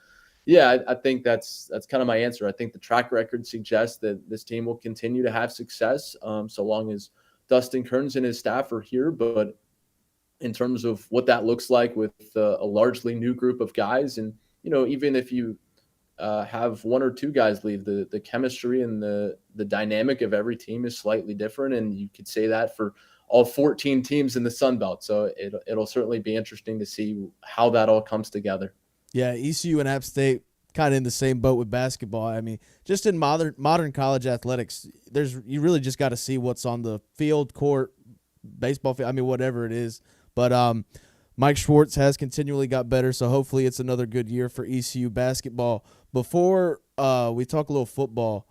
I think that's kind of my answer. I think the track record suggests that this team will continue to have success so long as Dustin Kearns and his staff are here. But in terms of what that looks like with a largely new group of guys, and, even if you have 1 or 2 guys leave, the chemistry and the dynamic of every team is slightly different. And you could say that for all 14 teams in the Sun Belt. So it'll certainly be interesting to see how that all comes together. Yeah, ECU and App State kind of in the same boat with basketball. I mean, just in modern college athletics, you really just got to see what's on the field, court, baseball field. I mean, whatever it is. But Mike Schwartz has continually got better, so hopefully it's another good year for ECU basketball. Before we talk a little football,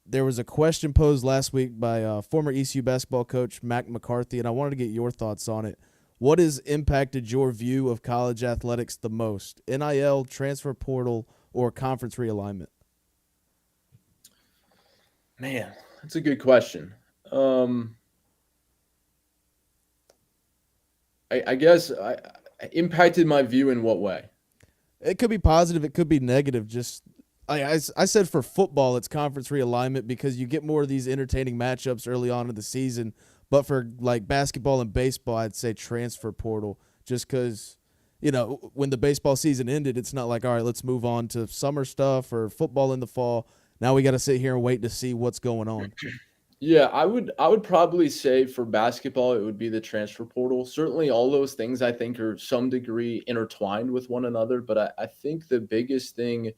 there was a question posed last week by former ECU basketball coach Mac McCarthy, and I wanted to get your thoughts on it. What has impacted your view of college athletics the most? NIL, transfer portal, or conference realignment? Man, that's a good question. I guess I impacted my view in what way? It could be positive. It could be negative. Just I said for football, it's conference realignment because you get more of these entertaining matchups early on in the season. But for like basketball and baseball, I'd say transfer portal just because, when the baseball season ended, it's not like, all right, let's move on to summer stuff or football in the fall. Now we got to sit here and wait to see what's going on. Yeah, I would probably say for basketball, it would be the transfer portal. Certainly all those things I think are some degree intertwined with one another. But I think the biggest thing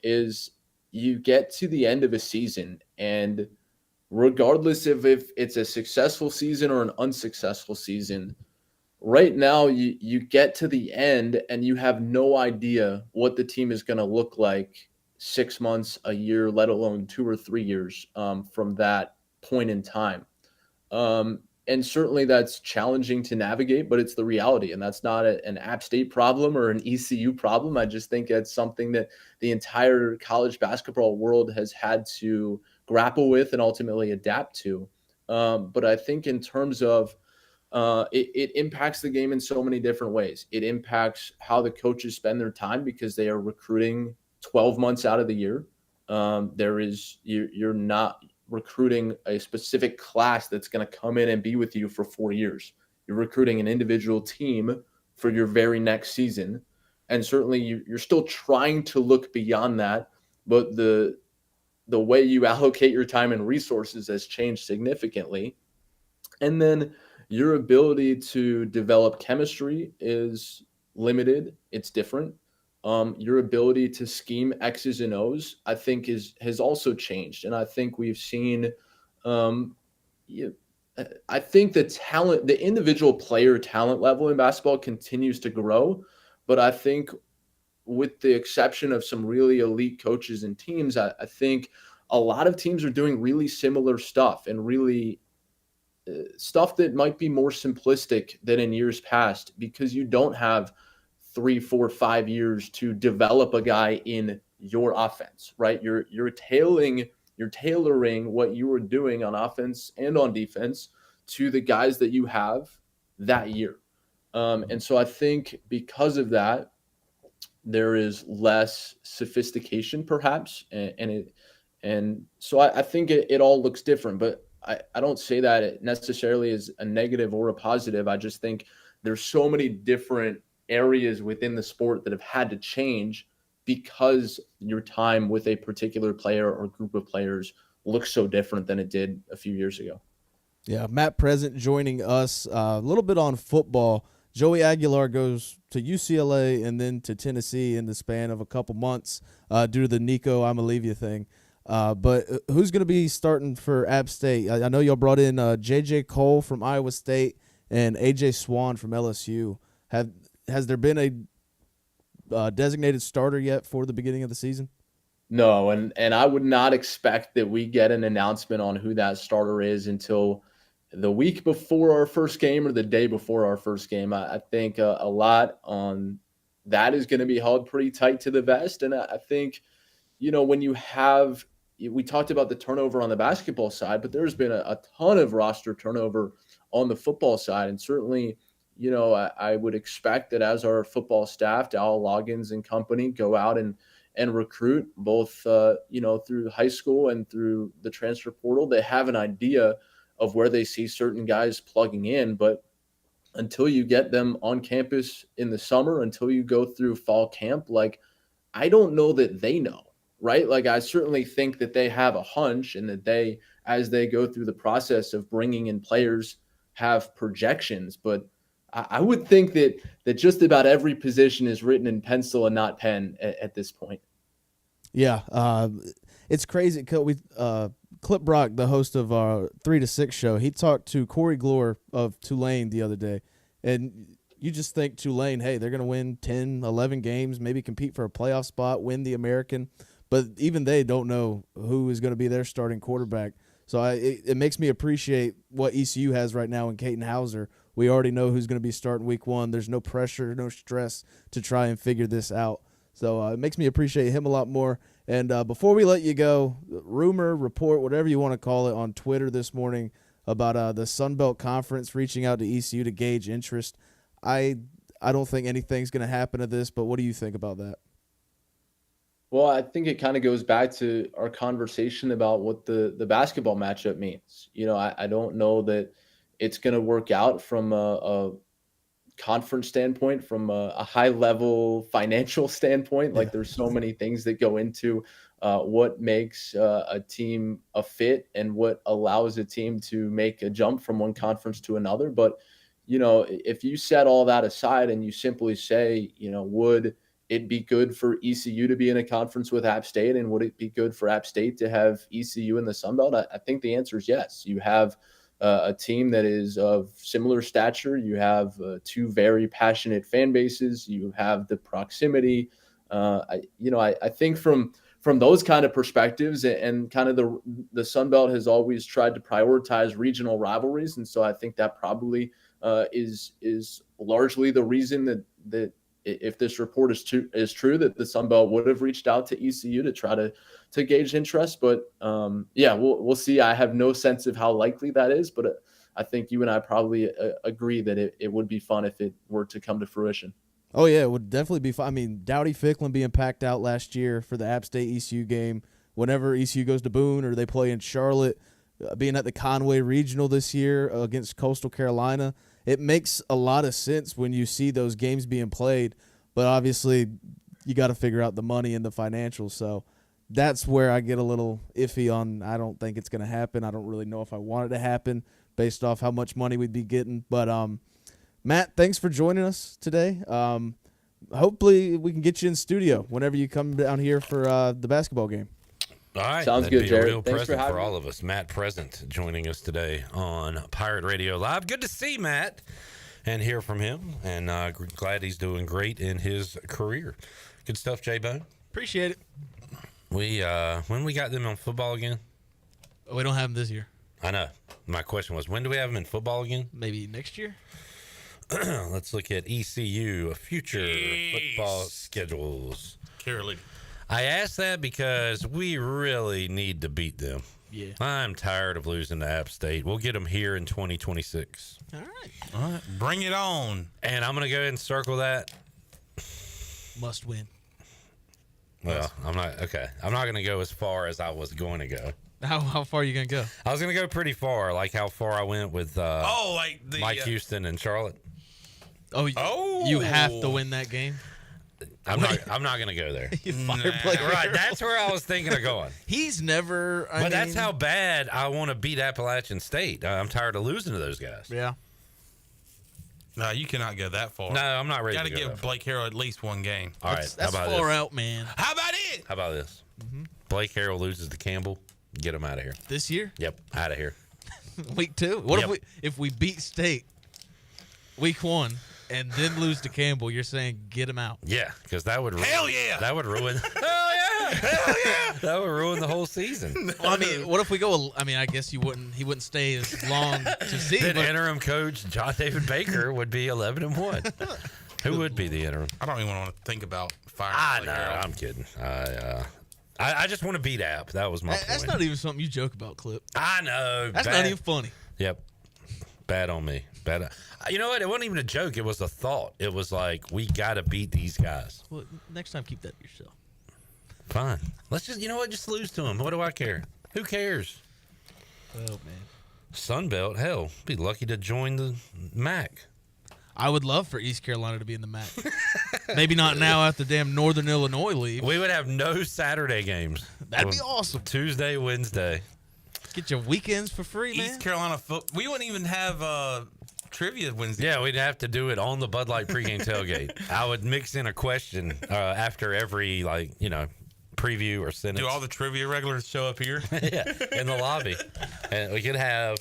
is you get to the end of a season, and regardless of if it's a successful season or an unsuccessful season, right now you get to the end and you have no idea what the team is going to look like 6 months, a year, let alone 2 or 3 years from that point in time. And certainly that's challenging to navigate, but it's the reality. And that's not an App State problem or an ECU problem. I just think it's something that the entire college basketball world has had to grapple with and ultimately adapt to. But I think in terms of it impacts the game in so many different ways. It impacts how the coaches spend their time because they are recruiting 12 months out of the year. You're not recruiting a specific class that's going to come in and be with you for 4 years. You're recruiting an individual team for your very next season. And certainly you're still trying to look beyond that, but the way you allocate your time and resources has changed significantly. And then your ability to develop chemistry is limited. It's different. Your ability to scheme X's and O's, I think, has also changed. And I think we've seen, I think the individual player talent level in basketball continues to grow. But I think with the exception of some really elite coaches and teams, I think a lot of teams are doing really similar stuff and really stuff that might be more simplistic than in years past because you don't have 3, 4, 5 years to develop a guy in your offense, right? You're tailoring what you were doing on offense and on defense to the guys that you have that year. And so I think because of that, there is less sophistication perhaps. And so I think it all looks different, but I don't say that it necessarily is a negative or a positive. I just think there's so many different areas within the sport that have had to change because your time with a particular player or group of players looks so different than it did a few years ago. Yeah, Matt Present joining us a little bit on football. Joey Aguilar goes to UCLA and then to Tennessee in the span of a couple months due to the Nico Amalivia thing. But who's going to be starting for App State? I know y'all brought in J.J. Cole from Iowa State and A.J. Swan from LSU. Has there been a designated starter yet for the beginning of the season? No, and I would not expect that we get an announcement on who that starter is until the week before our first game or the day before our first game. I think a lot on that is going to be held pretty tight to the vest. And I think, when you have – we talked about the turnover on the basketball side, but there's been a ton of roster turnover on the football side. And certainly, I would expect that as our football staff, Dal Loggins and company, go out and recruit both, through high school and through the transfer portal, they have an idea of where they see certain guys plugging in. But until you get them on campus in the summer, until you go through fall camp, I don't know that they know. Right? I certainly think that they have a hunch and that as they go through the process of bringing in players have projections, but I would think that just about every position is written in pencil and not pen at this point. Yeah, it's crazy. Clip Brock, the host of our 3 to 6 show, he talked to Corey Glore of Tulane the other day, and you just think Tulane, hey, they're going to win 10, 11 games, maybe compete for a playoff spot, win the American, but even they don't know who is going to be their starting quarterback. So it makes me appreciate what ECU has right now in Caden Hauser. We already know who's going to be starting week 1. There's no pressure, no stress to try and figure this out. So it makes me appreciate him a lot more. And before we let you go, rumor, report, whatever you want to call it, on Twitter this morning about the Sun Belt Conference reaching out to ECU to gauge interest. I don't think anything's going to happen to this, but what do you think about that? Well, I think it kind of goes back to our conversation about what the basketball matchup means. I don't know that it's going to work out from a conference standpoint, from a high level financial standpoint. Like, there's so many things that go into what makes a team a fit and what allows a team to make a jump from one conference to another. But, if you set all that aside and you simply say, would it be good for ECU to be in a conference with App State, and would it be good for App State to have ECU in the Sun Belt? I think the answer is yes. You have a team that is of similar stature. You have 2 very passionate fan bases. You have the proximity. I think from those kind of perspectives, and kind of the Sun Belt has always tried to prioritize regional rivalries, and so I think that probably is largely the reason that if this report is true, that the Sun Belt would have reached out to ECU to try to gauge interest. But we'll see. I have no sense of how likely that is, but I think you and I probably agree that it would be fun if it were to come to fruition. Oh yeah, it would definitely be fun. I mean, Dowdy Ficklin being packed out last year for the App State ECU game. Whenever ECU goes to Boone or they play in Charlotte, being at the Conway Regional this year against Coastal Carolina. It makes a lot of sense when you see those games being played, but obviously you got to figure out the money and the financials. So that's where I get a little iffy on. I don't think it's going to happen. I don't really know if I want it to happen based off how much money we'd be getting. But Matt, thanks for joining us today. Hopefully we can get you in studio whenever you come down here for the basketball game. All right. Sounds good, Jared. A real Thanks present for having for all of us. Matt Present joining us today on Pirate Radio Live. Good to see Matt and hear from him. And glad he's doing great in his career. Good stuff, J-Bone. Appreciate it. When we got them on football again? We don't have them this year. I know. My question was, when do we have them in football again? Maybe next year. Let's look at ECU future football schedules. Carolina. I asked that because we really need to beat them. Yeah. I'm tired of losing to App State. We'll get them here in 2026. All right. Bring it on. And I'm going to go ahead and circle that. Must win. Well, I'm not going to go as far as I was going to go. How far are you going to go? I was going to go pretty far, like how far I went with Mike Houston and Charlotte. You have to win that game? I'm not going to go there. Right, that's where I was thinking of going. He's never. But that's how bad I want to beat Appalachian State. I'm tired of losing to those guys. Yeah. No, you cannot go that far. No, I'm not ready to go. Got to give Blake Harrell at least one game. All right, that's far out, man. How about it? How about this? Blake Harrell loses to Campbell. Get him out of here. This year? Yep, out of here. Week 2. What if we beat State week 1? And then lose to Campbell, you're saying get him out? Yeah, because that would hell yeah, that would ruin. hell yeah, that would ruin the whole season. Well, I mean, what if we go? I mean, I guess he wouldn't stay as long to see. Then interim coach John David Baker would be 11-1. Who would be the interim? I don't even want to think about firing. I know. I'm kidding. I just want to beat App. That was my point. That's not even something you joke about, Clip. I know. That's not even funny. Yep. Bad on me. Bad. You know what? It wasn't even a joke. It was a thought. It was like, we got to beat these guys. Well, next time, keep that to yourself. Fine. Let's just, just lose to them. What do I care? Who cares? Oh, man. Sunbelt, hell, be lucky to join the MAC. I would love for East Carolina to be in the MAC. Maybe not now after damn Northern Illinois leave. We would have no Saturday games. That'd be awesome. Tuesday, Wednesday. Get your weekends for free, man. East Carolina we wouldn't even have trivia Wednesday. Yeah, we'd have to do it on the Bud Light pregame tailgate. I would mix in a question after every, preview or sentence. Do all the trivia regulars show up here? Yeah, in the lobby. And we could have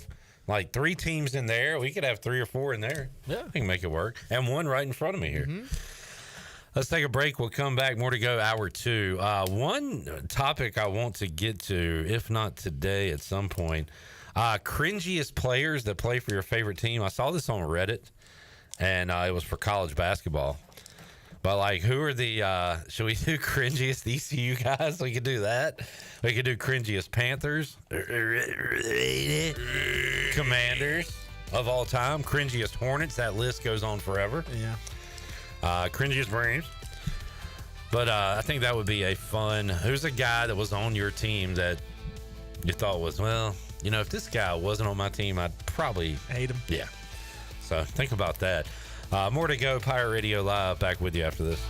3 teams in there. We could have 3 or 4 in there. Yeah. We can make it work. And one right in front of me here. Mm-hmm. Let's take a break. We'll come back. More to go, hour 2. One topic I want to get to, if not today, at some point, cringiest players that play for your favorite team. I saw this on Reddit, and it was for college basketball. But, who are the should we do cringiest ECU guys? We could do that. We could do cringiest Panthers, Commanders of all time, cringiest Hornets. That list goes on forever. Yeah. Cringiest Braves. But I think that would be a fun. Who's a guy that was on your team that you thought was, if this guy wasn't on my team, I'd probably hate him. Yeah. So think about that. More to go. Pirate Radio Live. Back with you after this.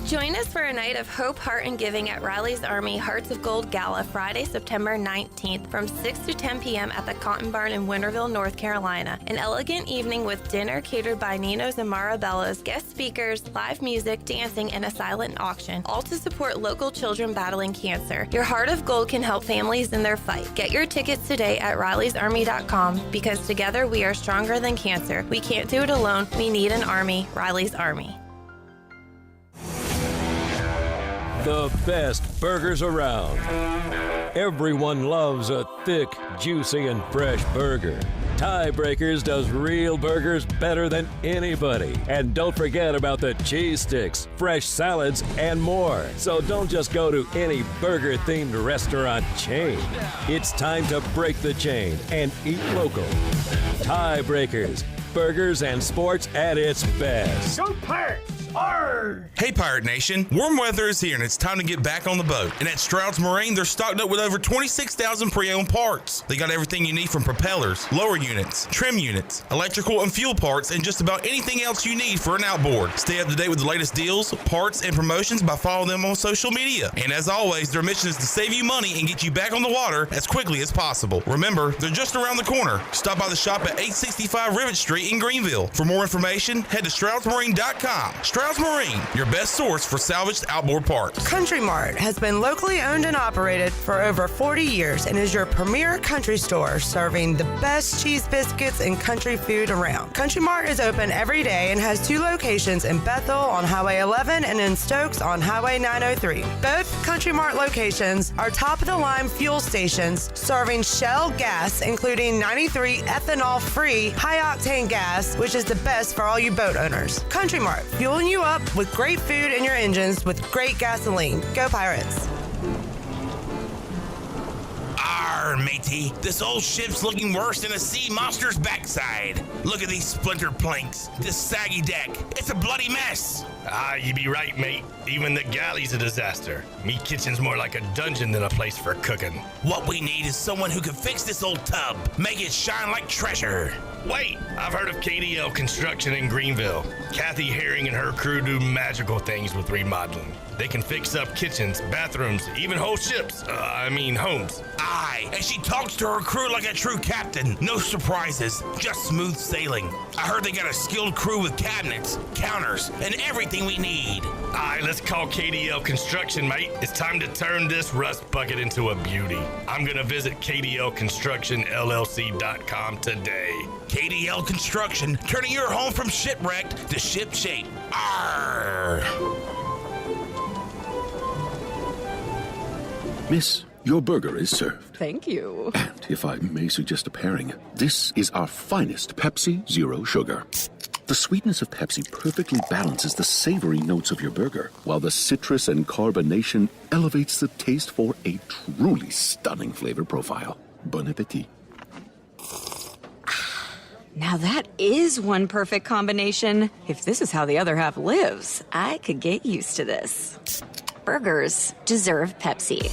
Join us for a night of hope, heart, and giving at Riley's Army Hearts of Gold Gala Friday, September 19th from 6 to 10 p.m. at the Cotton Barn in Winterville, North Carolina. An elegant evening with dinner catered by Nino's and Marabella's, guest speakers, live music, dancing, and a silent auction, all to support local children battling cancer. Your Heart of Gold can help families in their fight. Get your tickets today at RileysArmy.com because together we are stronger than cancer. We can't do it alone. We need an army. Riley's Army. The best burgers around. Everyone loves a thick, juicy, and fresh burger. Tiebreakers does real burgers better than anybody. And don't forget about the cheese sticks, fresh salads, and more. So don't just go to any burger-themed restaurant chain. It's time to break the chain and eat local. Tiebreakers, burgers and sports at its best. Go Pirates! Arr! Hey Pirate Nation, warm weather is here and it's time to get back on the boat. And at Stroud's Marine, they're stocked up with over 26,000 pre-owned parts. They got everything you need from propellers, lower units, trim units, electrical and fuel parts, and just about anything else you need for an outboard. Stay up to date with the latest deals, parts, and promotions by following them on social media. And as always, their mission is to save you money and get you back on the water as quickly as possible. Remember, they're just around the corner. Stop by the shop at 865 Rivet Street in Greenville. For more information, head to StroudsMarine.com. Stroud's Marine, your best source for salvaged outboard parts. Country Mart has been locally owned and operated for over 40 years and is your premier country store serving the best cheese biscuits and country food around. Country Mart is open every day and has 2 locations in Bethel on Highway 11 and in Stokes on Highway 903. Both Country Mart locations are top-of-the-line fuel stations serving Shell gas, including 93 ethanol-free high-octane gas, which is the best for all you boat owners. Country Mart, fueling you up with great food in your engines with great gasoline. Go Pirates! Arr, matey. This old ship's looking worse than a sea monster's backside. Look at these splintered planks, this saggy deck. It's a bloody mess. Ah, you be right, mate. Even the galley's a disaster. Me kitchen's more like a dungeon than a place for cooking. What we need is someone who can fix this old tub, make it shine like treasure. Wait, I've heard of KDL Construction in Greenville. Kathy Herring and her crew do magical things with remodeling. They can fix up kitchens, bathrooms, even whole ships. Homes. Aye, and she talks to her crew like a true captain. No surprises, just smooth sailing. I heard they got a skilled crew with cabinets, counters, and everything we need. Aye, let's call KDL Construction, mate. It's time to turn this rust bucket into a beauty. I'm gonna visit KDLConstructionLLC.com today. KDL Construction, turning your home from shipwrecked to ship-shape. Arr! Miss, your burger is served. Thank you. And if I may suggest a pairing, this is our finest Pepsi Zero Sugar. The sweetness of Pepsi perfectly balances the savory notes of your burger, while the citrus and carbonation elevates the taste for a truly stunning flavor profile. Bon appetit. Now that is one perfect combination. If this is how the other half lives, I could get used to this. Burgers deserve Pepsi.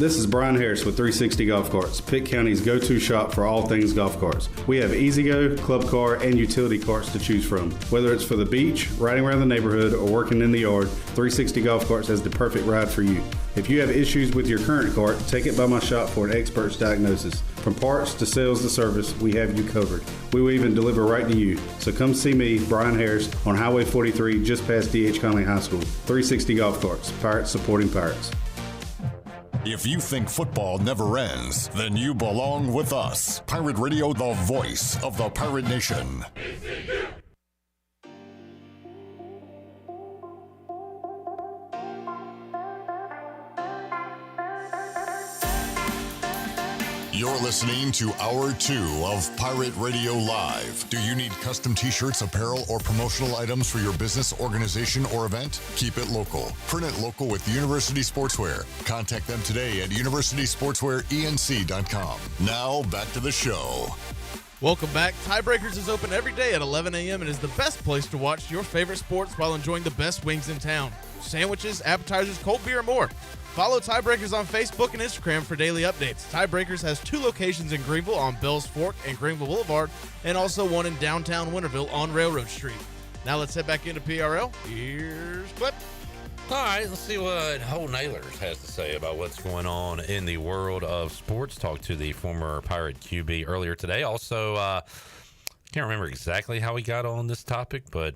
This is Brian Harris with 360 Golf Carts, Pitt County's go-to shop for all things golf carts. We have E-Z-Go, club car, and utility carts to choose from. Whether it's for the beach, riding around the neighborhood, or working in the yard, 360 Golf Carts has the perfect ride for you. If you have issues with your current cart, take it by my shop for an expert's diagnosis. From parts to sales to service, we have you covered. We will even deliver right to you. So come see me, Brian Harris, on Highway 43, just past D.H. Conley High School. 360 Golf Carts, Pirates supporting Pirates. If you think football never ends, then you belong with us. Pirate Radio, the voice of the Pirate Nation. You're listening to Hour 2 of Pirate Radio Live. Do you need custom t-shirts, apparel, or promotional items for your business, organization, or event? Keep it local. Print it local with University Sportswear. Contact them today at universitysportswearenc.com. Now, back to the show. Welcome back. Tiebreakers is open every day at 11 a.m. and is the best place to watch your favorite sports while enjoying the best wings in town. Sandwiches, appetizers, cold beer, and more. Follow Tiebreakers on Facebook and Instagram for daily updates. Tiebreakers has 2 locations in Greenville on Bells Fork and Greenville Boulevard, and also one in downtown Winterville on Railroad Street. Now let's head back into PRL. Here's Clip. All right, let's see what Holton Ahlers has to say about what's going on in the world of sports. Talked to the former Pirate QB earlier today. Also, can't remember exactly how we got on this topic, but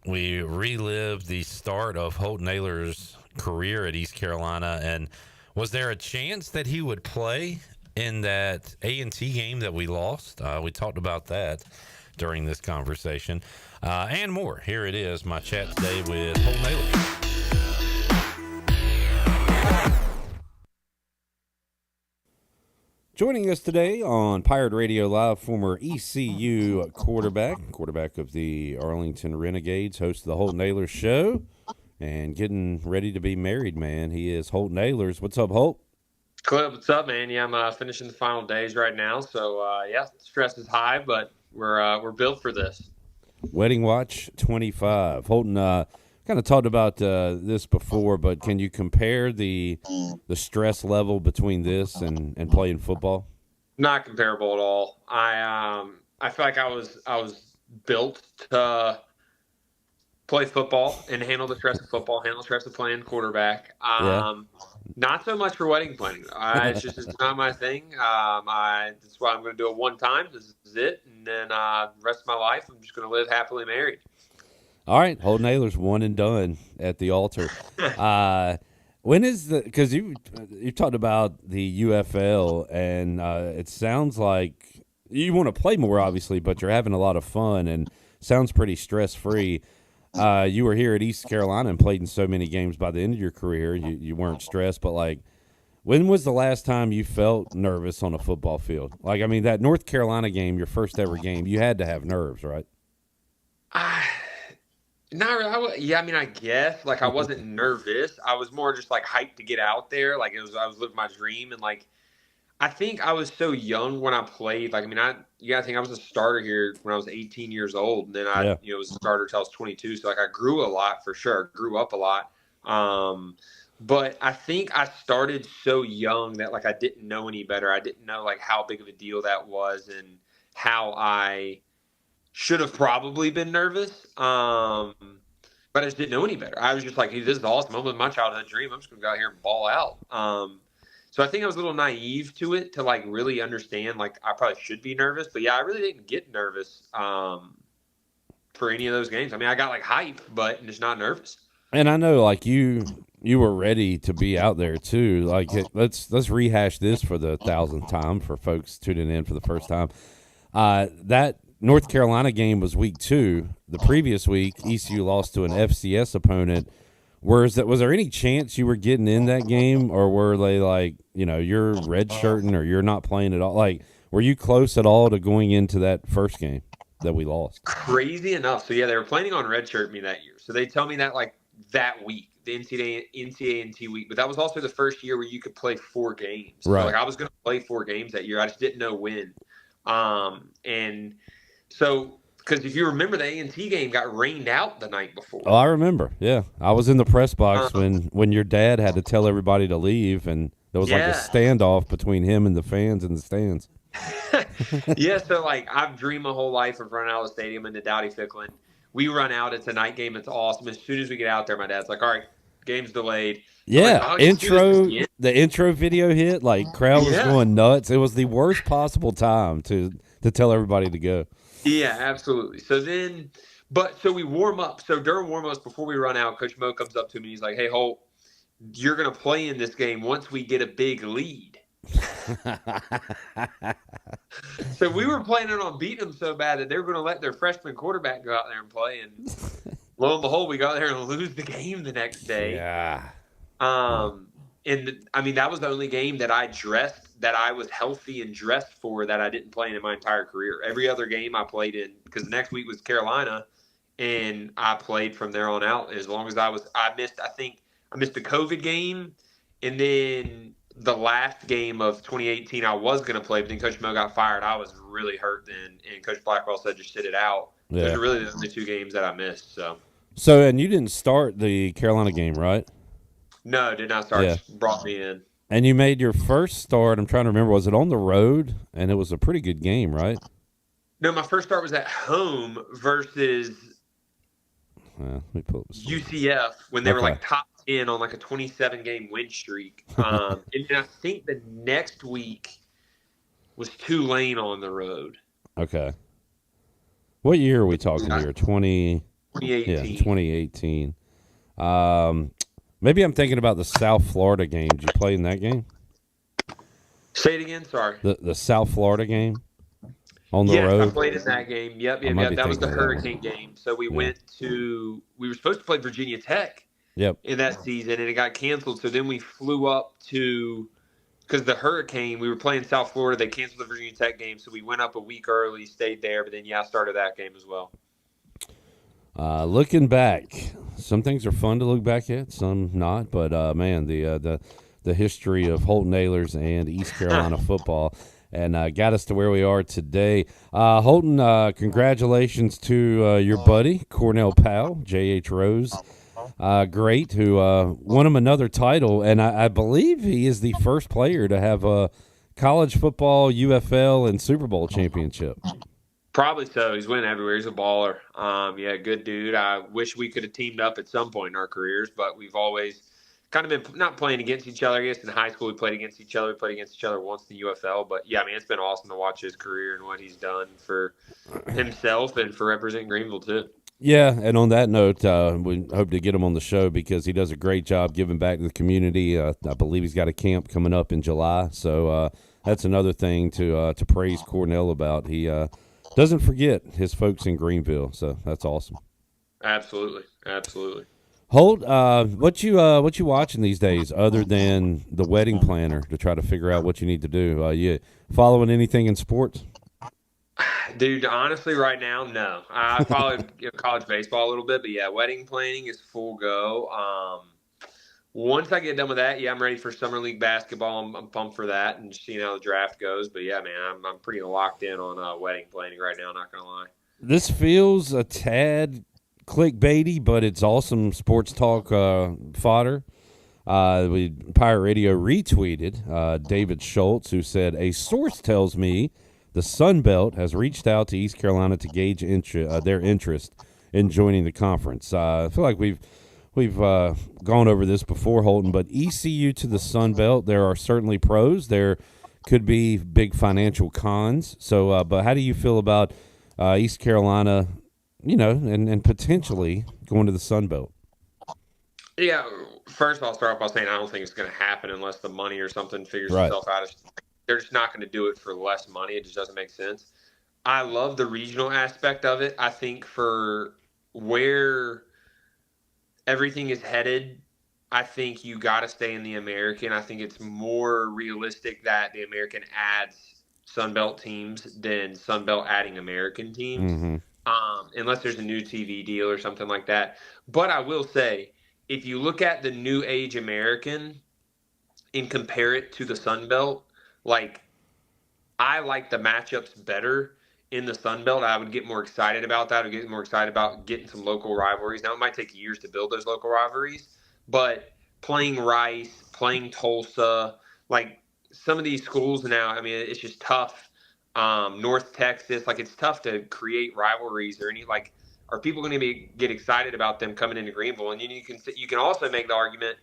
we relived the start of Holton Ahlers' career at East Carolina, and was there a chance that he would play in that A&T game that we lost? We talked about that during this conversation, and more. Here it is, my chat today with Holton Ahlers. Joining us today on Pirate Radio Live, former ECU quarterback of the Arlington Renegades, host of the Holton Ahlers Show, and getting ready to be married, man. He is Holton Ahlers. What's up, Holt? Clip, what's up, man? Yeah, I'm finishing the final days right now, so yeah, stress is high, but we're built for this. Wedding Watch 25. Holton, kind of talked about this before, but can you compare the stress level between this and playing football? Not comparable at all. I feel like I was built to play football and handle the stress of football, handle the stress of playing quarterback. Not so much for wedding planning. It's not my thing. That's why I'm going to do it one time. This is it. And then the rest of my life, I'm just going to live happily married. All right. Holton Ahlers, one and done at the altar. When is because you talked about the UFL, and it sounds like you want to play more, obviously, but you're having a lot of fun and sounds pretty stress-free. You were here at East Carolina and played in so many games by the end of your career. You weren't stressed, but, like, when was the last time you felt nervous on a football field? Like, I mean, that North Carolina game, your first ever game, you had to have nerves, right? Not really. Yeah, I mean, I guess. Like, I wasn't nervous. I was more just, like, hyped to get out there. Like, I was living my dream. And, like, I think I was so young when I played. Like, I mean, you got to think I was a starter here when I was 18 years old. And then I was a starter till I was 22. So, like, I grew a lot for sure. Grew up a lot. But I think I started so young that, like, I didn't know any better. I didn't know, like, how big of a deal that was and how I should have probably been nervous. But I just didn't know any better. I was just like, hey, this is awesome. I'm living my childhood dream. I'm just going to go out here and ball out. So I think I was a little naive to it to, like, really understand, like, I probably should be nervous. But, yeah, I really didn't get nervous for any of those games. I mean, I got, like, hype, but just not nervous. And I know, like, you were ready to be out there, too. Like, let's rehash this for the 1,000th time for folks tuning in for the first time. That North Carolina game was week 2. The previous week, ECU lost to an FCS opponent. Was there any chance you were getting in that game, or were they like, you're redshirting or you're not playing at all? Like, were you close at all to going into that first game that we lost? Crazy enough. So, yeah, they were planning on redshirt me that year. So they tell me that, like, that week, the NCAA week. But that was also the first year where you could play 4 games. Right. So, like, I was going to play 4 games that year. I just didn't know when. And so Because if you remember, the A&T game got rained out the night before. Oh, I remember. Yeah, I was in the press box when your dad had to tell everybody to leave, and there was like a standoff between him and the fans in the stands. Yeah, so like I've dreamed my whole life of running out of the stadium into Dowdy-Ficklen. We run out. It's a night game. It's awesome. As soon as we get out there, my dad's like, "All right, game's delayed." Yeah, like, oh, the intro video hit. Like crowd was going nuts. It was the worst possible time to tell everybody to go. Yeah, absolutely. So then, so we warm up. So during warm-ups, before we run out, Coach Mo comes up to me. He's like, "Hey, Holt, you're going to play in this game once we get a big lead." So we were planning on beating them so bad that they were going to let their freshman quarterback go out there and play. And lo and behold, we got there and lose the game the next day. Yeah. And I mean, that was the only game that I was healthy and dressed for that I didn't play in my entire career. Every other game I played in, because the next week was Carolina, and I played from there on out as long as I missed the COVID game, and then the last game of 2018 I was going to play, but then Coach Mo got fired. I was really hurt then, and Coach Blackwell said just sit it out. Yeah. Those are really the only two games that I missed. So, and you didn't start the Carolina game, right? No, did not start. Yeah. Just brought me in. And you made your first start, I'm trying to remember, was it on the road? And it was a pretty good game, right? No, my first start was at home versus let me pull up UCF when they were like top 10 on like a 27-game win streak. And then I think the next week was Tulane on the road. Okay. What year are we talking here? 2018. Yeah, 2018. Maybe I'm thinking about the South Florida game. Did you play in that game? Say it again. Sorry. The South Florida game on the road. Yes, I played in that game. Yep. That was the Hurricane game. So we were supposed to play Virginia Tech. Yep. In that season, and it got canceled. So then we flew up because the Hurricane, we were playing South Florida. They canceled the Virginia Tech game, so we went up a week early, stayed there. But then I started that game as well. Looking back, some things are fun to look back at, some not. But man, the history of Holton Ahlers and East Carolina football, and got us to where we are today. Holton, congratulations to your buddy Cornell Powell, J.H. Rose, great, who won him another title, and I believe he is the first player to have a college football, UFL, and Super Bowl championship. Probably so. He's winning everywhere. He's a baller. Good dude. I wish we could have teamed up at some point in our careers, but we've always kind of been not playing against each other. I guess in high school we played against each other. We played against each other once in the UFL. But, yeah, I mean, it's been awesome to watch his career and what he's done for himself and for representing Greenville, too. Yeah, and on that note, we hope to get him on the show because he does a great job giving back to the community. I believe he's got a camp coming up in July. So that's another thing to praise Cornell about. He doesn't forget his folks in Greenville, so that's awesome. Absolutely. Holt, what you watching these days other than the Wedding Planner to try to figure out what you need to do? You following anything in sports? Dude, honestly, right now, no. I followed college baseball a little bit, but yeah, wedding planning is full go. Once I get done with that, I'm ready for summer league basketball. I'm pumped for that and just seeing how the draft goes. But yeah, man, I'm pretty locked in on wedding planning right now. Not gonna lie. This feels a tad clickbaity, but it's awesome sports talk fodder. Pirate Radio retweeted David Schultz, who said, "A source tells me the Sun Belt has reached out to East Carolina to gauge their interest in joining the conference." I feel like we've gone over this before, Holton, but ECU to the Sun Belt, there are certainly pros. There could be big financial cons. So, but how do you feel about East Carolina, and potentially going to the Sun Belt? Yeah, first I'll start off by saying I don't think it's going to happen unless the money or something figures itself out. They're just not going to do it for less money. It just doesn't make sense. I love the regional aspect of it. I think for where everything is headed, I think you got to stay in the American. I think it's more realistic that the American adds Sunbelt teams than Sunbelt adding American teams, unless there's a new TV deal or something like that. But I will say, if you look at the New Age American and compare it to the Sunbelt, I like the matchups better in the Sun Belt, I would get more excited about that. I would get more excited about getting some local rivalries. Now, it might take years to build those local rivalries, but playing Rice, playing Tulsa, like some of these schools now, I mean, it's just tough. North Texas, like it's tough to create rivalries or any, like, are people going to get excited about them coming into Greenville? And you can also make the argument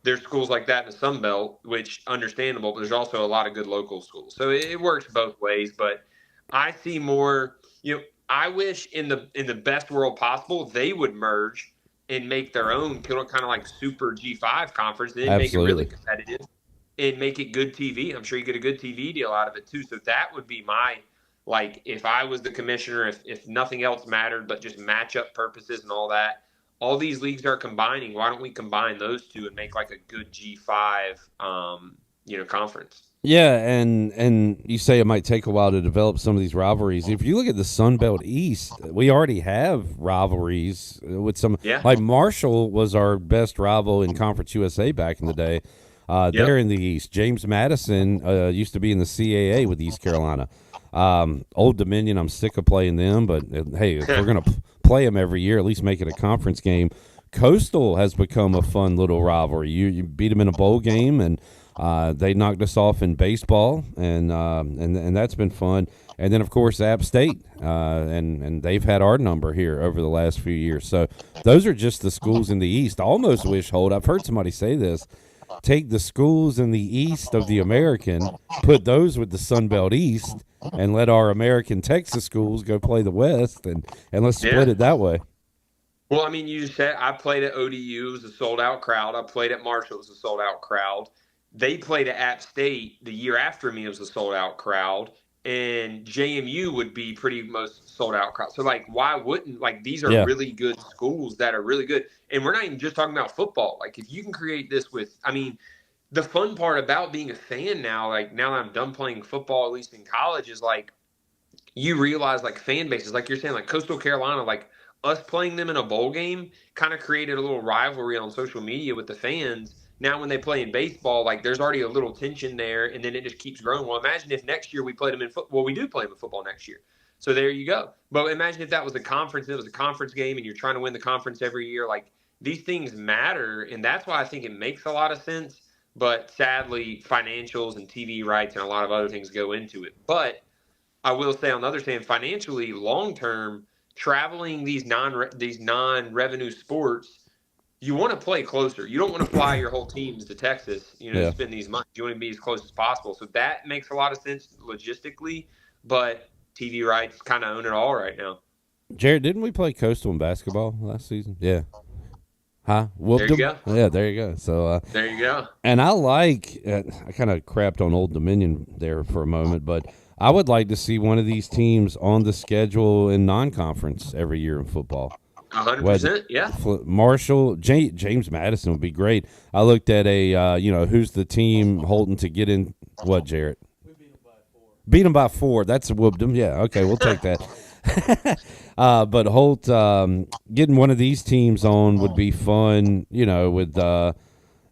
there's schools like that in the Sun Belt, which understandable, but there's also a lot of good local schools. So it works both ways. But I see more, I wish in the best world possible, they would merge and make their own kind of like super G5 conference and then make it really competitive and make it good TV. I'm sure you get a good TV deal out of it too. So that would be my, like, if I was the commissioner, if nothing else mattered but just matchup purposes and all that, all these leagues are combining. Why don't we combine those two and make like a good G5, conference? Yeah, and you say it might take a while to develop some of these rivalries. If you look at the Sun Belt East, we already have rivalries with some. Yeah. Like Marshall was our best rival in Conference USA back in the day. They're in the East. James Madison used to be in the CAA with East Carolina. Old Dominion, I'm sick of playing them, but hey, if we're going to play them every year, at least make it a conference game. Coastal has become a fun little rivalry. You beat them in a bowl game, and they knocked us off in baseball, and that's been fun. And then, of course, App State, and they've had our number here over the last few years. So those are just the schools in the East. I almost wish, Holt, I've heard somebody say this, take the schools in the East of the American, put those with the Sun Belt East, and let our American Texas schools go play the West, and let's split it that way. Well, I mean, you just said I played at ODU. It was a sold-out crowd. I played at Marshall. It was a sold-out crowd. They played at App State the year after me. It was a sold-out crowd. And JMU would be pretty most sold-out crowd. So, like, why wouldn't – like, these are really good schools that are really good. And we're not even just talking about football. Like, if you can create this with – I mean, the fun part about being a fan now, like, now that I'm done playing football, at least in college, is, like, you realize, like, fan bases, like you're saying, like Coastal Carolina, like, us playing them in a bowl game kind of created a little rivalry on social media with the fans. Now when they play in baseball, like there's already a little tension there, and then it just keeps growing. Well, imagine if next year we played them in football. Well, we do play them in football next year. So there you go. But imagine if that was a conference, it was a conference game, and you're trying to win the conference every year. Like, these things matter, and that's why I think it makes a lot of sense. But sadly, financials and TV rights and a lot of other things go into it. But I will say on the other hand, financially, long-term, traveling these non-revenue sports, you want to play closer. You don't want to fly your whole teams to Texas, to spend these months. You want to be as close as possible. So that makes a lot of sense logistically, but TV rights kind of own it all right now. Jared, didn't we play Coastal in basketball last season? Yeah. Huh? There you go. Yeah, there you go. So there you go. And I kind of crapped on Old Dominion there for a moment, but I would like to see one of these teams on the schedule in non-conference every year in football. 100%, yeah. Marshall, James Madison would be great. I looked at who's the team Holton to get in. What, Jarrett? We beat them by 4. That's whooped them. Yeah, okay, we'll take that. But Holt, getting one of these teams on would be fun, with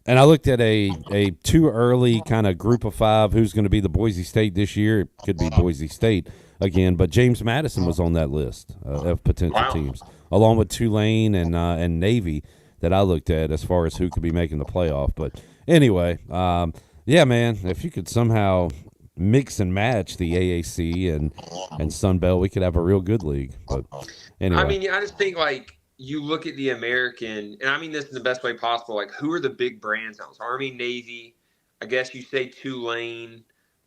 and I looked at a too early kind of group of 5 who's going to be the Boise State this year. It could be Boise State again, but James Madison was on that list of potential teams, along with Tulane and Navy that I looked at as far as who could be making the playoff. But anyway, yeah, man, if you could somehow mix and match the AAC and Sun Belt, we could have a real good league. But anyway, I mean, I just think like you look at the American, and I mean this in the best way possible. Like, who are the big brands now? It's Army, Navy. I guess you say Tulane.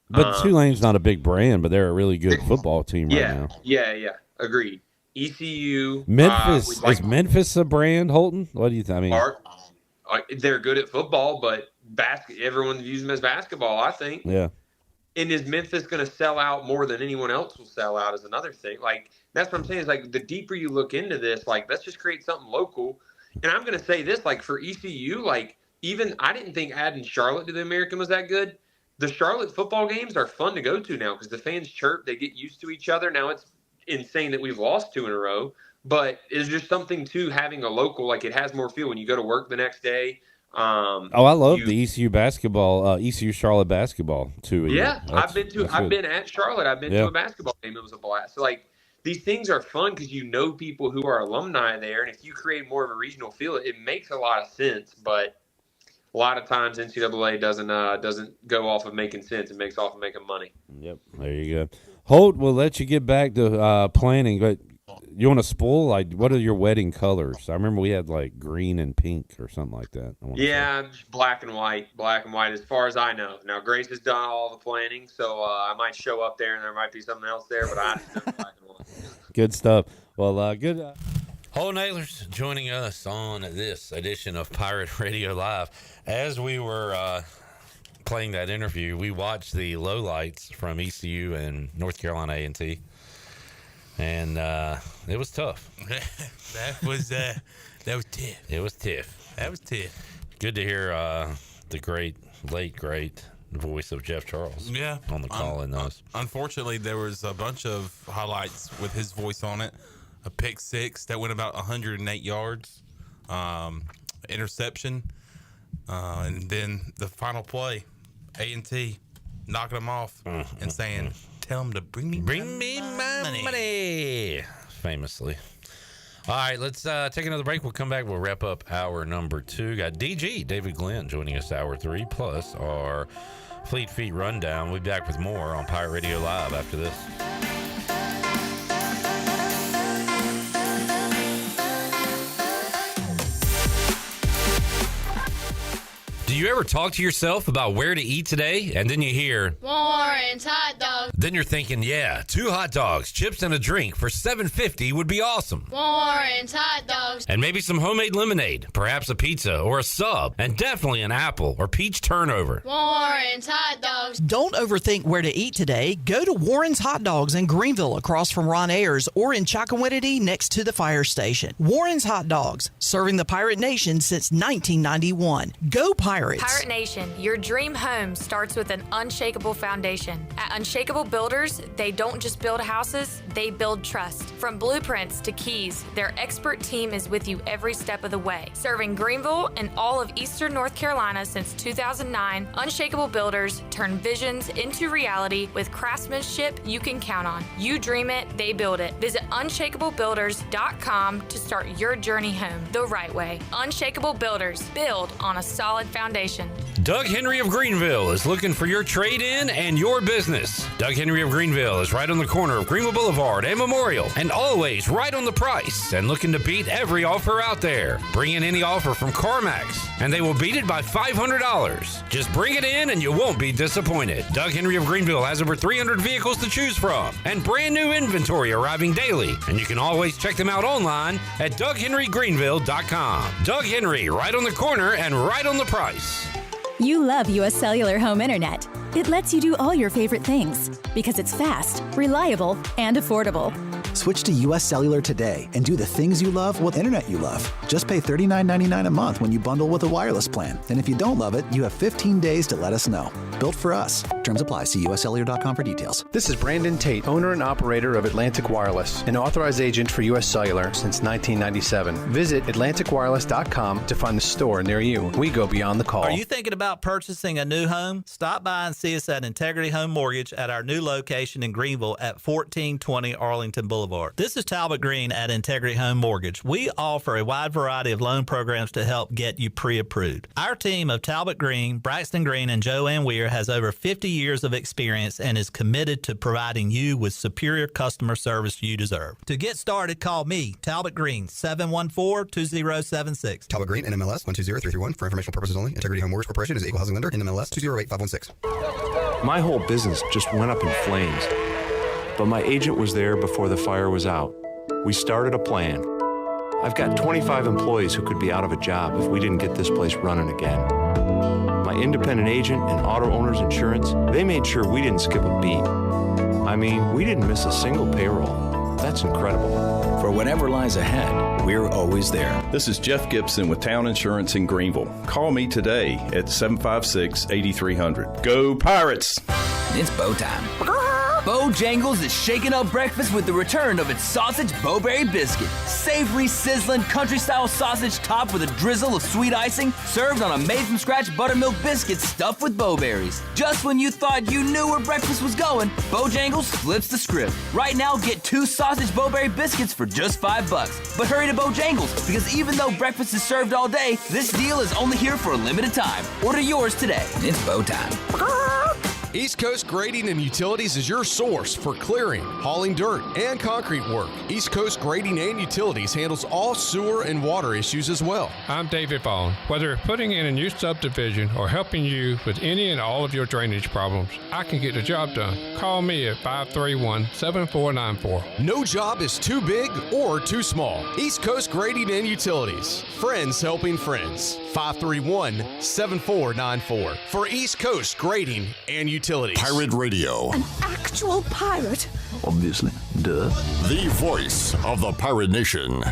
But Tulane's not a big brand, but they're a really good football team right now. Yeah. Agreed. ECU. Memphis is Memphis a brand, Holton? What do you think? They're good at football, but everyone views them as basketball, I think. Yeah. And is Memphis going to sell out more than anyone else will sell out is another thing. Like, that's what I'm saying is, like, the deeper you look into this, like, let's just create something local. And I'm going to say this, like, for ECU, like, even I didn't think adding Charlotte to the American was that good. The Charlotte football games are fun to go to now because the fans chirp. They get used to each other. Now it's insane that we've lost 2 in a row. But it's just something to having a local, like, it has more feel when you go to work the next day. I love the ECU basketball, ECU Charlotte basketball too. Yeah, I've been at Charlotte. I've been to a basketball game. It was a blast. So like these things are fun because you know people who are alumni there, and if you create more of a regional feel, it makes a lot of sense. But a lot of times NCAA doesn't go off of making sense. It makes off of making money. Yep, there you go. Holt, we'll let you get back to planning, but you want to spoil? Like, what are your wedding colors? I remember we had like green and pink or something like that. Yeah, just black and white, as far as I know. Now Grace has done all the planning, so I might show up there and there might be something else there, but I just know black and white. Good stuff. Well, good. Holton Ahlers joining us on this edition of Pirate Radio Live. As we were playing that interview, we watched the lowlights from ECU and North Carolina A&T. And it was tough. That was tough. It was tough. That was tough. Good to hear the late great voice of Jeff Charles. Yeah, on the call in those. Unfortunately, there was a bunch of highlights with his voice on it. A pick six that went about 108 yards, interception, and then the final play, A&T knocking them off and saying, "Tell them to bring me my money." Famously. All right, let's take another break. We'll come back. We'll wrap up hour number 2. Got DG, David Glenn, joining us hour 3, plus our Fleet Feet Rundown. We'll be back with more on Pirate Radio Live after this. Do you ever talk to yourself about where to eat today, and then you hear Warren's hot dogs. Then you're thinking, yeah, 2 hot dogs, chips, and a drink for $7.50 would be awesome. Warren's hot dogs. And maybe some homemade lemonade, perhaps a pizza or a sub, and definitely an apple or peach turnover. Warren's hot dogs. Don't overthink where to eat today. Go to Warren's Hot Dogs in Greenville across from Ron Ayers or in Chocowinity next to the fire station. Warren's Hot Dogs, serving the Pirate Nation since 1991. Go Pirates! Pirate Nation, your dream home starts with an unshakable foundation. At Unshakable Builders, they don't just build houses, they build trust. From blueprints to keys, their expert team is with you every step of the way. Serving Greenville and all of Eastern North Carolina since 2009, Unshakable Builders turn visions into reality with craftsmanship you can count on. You dream it, they build it. Visit unshakablebuilders.com to start your journey home the right way. Unshakable Builders, build on a solid foundation. Doug Henry of Greenville is looking for your trade-in and your business. Doug Henry of Greenville is right on the corner of Greenville Boulevard and Memorial, and always right on the price and looking to beat every offer out there. Bring in any offer from CarMax, and they will beat it by $500. Just bring it in and you won't be disappointed. Doug Henry of Greenville has over 300 vehicles to choose from and brand new inventory arriving daily, and you can always check them out online at DougHenryGreenville.com. Doug Henry, right on the corner and right on the price. You love U.S. Cellular Home Internet. It lets you do all your favorite things because it's fast, reliable, and affordable. Switch to U.S. Cellular today and do the things you love with internet you love. Just pay $39.99 a month when you bundle with a wireless plan. And if you don't love it, you have 15 days to let us know. Built for us. Terms apply. See uscellular.com for details. This is Brandon Tate, owner and operator of Atlantic Wireless, an authorized agent for U.S. Cellular since 1997. Visit AtlanticWireless.com to find the store near you. We go beyond the call. Are you thinking about purchasing a new home? Stop by and see us at Integrity Home Mortgage at our new location in Greenville at 1420 Arlington Boulevard. This is Talbot Green at Integrity Home Mortgage. We offer a wide variety of loan programs to help get you pre-approved. Our team of Talbot Green, Braxton Green, and Joanne Weir has over 50 years of experience and is committed to providing you with superior customer service you deserve. To get started, call me, Talbot Green, 714-2076. Talbot Green, NMLS 120331. For informational purposes only. Integrity Home Mortgage Corporation is an equal housing lender. NMLS 208516. My whole business just went up in flames. But my agent was there before the fire was out. We started a plan. I've got 25 employees who could be out of a job if we didn't get this place running again. My independent agent and auto owners insurance, they made sure we didn't skip a beat. I mean, we didn't miss a single payroll. That's incredible. For whatever lies ahead, we're always there. This is Jeff Gibson with Town Insurance in Greenville. Call me today at 756-8300. Go Pirates! It's bow time. Bojangles is shaking up breakfast with the return of its sausage Bowberry biscuit. Savory, sizzling, country-style sausage topped with a drizzle of sweet icing, served on a made-from-scratch buttermilk biscuit stuffed with bowberries. Just when you thought you knew where breakfast was going, Bojangles flips the script. Right now, get 2 sausage Bowberry biscuits for just $5. But hurry to Bojangles, because even though breakfast is served all day, this deal is only here for a limited time. Order yours today. It's Bow time. East Coast Grading and Utilities is your source for clearing, hauling dirt, and concrete work. East Coast Grading and Utilities handles all sewer and water issues as well. I'm David Vaughn. Whether putting in a new subdivision or helping you with any and all of your drainage problems, I can get the job done. Call me at 531-7494. No job is too big or too small. East Coast Grading and Utilities. Friends helping friends. 531-7494 for East Coast Grading and Utilities. Pirate Radio. An actual pirate? Obviously. Duh. The voice of the Pirate Nation.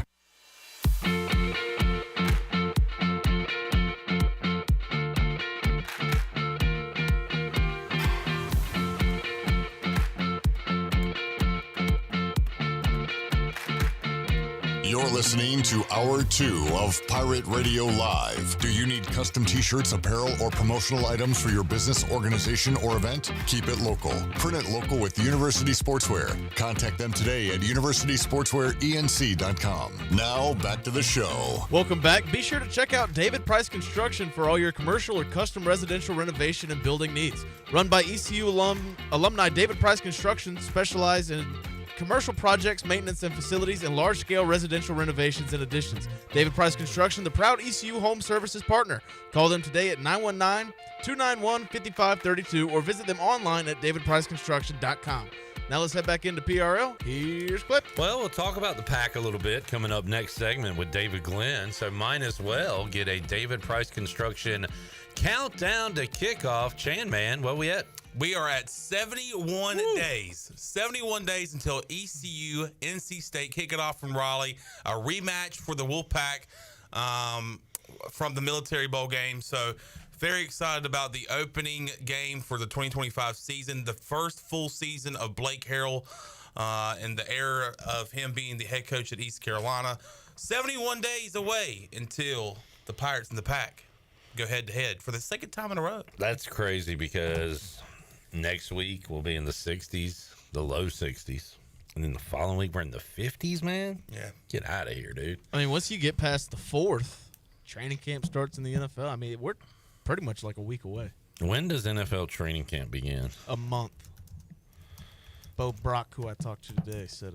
You're listening to Hour 2 of Pirate Radio Live. Do you need custom t-shirts, apparel, or promotional items for your business, organization, or event? Keep it local. Print it local with University Sportswear. Contact them today at universitysportswearenc.com. Now, back to the show. Welcome back. Be sure to check out David Price Construction for all your commercial or custom residential renovation and building needs. Run by ECU alumni, David Price Construction specializes in commercial projects, maintenance, and facilities, and large-scale residential renovations and additions. David Price Construction, the proud ECU Home Services partner. Call them today at 919-291-5532 or visit them online at davidpriceconstruction.com. Now let's head back into PRL. Here's Clip. Well, we'll talk about the Pack a little bit coming up next segment with David Glenn. So might as well get a David Price Construction countdown to kickoff. Chan Man, where we at? We are at 71 days. 71 days until ECU, NC State kick it off from Raleigh. A rematch for the Wolfpack from the Military Bowl game. So very excited about the opening game for the 2025 season. The first full season of Blake Harrell in the era of him being the head coach at East Carolina. 71 days away until the Pirates and the Pack go head-to-head for the second time in a row. That's crazy because next week we'll be in the 60s, the low 60s. And then the following week we're in the 50s, man. Yeah. Get out of here, dude. I mean, once you get past the 4th, training camp starts in the NFL. I mean, we're pretty much like a week away. When does NFL training camp begin? A month. Bo Brock, who I talked to today, said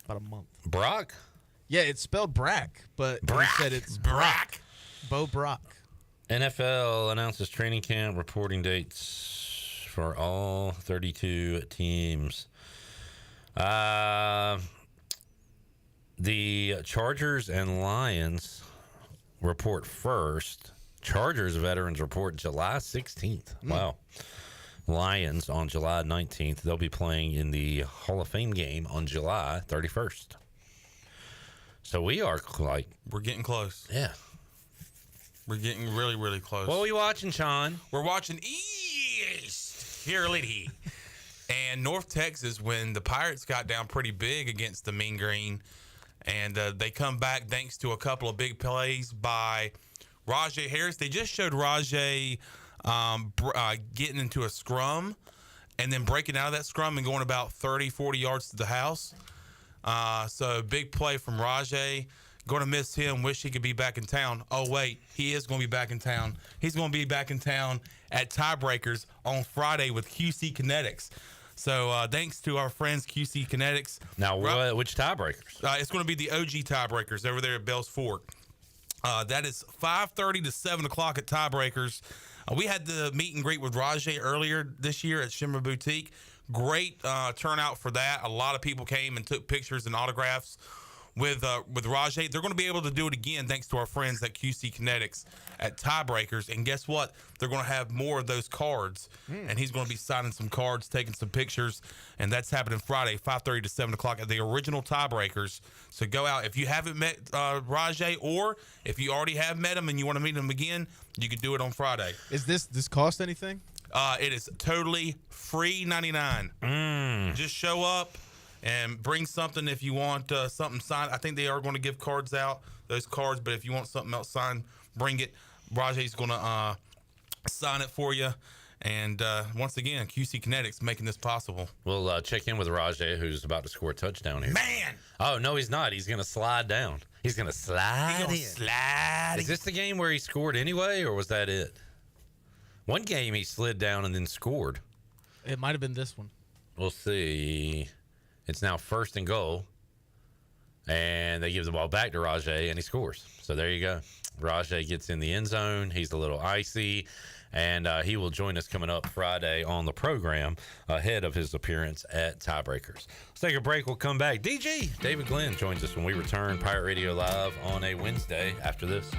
about a month. Brock? Yeah, it's spelled Brack, but he said it's Brock. Bo Brock. NFL announces training camp reporting dates for all 32 teams. The Chargers and Lions report first. Chargers veterans report July 16th. Wow. Lions on July 19th. They'll be playing in the Hall of Fame game on July 31st. So we are like... We're getting close. Yeah. We're getting really, really close. What are we watching, Sean? We're watching East Carolina and North Texas when the Pirates got down pretty big against the Mean Green. And they come back thanks to a couple of big plays by Rajay Harris. They just showed Rajay getting into a scrum and then breaking out of that scrum and going about 30, 40 yards to the house. So big play from Rajay. Going to miss him. Wish he could be back in town. Oh, wait. He is going to be back in town. He's going to be back in town at Tiebreakers on Friday with QC Kinetics. So thanks to our friends QC Kinetics. Now, which Tiebreakers? It's going to be the OG Tiebreakers over there at Bells Fork. That is 5:30 to 7 o'clock at Tiebreakers. We had the meet and greet with Rajay earlier this year at Shimmer Boutique. Great turnout for that. A lot of people came and took pictures and autographs with Rajay. They're going to be able to do it again thanks to our friends at QC Kinetics at Tiebreakers. And guess what? They're going to have more of those cards. And he's going to be signing some cards, taking some pictures. And that's happening Friday, 5:30 to 7 o'clock at the original Tiebreakers. So go out. If you haven't met Rajay, or if you already have met him and you want to meet him again, you can do it on Friday. Is this cost anything? It is totally free 99. Just show up and bring something if you want something signed. I think they are going to give cards out, those cards, but if you want something else signed, bring it. Rajay's going to sign it for you. And once again, QC Kinetics making this possible. We'll check in with Rajay, who's about to score a touchdown here. Man! Oh, no, he's not. He's going to slide down. He's going to slide in. Is this the game where he scored anyway, or was that it? One game he slid down and then scored. It might have been this one. We'll see. It's now 1st and goal. And they give the ball back to Rajay, and he scores. So there you go. Rajay gets in the end zone. He's a little icy. And he will join us coming up Friday on the program ahead of his appearance at Tiebreakers. Let's take a break. We'll come back. DJ David Glenn joins us when we return Pirate Radio Live on a Wednesday after this.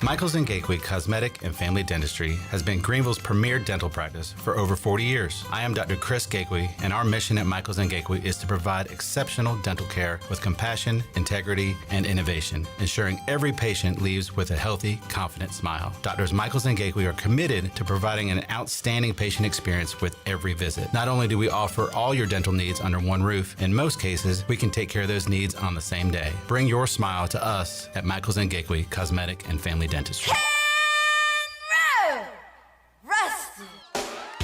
Michaels & Gateway Cosmetic and Family Dentistry has been Greenville's premier dental practice for over 40 years. I am Dr. Chris Gateway, and our mission at Michaels & Gateway is to provide exceptional dental care with compassion, integrity, and innovation, ensuring every patient leaves with a healthy, confident smile. Doctors Michaels & Gateway are committed to providing an outstanding patient experience with every visit. Not only do we offer all your dental needs under one roof, in most cases, we can take care of those needs on the same day. Bring your smile to us at Michaels & Gateway Cosmetic and Family Dentistry.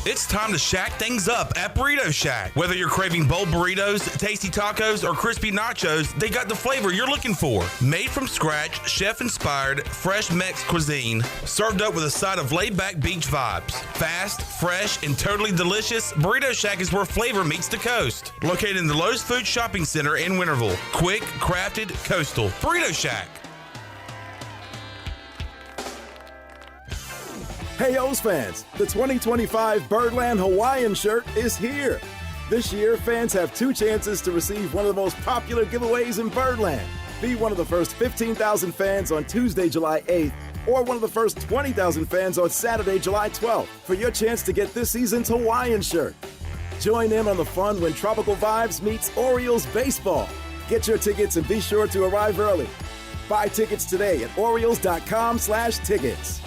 It's time to shack things up at Burrito Shack. Whether you're craving bold burritos, tasty tacos, or crispy nachos, they got the flavor you're looking for. Made from scratch, chef-inspired, fresh Mex cuisine, served up with a side of laid-back beach vibes. Fast, fresh, and totally delicious, Burrito Shack is where flavor meets the coast. Located in the Lowe's Food Shopping Center in Winterville. Quick, crafted, coastal. Burrito Shack. Hey O's fans, the 2025 Birdland Hawaiian shirt is here. This year, fans have 2 chances to receive one of the most popular giveaways in Birdland. Be one of the first 15,000 fans on Tuesday, July 8th, or one of the first 20,000 fans on Saturday, July 12th, for your chance to get this season's Hawaiian shirt. Join in on the fun when Tropical Vibes meets Orioles baseball. Get your tickets and be sure to arrive early. Buy tickets today at Orioles.com/tickets.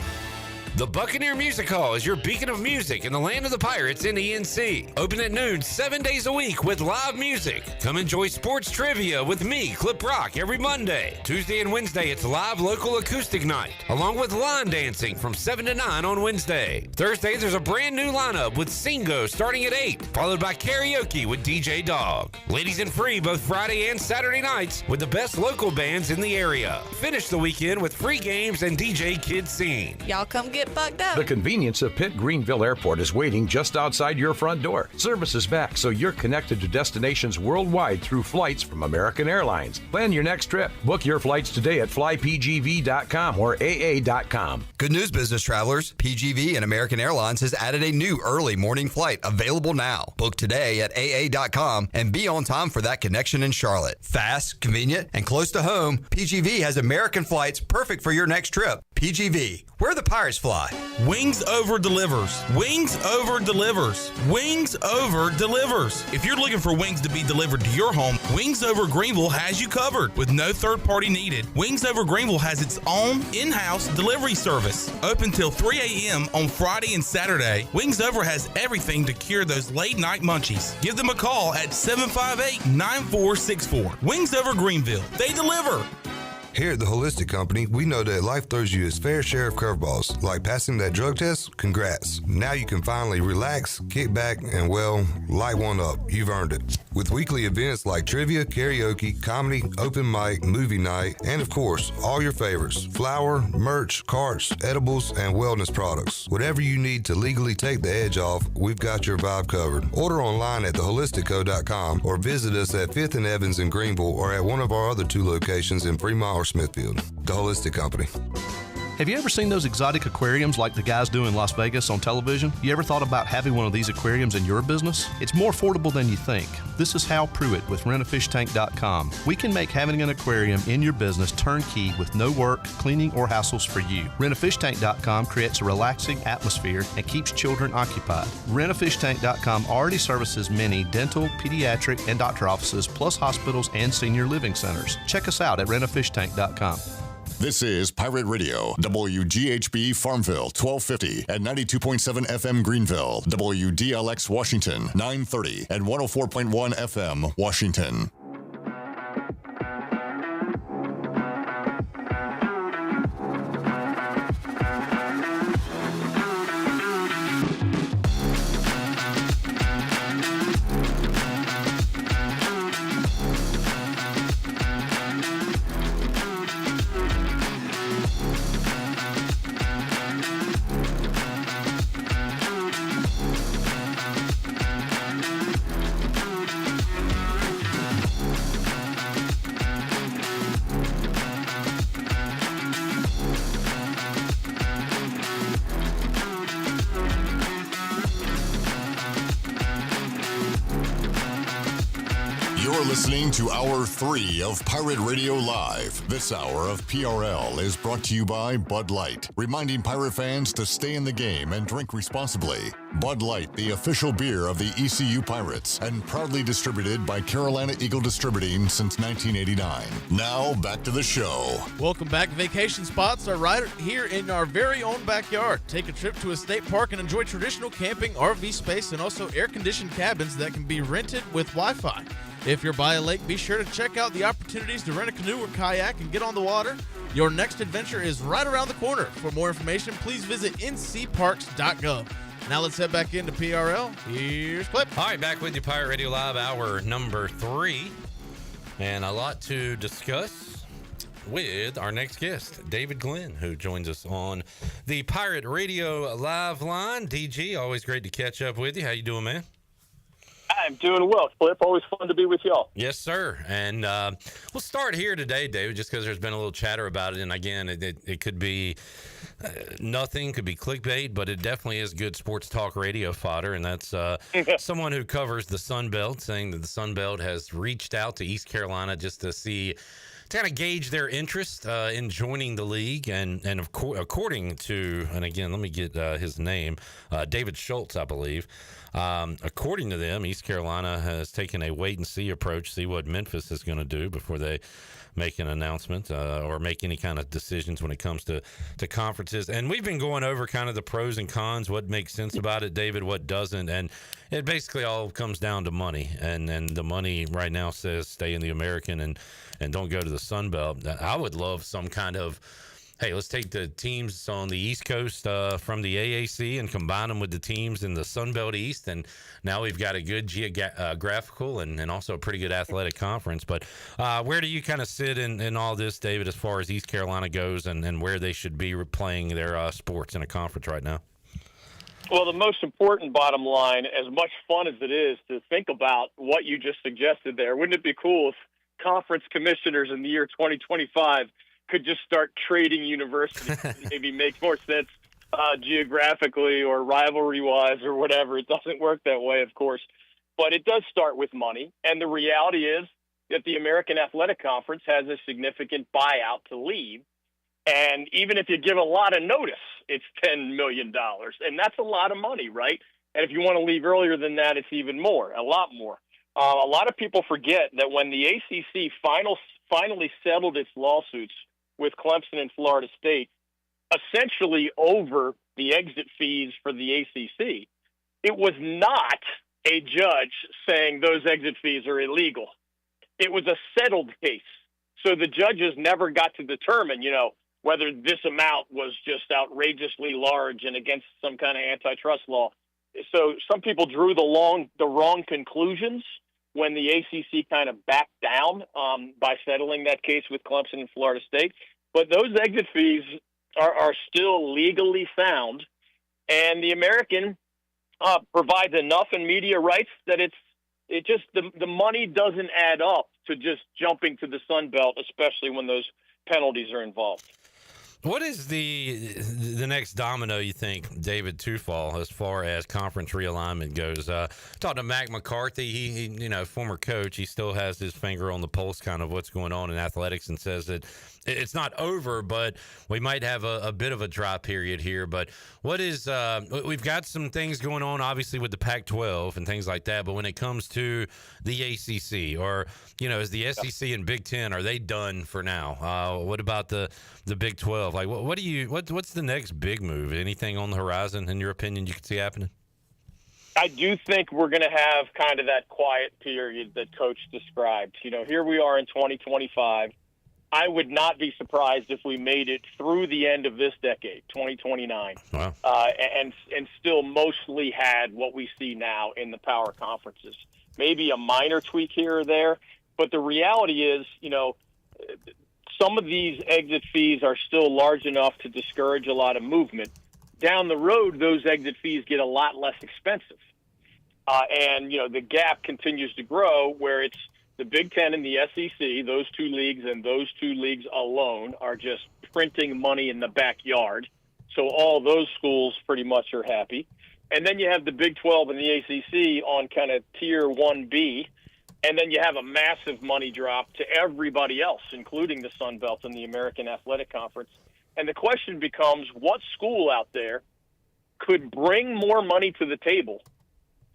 The Buccaneer Music Hall is your beacon of music in the land of the Pirates in ENC. Open at noon 7 days a week with live music. Come enjoy sports trivia with me, Clip Rock, every Monday. Tuesday and Wednesday, it's live local acoustic night, along with line dancing from 7 to 9 on Wednesday. Thursday, there's a brand new lineup with Singo starting at 8, followed by karaoke with DJ Dog. Ladies and free both Friday and Saturday nights with the best local bands in the area. Finish the weekend with free games and DJ Kid Scene. Y'all come get bugged up. The convenience of Pitt Greenville Airport is waiting just outside your front door. Service is back, so you're connected to destinations worldwide through flights from American Airlines. Plan your next trip. Book your flights today at flypgv.com or aa.com. Good news, business travelers. PGV and American Airlines has added a new early morning flight available now. Book today at aa.com and be on time for that connection in Charlotte. Fast, convenient, and close to home, PGV has American flights perfect for your next trip. PGV, where the Pirates fly. Wings Over delivers. Wings Over delivers. Wings Over delivers. If you're looking for wings to be delivered to your home, Wings Over Greenville has you covered with no third party needed. Wings Over Greenville has its own in-house delivery service. Open till 3 a.m. on Friday and Saturday, Wings Over has everything to cure those late night munchies. Give them a call at 758-9464. Wings Over Greenville. They deliver. Here at the Holistic Company, we know that life throws you its fair share of curveballs. Like passing that drug test? Congrats. Now you can finally relax, kick back, and, well, light one up. You've earned it. With weekly events like trivia, karaoke, comedy, open mic, movie night, and, of course, all your favorites. Flour, merch, carts, edibles, and wellness products. Whatever you need to legally take the edge off, we've got your vibe covered. Order online at theholisticco.com or visit us at 5th and Evans in Greenville or at one of our other 2 locations in Fremont or Smithfield. The Holistic Company. Have you ever seen those exotic aquariums like the guys do in Las Vegas on television? You ever thought about having one of these aquariums in your business? It's more affordable than you think. This is Hal Pruitt with rentafishtank.com. We can make having an aquarium in your business turnkey with no work, cleaning, or hassles for you. Rentafishtank.com creates a relaxing atmosphere and keeps children occupied. Rentafishtank.com already services many dental, pediatric, and doctor offices, plus hospitals and senior living centers. Check us out at rentafishtank.com. This is Pirate Radio, WGHB Farmville, 1250 and 92.7 FM Greenville, WDLX Washington, 930 and 104.1 FM Washington. Listening to Hour 3 of Pirate Radio Live. This hour of PRL is brought to you by Bud Light, reminding Pirate fans to stay in the game and drink responsibly. Bud Light, the official beer of the ECU Pirates, and proudly distributed by Carolina Eagle Distributing since 1989. Now, back to the show. Welcome back. Vacation spots are right here in our very own backyard. Take a trip to a state park and enjoy traditional camping, RV space, and also air-conditioned cabins that can be rented with Wi-Fi. If you're by a lake, be sure to check out the opportunities to rent a canoe or kayak and get on the water. Your next adventure is right around the corner. For more information, please visit ncparks.gov. Now let's head back into PRL. Here's Clip. All right, back with you, Pirate Radio Live, hour number 3. And a lot to discuss with our next guest, David Glenn, who joins us on the Pirate Radio Live line. DG, always great to catch up with you. How you doing, man? I'm doing well, Flip. Always fun to be with y'all. Yes, sir. And we'll start here today, David, just because there's been a little chatter about it. And again, it could be nothing, could be clickbait, but it definitely is good sports talk radio fodder. And that's someone who covers the Sun Belt, saying that the Sun Belt has reached out to East Carolina just to see, to kind of gauge their interest in joining the league. And according to, and again, let me get his name, David Schultz, I believe. According to them, East Carolina has taken a wait-and-see approach, see what Memphis is going to do before they make an announcement or make any kind of decisions when it comes to conferences. And we've been going over kind of the pros and cons, what makes sense about it, David, what doesn't. And it basically all comes down to money. And the money right now says stay in the American and don't go to the Sun Belt. I would love some kind of, hey, let's take the teams on the East Coast from the AAC and combine them with the teams in the Sun Belt East, and now we've got a good geographical and also a pretty good athletic conference. But where do you kind of sit in all this, David, as far as East Carolina goes and where they should be playing their sports in a conference right now? Well, the most important bottom line, as much fun as it is to think about what you just suggested there, wouldn't it be cool if conference commissioners in the year 2025 could just start trading universities and maybe make more sense geographically or rivalry-wise or whatever. It doesn't work that way, of course. But it does start with money. And the reality is that the American Athletic Conference has a significant buyout to leave. And even if you give a lot of notice, it's $10 million. And that's a lot of money, right? And if you want to leave earlier than that, it's even more, a lot more. A lot of people forget that when the ACC finally settled its lawsuits with Clemson and Florida State, essentially over the exit fees for the ACC, it was not a judge saying those exit fees are illegal. It was a settled case. So the judges never got to determine, whether this amount was just outrageously large and against some kind of antitrust law. So some people drew the wrong conclusions when the ACC kind of backed down by settling that case with Clemson and Florida State. But those exit fees are still legally sound, and the American provides enough in media rights that the money doesn't add up to just jumping to the Sun Belt, especially when those penalties are involved. What is the next domino, you think, David, to fall as far as conference realignment goes? Talking to Mac McCarthy, he former coach, he still has his finger on the pulse kind of what's going on in athletics and says that it's not over, but we might have a bit of a dry period here. But what is we've got some things going on, obviously, with the Pac-12 and things like that. But when it comes to the ACC or, is the SEC and Big Ten, are they done for now? What about the Big 12? Like, what's the next big move? Anything on the horizon, in your opinion, you could see happening? I do think we're going to have kind of that quiet period that Coach described. Here we are in 2025. I would not be surprised if we made it through the end of this decade, 2029, wow. and still mostly had what we see now in the power conferences. Maybe a minor tweak here or there, but the reality is, some of these exit fees are still large enough to discourage a lot of movement. Down the road, those exit fees get a lot less expensive. And the gap continues to grow where it's the Big Ten and the SEC, those two leagues and those two leagues alone are just printing money in the backyard. So all those schools pretty much are happy. And then you have the Big 12 and the ACC on kind of tier 1B. And then you have a massive money drop to everybody else, including the Sun Belt and the American Athletic Conference. And the question becomes, what school out there could bring more money to the table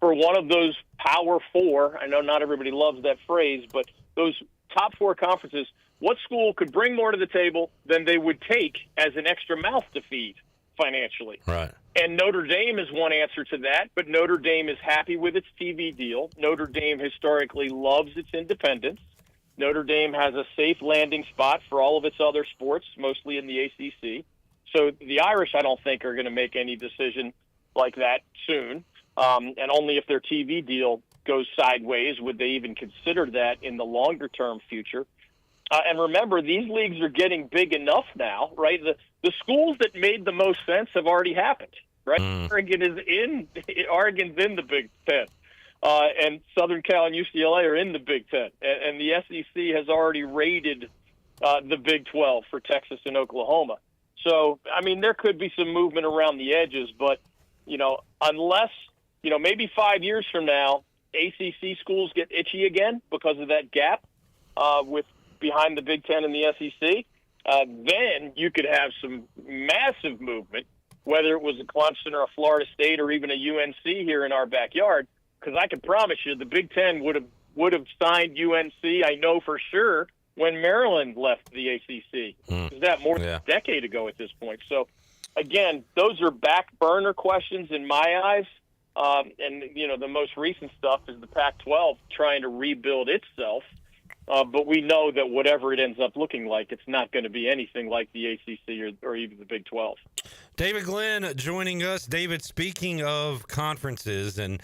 for one of those Power Four? I know not everybody loves that phrase, but those top four conferences, what school could bring more to the table than they would take as an extra mouth to feed financially? Right. And Notre Dame is one answer to that, but Notre Dame is happy with its TV deal. Notre Dame historically loves its independence. Notre Dame has a safe landing spot for all of its other sports, mostly in the ACC. So the Irish, I don't think, are going to make any decision like that soon. And only if their TV deal goes sideways would they even consider that in the longer-term future. And remember, these leagues are getting big enough now, right? The schools that made the most sense have already happened, right? Oregon's in the Big Ten. And Southern Cal and UCLA are in the Big Ten. And the SEC has already raided the Big 12 for Texas and Oklahoma. So, I mean, there could be some movement around the edges, but, unless, maybe 5 years from now, ACC schools get itchy again because of that gap with behind the Big Ten and the SEC, then you could have some massive movement, whether it was a Clemson or a Florida State or even a UNC here in our backyard. Because I can promise you, the Big Ten would have signed UNC. I know for sure when Maryland left the ACC. Is that more than a decade ago at this point? So, again, those are back burner questions in my eyes. And the most recent stuff is the Pac-12 trying to rebuild itself. But we know that whatever it ends up looking like, it's not going to be anything like the ACC or even the Big 12. David Glenn joining us. David, speaking of conferences and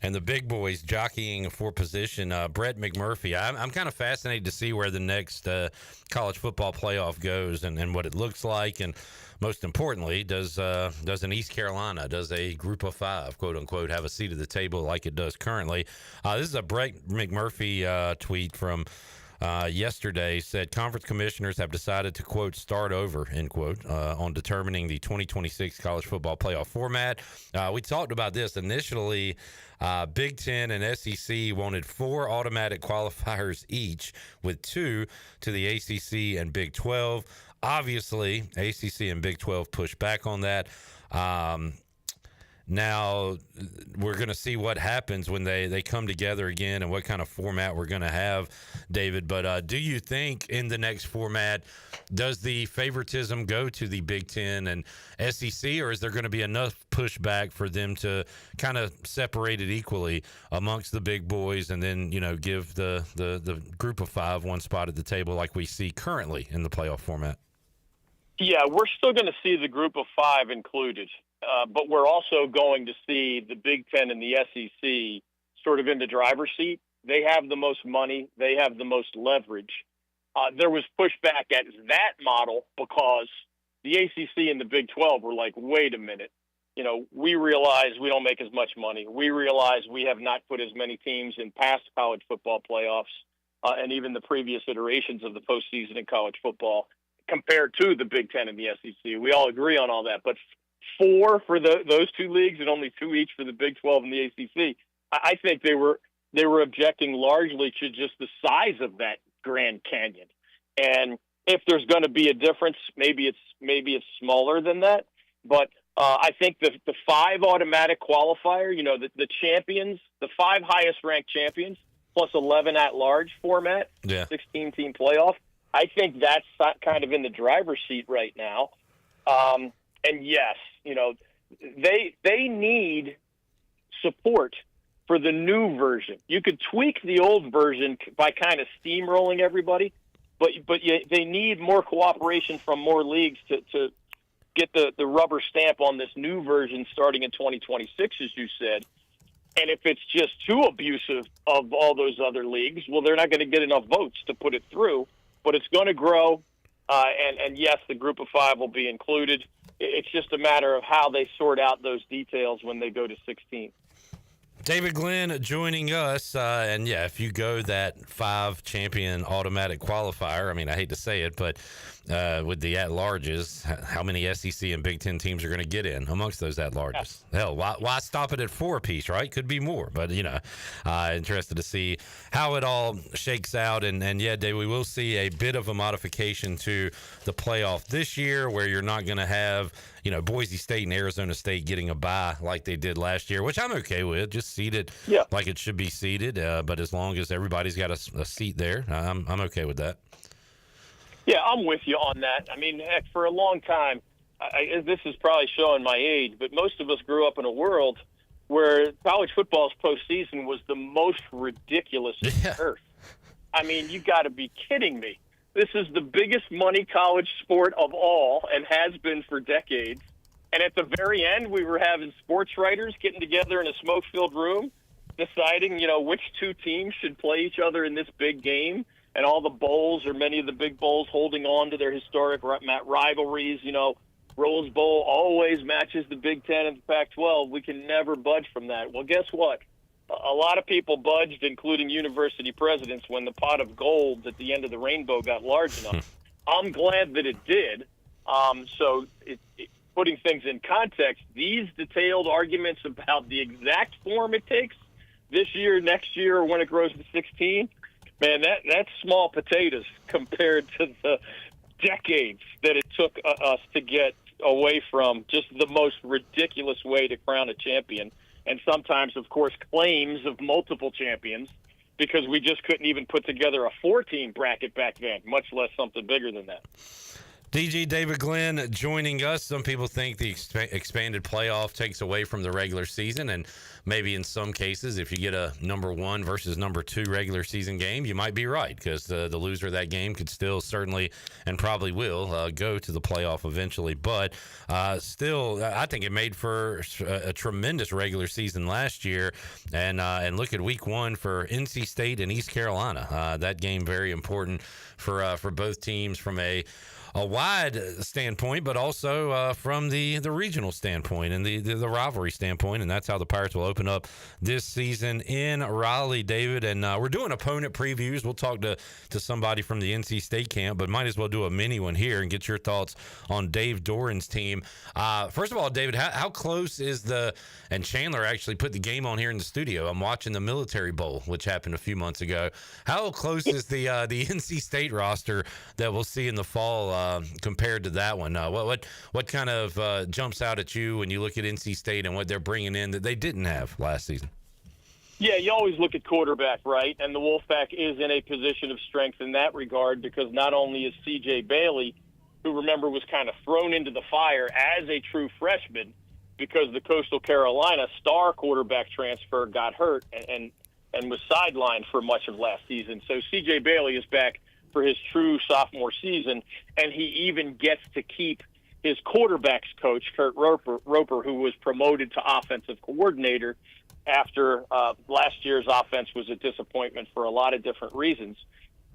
the big boys jockeying for position, Brett McMurphy, I'm kind of fascinated to see where the next college football playoff goes and what it looks like. And most importantly, does an East Carolina, does a group of five, quote unquote, have a seat at the table like it does currently? This is a Brett McMurphy tweet from yesterday. Said conference commissioners have decided to, quote, start over, end quote, on determining the 2026 college football playoff format. We talked about this initially. Big Ten and SEC wanted 4 automatic qualifiers each, with 2 to the ACC and Big 12. Obviously, ACC and Big 12 pushed back on that. Now, we're going to see what happens when they come together again and what kind of format we're going to have, David. But do you think in the next format, does the favoritism go to the Big Ten and SEC, or is there going to be enough pushback for them to kind of separate it equally amongst the big boys and then, give the group of five one spot at the table like we see currently in the playoff format? Yeah, we're still going to see the group of five included. But we're also going to see the Big Ten and the SEC sort of in the driver's seat. They have the most money. They have the most leverage. There was pushback at that model because the ACC and the Big 12 were like, wait a minute. We realize we don't make as much money. We realize we have not put as many teams in past college football playoffs and even the previous iterations of the postseason in college football. compared to the Big Ten and the SEC. We all agree on all that. But 4 for those 2 leagues and only 2 each for the Big 12 and the ACC, I think they were objecting largely to just the size of that Grand Canyon. And if there's going to be a difference, maybe it's smaller than that. But I think the 5 automatic qualifier, the champions, the 5 highest ranked champions, plus 11 at-large format, 16-team playoff, I think that's kind of in the driver's seat right now. And yes, they need support for the new version. You could tweak the old version by kind of steamrolling everybody, but they need more cooperation from more leagues to get the rubber stamp on this new version starting in 2026, as you said. And if it's just too abusive of all those other leagues, well, they're not going to get enough votes to put it through. But it's going to grow, and yes, the group of 5 will be included. It's just a matter of how they sort out those details when they go to 16. David Glenn joining us, and yeah, if you go that 5 champion automatic qualifier, I mean, I hate to say it, but with the at-larges, how many SEC and Big Ten teams are going to get in amongst those at-larges? Hell, why stop it at 4 apiece, right? Could be more, but interested to see how it all shakes out. And yeah, Dave, we will see a bit of a modification to the playoff this year, where you're not going to have Boise State and Arizona State getting a bye like they did last year, which I'm okay with. Just seed it like it should be seeded. But as long as everybody's got a seat there, I'm okay with that. Yeah, I'm with you on that. I mean, heck, for a long time, this is probably showing my age, but most of us grew up in a world where college football's postseason was the most ridiculous on earth. I mean, you got to be kidding me. This is the biggest money college sport of all and has been for decades. And at the very end, we were having sports writers getting together in a smoke-filled room, deciding, which 2 teams should play each other in this big game. And all the bowls, or many of the big bowls, holding on to their historic rivalries. Rose Bowl always matches the Big Ten and the Pac-12. We can never budge from that. Well, guess what? A lot of people budged, including university presidents, when the pot of gold at the end of the rainbow got large enough. I'm glad that it did. So putting things in context, these detailed arguments about the exact form it takes this year, next year, or when it grows to 16, man, that's small potatoes compared to the decades that it took us to get away from just the most ridiculous way to crown a champion. And sometimes, of course, claims of multiple champions, because we just couldn't even put together a 4-team bracket back then, much less something bigger than that. DG David Glenn joining us. Some people think the expanded playoff takes away from the regular season, and maybe in some cases, if you get a number 1 versus number 2 regular season game, you might be right, because the loser of that game could still certainly and probably will go to the playoff eventually. But still, I think it made for a tremendous regular season last year. And look at week 1 for NC State and East Carolina. That game very important for both teams from a wide standpoint, but also from the regional standpoint and the rivalry standpoint. And that's how the Pirates will open up this season in Raleigh, David. And we're doing opponent previews. We'll talk to somebody from the NC State camp, but might as well do a mini one here and get your thoughts on Dave Doran's team. First of all, David, how close is and Chandler actually put the game on here in the studio. I'm watching the Military Bowl, which happened a few months ago. How close is the NC State roster that we'll see in the fall compared to that one? What kind of jumps out at you when you look at NC State and what they're bringing in that they didn't have last season? Yeah, you always look at quarterback, right? And the Wolfpack is in a position of strength in that regard, because not only is C.J. Bailey, who, remember, was kind of thrown into the fire as a true freshman because the Coastal Carolina star quarterback transfer got hurt and was sidelined for much of last season. So C.J. Bailey is back for his true sophomore season, and he even gets to keep his quarterbacks coach, Kurt Roper, who was promoted to offensive coordinator after last year's offense was a disappointment for a lot of different reasons.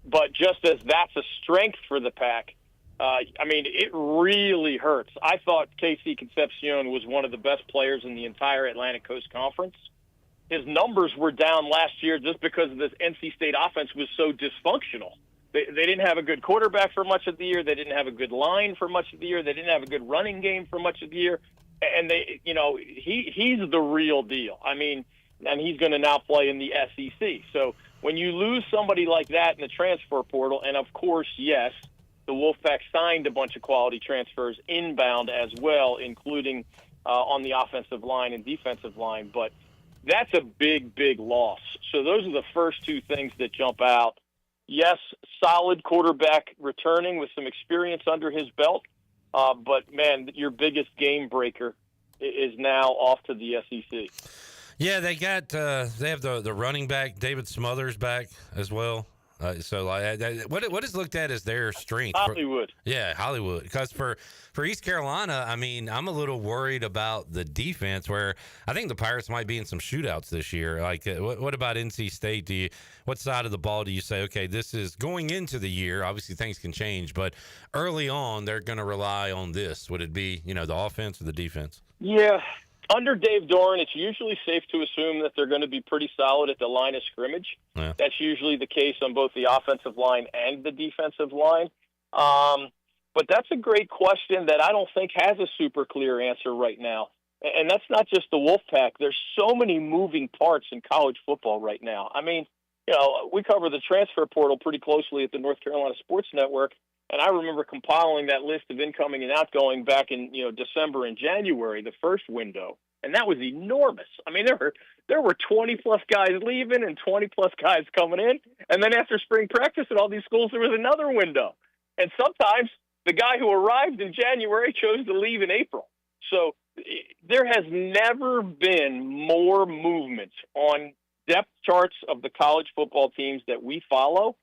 But just as that's a strength for the Pack, it really hurts. I thought Casey Concepcion was one of the best players in the entire Atlantic Coast Conference. His numbers were down last year just because this NC State offense was so dysfunctional. They didn't have a good quarterback for much of the year. They didn't have a good line for much of the year. They didn't have a good running game for much of the year. And he's the real deal. I mean, and he's going to now play in the SEC. So when you lose somebody like that in the transfer portal, and of course, yes, the Wolfpack signed a bunch of quality transfers inbound as well, including on the offensive line and defensive line. But that's a big, big loss. So those are the first two things that jump out. Yes, solid quarterback returning with some experience under his belt. But, man, your biggest game breaker is now off to the SEC. Yeah, they have the running back, David Smothers, back as well. What is looked at as their strength? Hollywood. Hollywood. Because for East Carolina, I mean, I'm a little worried about the defense, where I think the Pirates might be in some shootouts this year. Like, what about NC State? What side of the ball do you say, okay, this is going into the year? Obviously, things can change, but early on, they're going to rely on this. Would it be, the offense or the defense? Yeah. Under Dave Doran, it's usually safe to assume that they're going to be pretty solid at the line of scrimmage. Yeah. That's usually the case on both the offensive line and the defensive line. But that's a great question that I don't think has a super clear answer right now. And that's not just the Wolfpack. There's so many moving parts in college football right now. I mean, we cover the transfer portal pretty closely at the North Carolina Sports Network. And I remember compiling that list of incoming and outgoing back in December and January, the first window, and that was enormous. I mean, there were 20-plus guys leaving and 20-plus guys coming in, and then after spring practice at all these schools, there was another window. And sometimes the guy who arrived in January chose to leave in April. So there has never been more movement on depth charts of the college football teams that we follow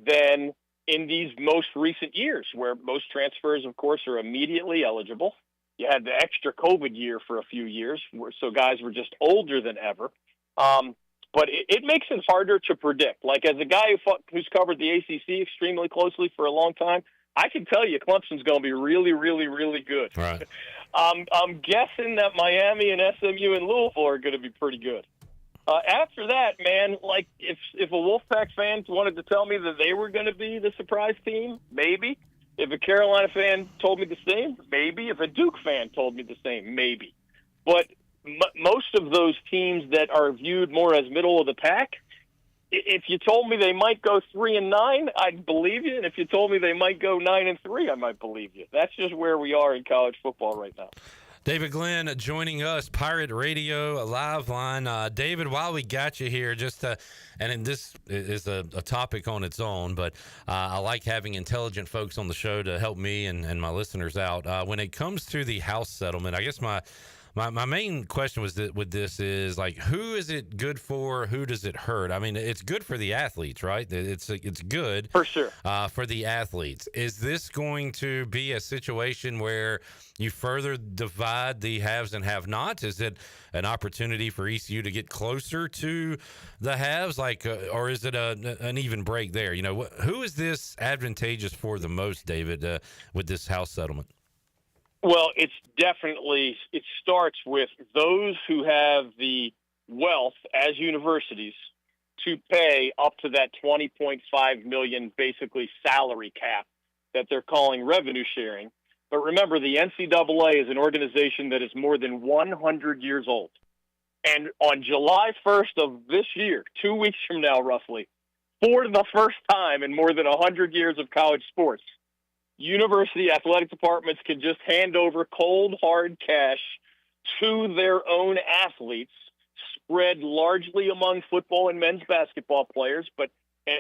than in these most recent years, where most transfers, of course, are immediately eligible. You had the extra COVID year for a few years, so guys were just older than ever. But it makes it harder to predict. Like, as a guy who's covered the ACC extremely closely for a long time, I can tell you Clemson's going to be really, really, really good. Right. I'm guessing that Miami and SMU and Louisville are going to be pretty good. After that, man, like if a Wolfpack fan wanted to tell me that they were going to be the surprise team, maybe. If a Carolina fan told me the same, maybe. If a Duke fan told me the same, maybe. But most of those teams that are viewed more as middle of the pack, if you told me they might go 3-9, I'd believe you. And if you told me they might go 9-3, I might believe you. That's just where we are in college football right now. David Glenn joining us, Pirate Radio Live Line. David, while we got you here, and this is a topic on its own, but I like having intelligent folks on the show to help me and my listeners out. When it comes to the house settlement, I guess my main question with this is, like, who is it good for? Who does it hurt? I mean, it's good for the athletes, right? It's good for sure for the athletes. Is this going to be a situation where you further divide the haves and have-nots? Is it an opportunity for ECU to get closer to the haves, or is it an even break there? Who is this advantageous for the most, David, with this house settlement? Well, it starts with those who have the wealth as universities to pay up to that $20.5 million basically salary cap that they're calling revenue sharing. But remember, the NCAA is an organization that is more than 100 years old. And on July 1st of this year, 2 weeks from now roughly, for the first time in more than 100 years of college sports, university athletic departments can just hand over cold, hard cash to their own athletes, spread largely among football and men's basketball players, but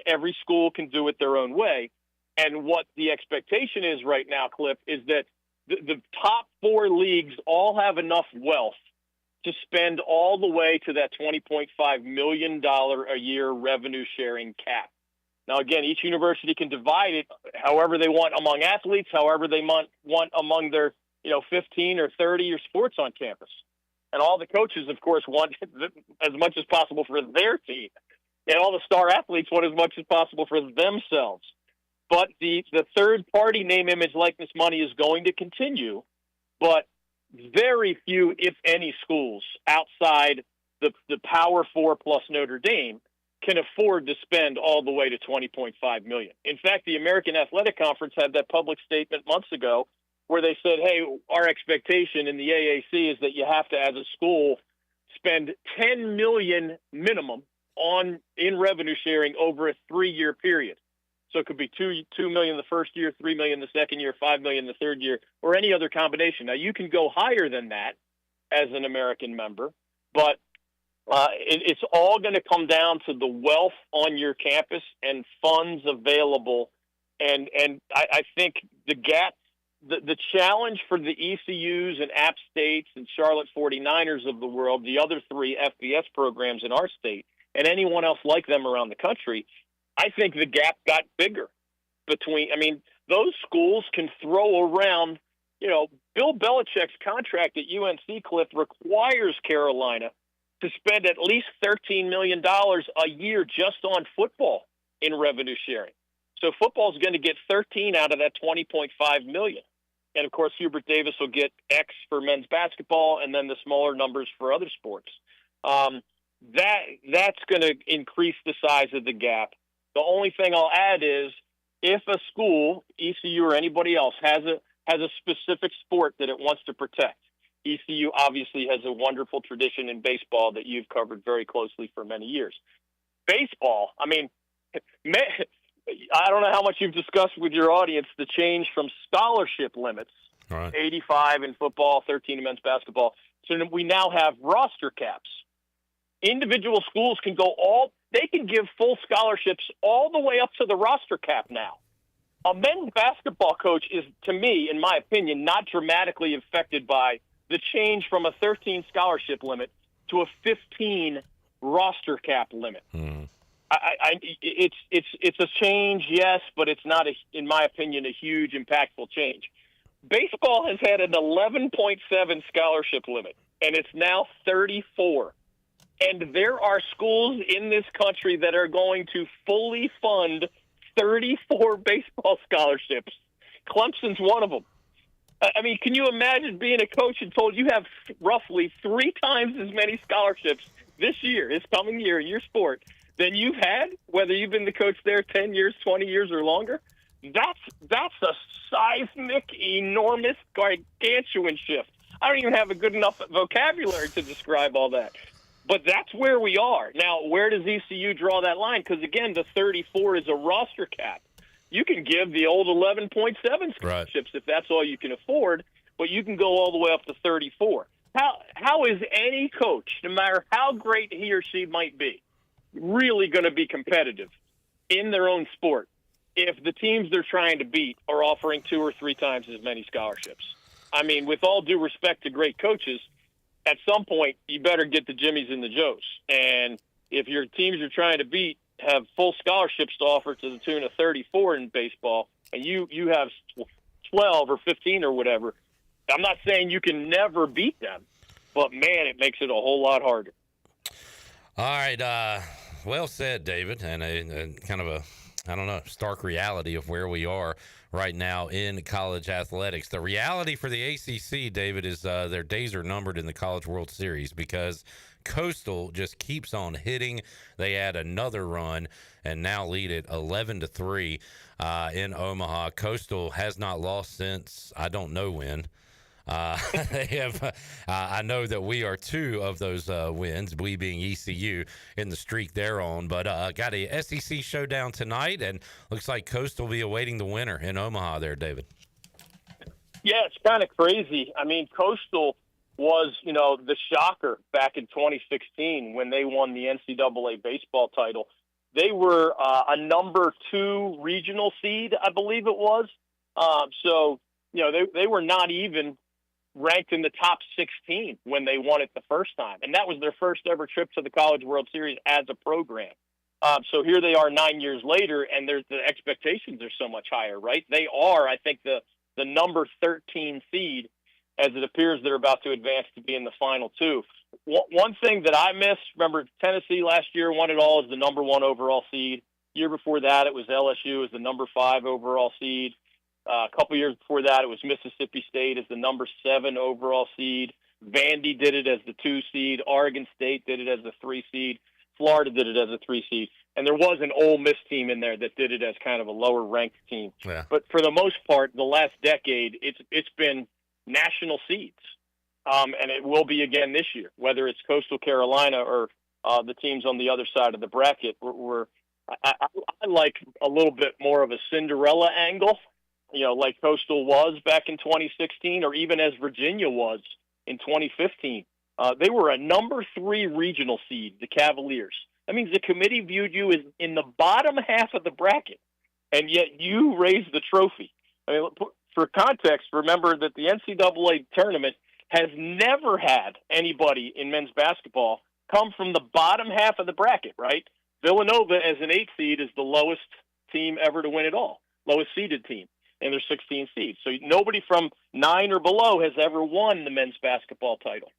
every school can do it their own way. And what the expectation is right now, Cliff, is that the top four leagues all have enough wealth to spend all the way to that $20.5 million a year revenue sharing cap. Now, again, each university can divide it however they want among athletes, however they want among their 15 or 30 year sports on campus. And all the coaches, of course, want as much as possible for their team. And all the star athletes want as much as possible for themselves. But the third-party name, image, likeness money is going to continue, but very few, if any, schools outside the Power Four plus Notre Dame can afford to spend all the way to $20.5 million. In fact, the American Athletic Conference had that public statement months ago where they said, hey, our expectation in the AAC is that you have to, as a school, spend $10 million minimum in revenue sharing over a 3-year period. So it could be $2 million the first year, $3 million the second year, $5 million the third year, or any other combination. Now, you can go higher than that as an American member, but it's all going to come down to the wealth on your campus and funds available. And I think the challenge for the ECUs and App States and Charlotte 49ers of the world, the other 3 FBS programs in our state, and anyone else like them around the country, I think the gap got bigger between. I mean, those schools can throw around. Bill Belichick's contract at UNC, Cliff, requires Carolina to spend at least $13 million a year just on football in revenue sharing. So football is going to get 13 out of that $20.5 million. And, of course, Hubert Davis will get X for men's basketball and then the smaller numbers for other sports. That's going to increase the size of the gap. The only thing I'll add is if a school, ECU or anybody else, has a specific sport that it wants to protect, ECU obviously has a wonderful tradition in baseball that you've covered very closely for many years. Baseball, I mean, I don't know how much you've discussed with your audience the change from scholarship limits, right, 85 in football, 13 in men's basketball, so we now have roster caps. Individual schools can they can give full scholarships all the way up to the roster cap now. A men's basketball coach is, to me, in my opinion, not dramatically affected by the change from a 13 scholarship limit to a 15 roster cap limit. It's a change, yes, but it's not, in my opinion, a huge, impactful change. Baseball has had an 11.7 scholarship limit, and it's now 34. And there are schools in this country that are going to fully fund 34 baseball scholarships. Clemson's one of them. I mean, can you imagine being a coach and told you have roughly 3 times as many scholarships this coming year in your sport than you've had, whether you've been the coach there 10 years, 20 years, or longer? That's a seismic, enormous, gargantuan shift. I don't even have a good enough vocabulary to describe all that. But that's where we are. Now, where does ECU draw that line? Because, again, the 34 is a roster cap. You can give the old 11.7 scholarships if that's all you can afford, but you can go all the way up to 34. How is any coach, no matter how great he or she might be, really going to be competitive in their own sport if the teams they're trying to beat are offering 2 or 3 times as many scholarships? I mean, with all due respect to great coaches, at some point, you better get the Jimmies and the Joes. And if your teams you're trying to beat have full scholarships to offer to the tune of 34 in baseball, and you have 12 or 15 or whatever, I'm not saying you can never beat them, but, man, it makes it a whole lot harder. All right. Well said, David, and a kind of a stark reality of where we are right now in college athletics. The reality for the ACC, David, is their days are numbered in the College World Series because Coastal just keeps on hitting. They add another run and now lead it 11-3 in Omaha. Coastal has not lost since I don't know when. They have. I know that we are 2 of those wins, we being ECU, in the streak they're on. But got a SEC showdown tonight, and looks like Coastal will be awaiting the winner in Omaha there, David. Yeah, it's kind of crazy. I mean, Coastal was, the shocker back in 2016 when they won the NCAA baseball title. They were a number 2 regional seed, I believe it was. So, they were not even ranked in the top 16 when they won it the first time. And that was their first ever trip to the College World Series as a program. So here they are 9 years later, and the expectations are so much higher, right? They are, I think, the number 13 seed, as it appears they're about to advance to be in the final 2. One thing that I missed, remember Tennessee last year won it all as the number 1 overall seed. Year before that, it was LSU as the number 5 overall seed. A couple years before that, it was Mississippi State as the number 7 overall seed. Vandy did it as the 2 seed. Oregon State did it as the 3 seed. Florida did it as a 3 seed, and there was an Ole Miss team in there that did it as kind of a lower ranked team. Yeah. But for the most part, the last decade, it's been national seeds, and it will be again this year. Whether it's Coastal Carolina or the teams on the other side of the bracket, I like a little bit more of a Cinderella angle, like Coastal was back in 2016, or even as Virginia was in 2015. They were a number 3 regional seed, the Cavaliers. That means the committee viewed you as in the bottom half of the bracket, and yet you raised the trophy. I mean, for context, remember that the NCAA tournament has never had anybody in men's basketball come from the bottom half of the bracket, right? Villanova, as an 8 seed, is the lowest team ever to win it all, lowest seeded team, and they're 16 seeds. So nobody from 9 or below has ever won the men's basketball title.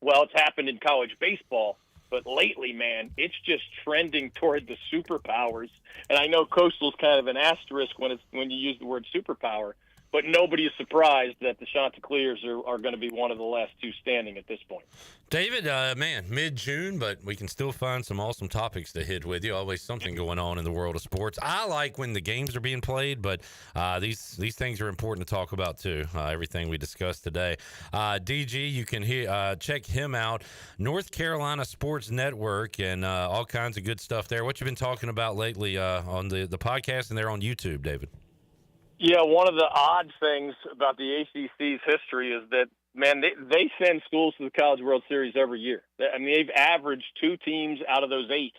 Well, it's happened in college baseball, but lately, man, it's just trending toward the superpowers. And I know Coastal's kind of an asterisk when you use the word superpower, but nobody is surprised that the Chanticleers are going to be one of the last 2 standing at this point. David, man, mid-June, but we can still find some awesome topics to hit with you. Always something going on in the world of sports. I like when the games are being played, but these things are important to talk about too. Everything we discussed today. DG, you can check him out. North Carolina Sports Network and all kinds of good stuff there. What you been talking about lately on the podcast and there on YouTube, David? Yeah, one of the odd things about the ACC's history is that, man, they send schools to the College World Series every year. I mean, they've averaged 2 teams out of those 8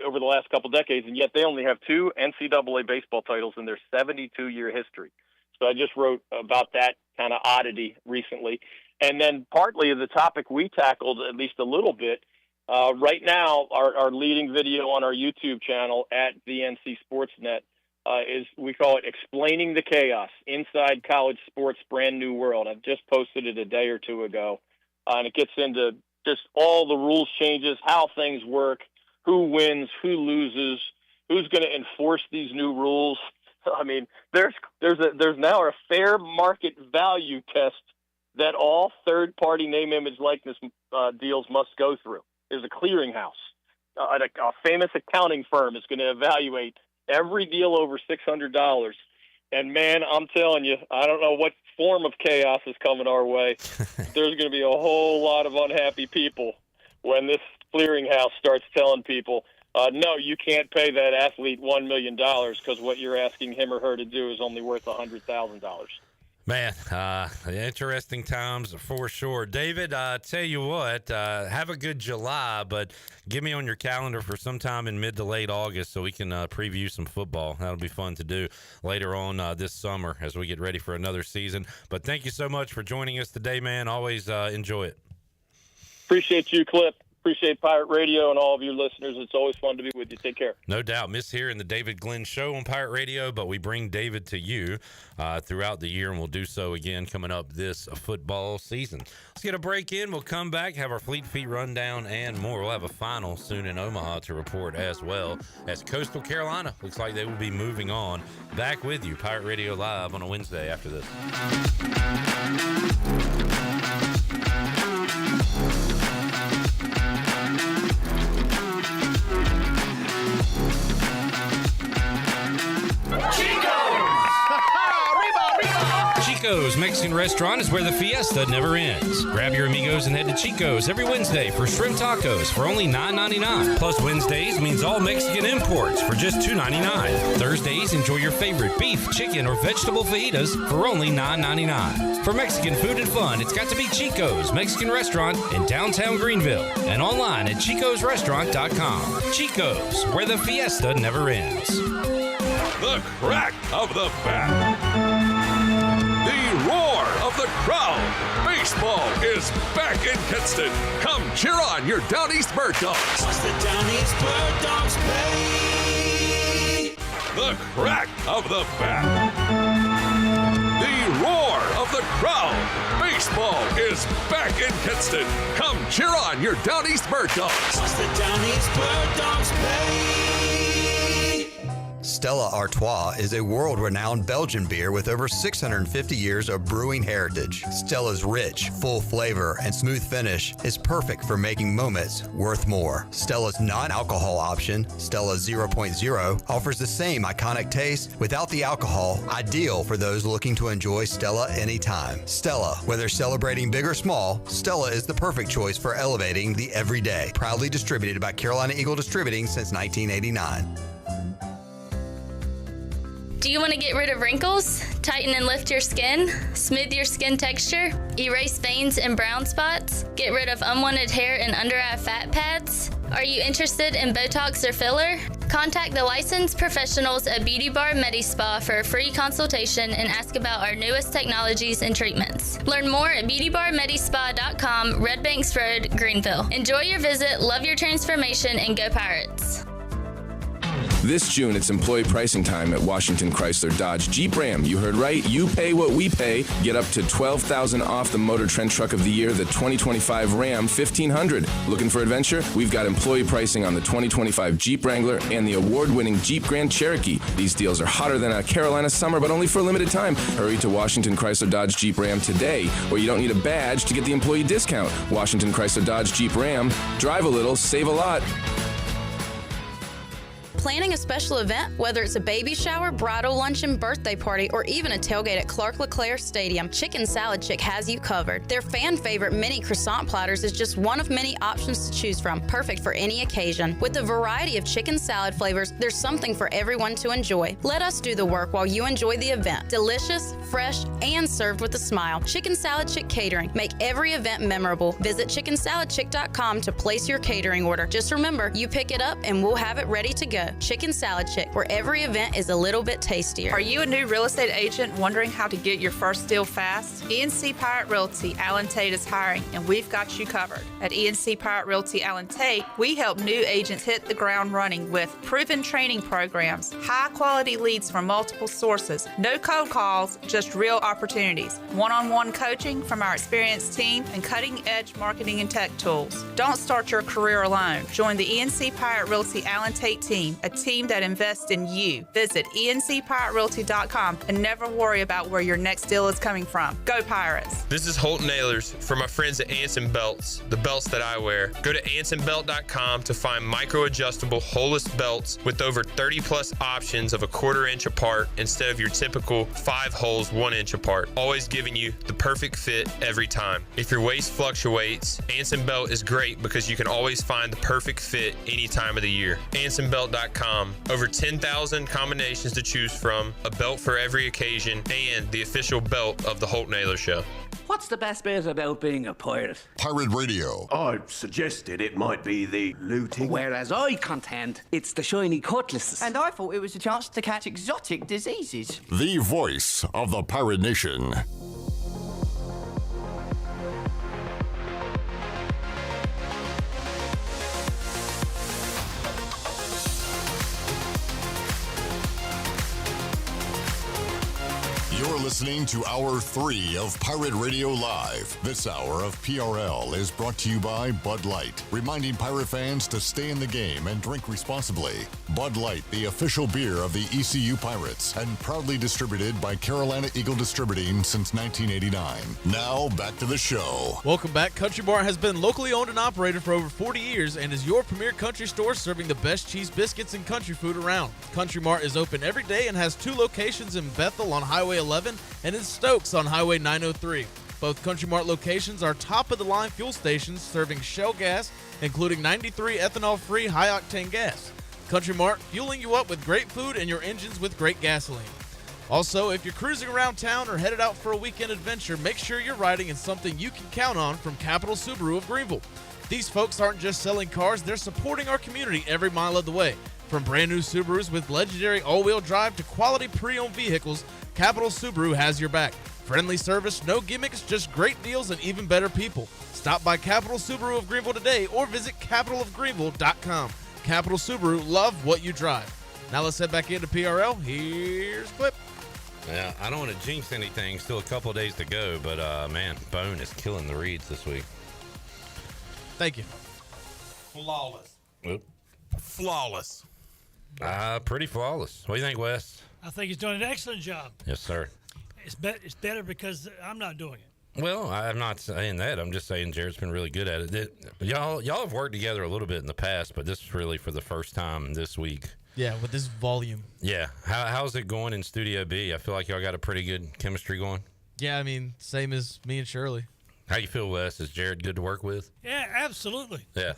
over the last couple decades, and yet they only have 2 NCAA baseball titles in their 72-year history. So I just wrote about that kind of oddity recently. And then partly the topic we tackled at least a little bit. Right now, our leading video on our YouTube channel at the NC Sportsnet is, we call it Explaining the Chaos, Inside College Sports Brand New World. I've just posted it a day or 2 ago, and it gets into just all the rules changes, how things work, who wins, who loses, who's going to enforce these new rules. I mean, there's now a fair market value test that all third-party name, image, likeness deals must go through. There's a clearinghouse. A famous accounting firm is going to evaluate every deal over $600. And, man, I'm telling you, I don't know what form of chaos is coming our way. There's going to be a whole lot of unhappy people when this clearinghouse starts telling people, no, you can't pay that athlete $1 million because what you're asking him or her to do is only worth $100,000. Man, interesting times for sure. David, tell you what, have a good July, but get me on your calendar for sometime in mid to late August so we can preview some football. That'll be fun to do later on this summer as we get ready for another season. But thank you so much for joining us today, man. Always enjoy it. Appreciate you, Clip. Appreciate Pirate Radio and all of your listeners. It's always fun to be with you. Take care. No doubt. Miss hearing the David Glenn Show on Pirate Radio, but we bring David to you throughout the year, and we'll do so again coming up this football season. Let's get a break in. We'll come back, have our Fleet Feet rundown, and more. We'll have a final soon in Omaha to report as well, as Coastal Carolina looks like they will be moving on. Back with you, Pirate Radio Live on a Wednesday after this. Chico's Mexican Restaurant is where the fiesta never ends. Grab your amigos and head to Chico's every Wednesday for shrimp tacos for only $9.99. Plus Wednesdays means all Mexican imports for just $2.99. Thursdays, enjoy your favorite beef, chicken, or vegetable fajitas for only $9.99. For Mexican food and fun, it's got to be Chico's Mexican Restaurant in downtown Greenville and online at chicosrestaurant.com. Chico's, where the fiesta never ends. The crack of the bat. The roar of the crowd. Baseball is back in Kinston. Come cheer on your Down East Bird Dogs. What's the Down East Bird Dogs pay? The crack of the bat. The roar of the crowd. Baseball is back in Kinston. Come cheer on your Down East Bird Dogs. What's the Down East Bird Dogs pay? Stella Artois is a world-renowned Belgian beer with over 650 years of brewing heritage. Stella's rich, full flavor and smooth finish is perfect for making moments worth more. Stella's non-alcohol option, Stella 0.0, offers the same iconic taste without the alcohol, ideal for those looking to enjoy Stella anytime. Stella, whether celebrating big or small, Stella is the perfect choice for elevating the everyday. Proudly distributed by Carolina Eagle Distributing since 1989. Do you want to get rid of wrinkles, tighten and lift your skin, smooth your skin texture, erase veins and brown spots, get rid of unwanted hair and under-eye fat pads? Are you interested in Botox or filler? Contact the licensed professionals at Beauty Bar MediSpa for a free consultation and ask about our newest technologies and treatments. Learn more at beautybarmedispa.com, Red Banks Road, Greenville. Enjoy your visit, love your transformation, and go Pirates. This June, it's employee pricing time at Washington Chrysler Dodge Jeep Ram. You heard right. You pay what we pay. Get up to $12,000 off the Motor Trend Truck of the Year, the 2025 Ram 1500. Looking for adventure? We've got employee pricing on the 2025 Jeep Wrangler and the award-winning Jeep Grand Cherokee. These deals are hotter than a Carolina summer, but only for a limited time. Hurry to Washington Chrysler Dodge Jeep Ram today, where you don't need a badge to get the employee discount. Washington Chrysler Dodge Jeep Ram. Drive a little, save a lot. Planning a special event, whether it's a baby shower, bridal luncheon, birthday party, or even a tailgate at Clark LeClaire Stadium, Chicken Salad Chick has you covered. Their fan favorite mini croissant platters is just one of many options to choose from, perfect for any occasion. With a variety of chicken salad flavors, there's something for everyone to enjoy. Let us do the work while you enjoy the event. Delicious, fresh, and served with a smile. Chicken Salad Chick Catering. Make every event memorable. Visit chickensaladchick.com to place your catering order. Just remember, you pick it up and we'll have it ready to go. Chicken Salad Chick, where every event is a little bit tastier. Are you a new real estate agent wondering how to get your first deal fast? ENC Pirate Realty Allen Tate is hiring, and we've got you covered. At ENC Pirate Realty Allen Tate, we help new agents hit the ground running with proven training programs, high-quality leads from multiple sources, no cold calls, just real opportunities, one-on-one coaching from our experienced team, and cutting-edge marketing and tech tools. Don't start your career alone. Join the ENC Pirate Realty Allen Tate team, a team that invests in you. Visit encpiraterealty.com and never worry about where your next deal is coming from. Go Pirates! This is Holton Ahlers for my friends at Anson Belts, the belts that I wear. Go to ansonbelt.com to find micro-adjustable holeless belts with over 30 plus options of a 1/4 inch apart instead of your typical 5 holes 1 inch apart, always giving you the perfect fit every time. If your waist fluctuates, Anson Belt is great because you can always find the perfect fit any time of the year. ansonbelt.com. Over 10,000 combinations to choose from, a belt for every occasion, and the official belt of the Holton Ahlers Show. What's the best bit about being a pirate? Pirate Radio. I suggested it might be the looting. Whereas I contend it's the shiny cutlasses. And I thought it was a chance to catch exotic diseases. The voice of the Pirate Nation. You're listening to Hour 3 of Pirate Radio Live. This hour of PRL is brought to you by Bud Light, reminding pirate fans to stay in the game and drink responsibly. Bud Light, the official beer of the ECU Pirates, and proudly distributed by Carolina Eagle Distributing since 1989. Now, back to the show. Welcome back. Country Mart has been locally owned and operated for over 40 years and is your premier country store serving the best cheese biscuits and country food around. Country Mart is open every day and has 2 locations in Bethel on Highway 11 and in Stokes on Highway 903. Both Country Mart locations are top-of-the-line fuel stations serving Shell gas, including 93 ethanol-free high-octane gas. Country Mart, fueling you up with great food and your engines with great gasoline. Also, if you're cruising around town or headed out for a weekend adventure, make sure you're riding in something you can count on from Capital Subaru of Greenville. These folks aren't just selling cars, they're supporting our community every mile of the way. From brand new Subarus with legendary all-wheel drive to quality pre-owned vehicles, Capital Subaru has your back. Friendly service, no gimmicks, just great deals and even better people. Stop by Capital Subaru of Greenville today or visit capitalofgreenville.com. Capital Subaru, love what you drive. Now let's head back into PRL. Here's Clip. Yeah, I don't want to jinx anything. Still a couple of days to go, but man, Bone is killing the reads this week. Thank you. Flawless. Oop. Flawless. Pretty flawless. What do you think, Wes? I think he's doing an excellent job. Yes, sir. It's better because I'm not doing it. Well, I'm not saying that. I'm just saying Jared's been really good at it. Y'all have worked together a little bit in the past, but this is really for the first time this week. Yeah, with this volume. Yeah. How's it going in Studio B? I feel like y'all got a pretty good chemistry going. Yeah, I mean, same as me and Shirley. How you feel, Wes? Is Jared good to work with? Yeah, absolutely. Yeah.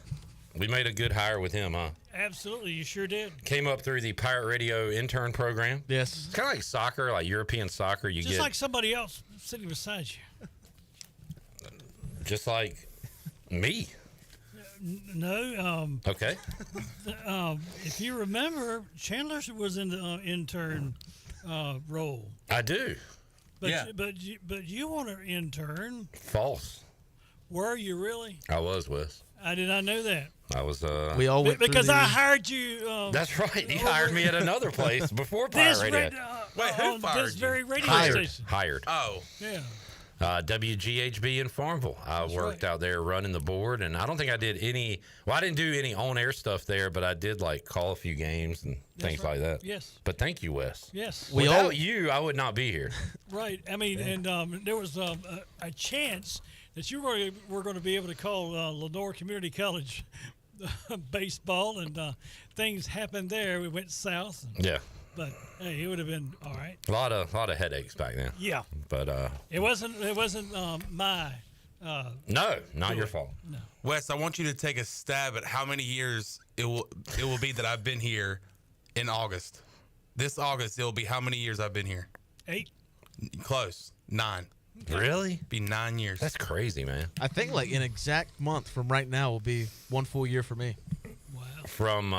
We made a good hire with him, huh? Absolutely, you sure did. Came up through the Pirate Radio intern program. Yes. It's kind of like soccer, like European soccer. You Just get like somebody else sitting beside you. just like me. No. Okay. If you remember, Chandler was in the intern role. I do. But yeah. But you want an intern? False. Were you really? I was, Wes. I did not know that. I was. We all went because I hired you. That's right. You hired me at another place before Pirate Radio. Wait, who fired this very radio station? Hired. Oh. Yeah. WGHB in Farmville. I worked out there running the board, and I don't think I did any. Well, I didn't do any on-air stuff there, but I did like call a few games and things like that. Yes. But thank you, Wes. Yes. Without you, I would not be here. Right. I mean, and there was a chance that you were going to be able to call Lenore Community College baseball, and things happened there. We went south. Yeah. But hey, it would have been all right. A lot of headaches back then. Yeah. But it wasn't my. No, not your fault. No. Wes, I want you to take a stab at how many years it will be that I've been here in August. This August, it'll be how many years I've been here? 8. Close. 9. Really? Be 9 years. That's crazy, man. I think like an exact month from right now will be 1 full year for me. Wow. From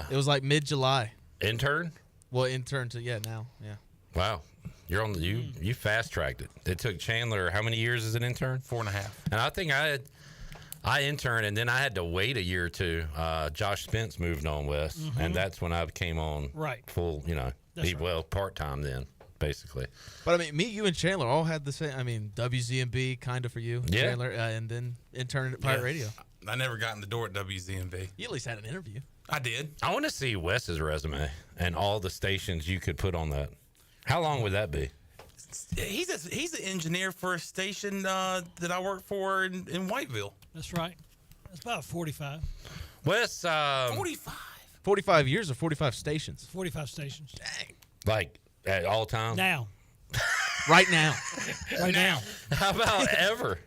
it was like mid-July. Intern? Well, intern to now. Yeah. Wow. You're on you fast tracked it. It took Chandler how many years as an intern? 4.5. And I think I interned, and then I had to wait a year or two. Josh Spence moved on, Wes, and that's when I came on full. Part time then, basically. But I mean, me, you, and Chandler all had the same. I mean, WZMB kind of for you, Yeah. Chandler, and then interned at Pirate Radio. I never got in the door at WZMB. You at least had an interview. I did. I want to see Wes's resume and all the stations you could put on that. How long would that be? He's an engineer for a station that I work for in Whiteville. That's right. That's about 45. Wes, 45. 45 years or 45 stations? 45 stations. Dang. Like at all times? Now. Right now. Right now. How about ever?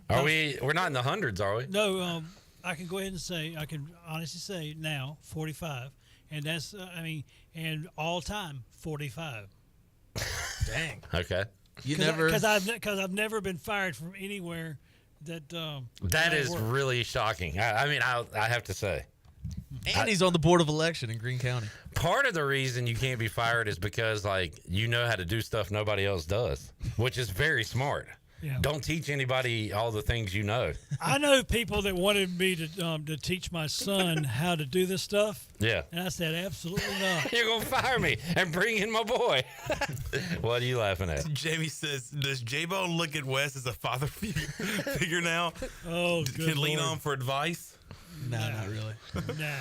We're not in the hundreds, are we? No, I can go ahead and say, I can honestly say now 45, and that's and all time 45. Dang. Okay. Because I've never been fired from anywhere that. That is really shocking. I have to say. And he's on the board of election in Greene County. Part of the reason you can't be fired is because you know how to do stuff nobody else does, which is very smart. Yeah. Don't teach anybody all the things you know. I know people that wanted me to teach my son how to do this stuff. Yeah. And I said, absolutely not. You're going to fire me and bring in my boy. What are you laughing at? Jamie says, does J-Bone look at Wes as a father figure now? Oh, good Can lean Lord. on for advice? No, not really. Nah.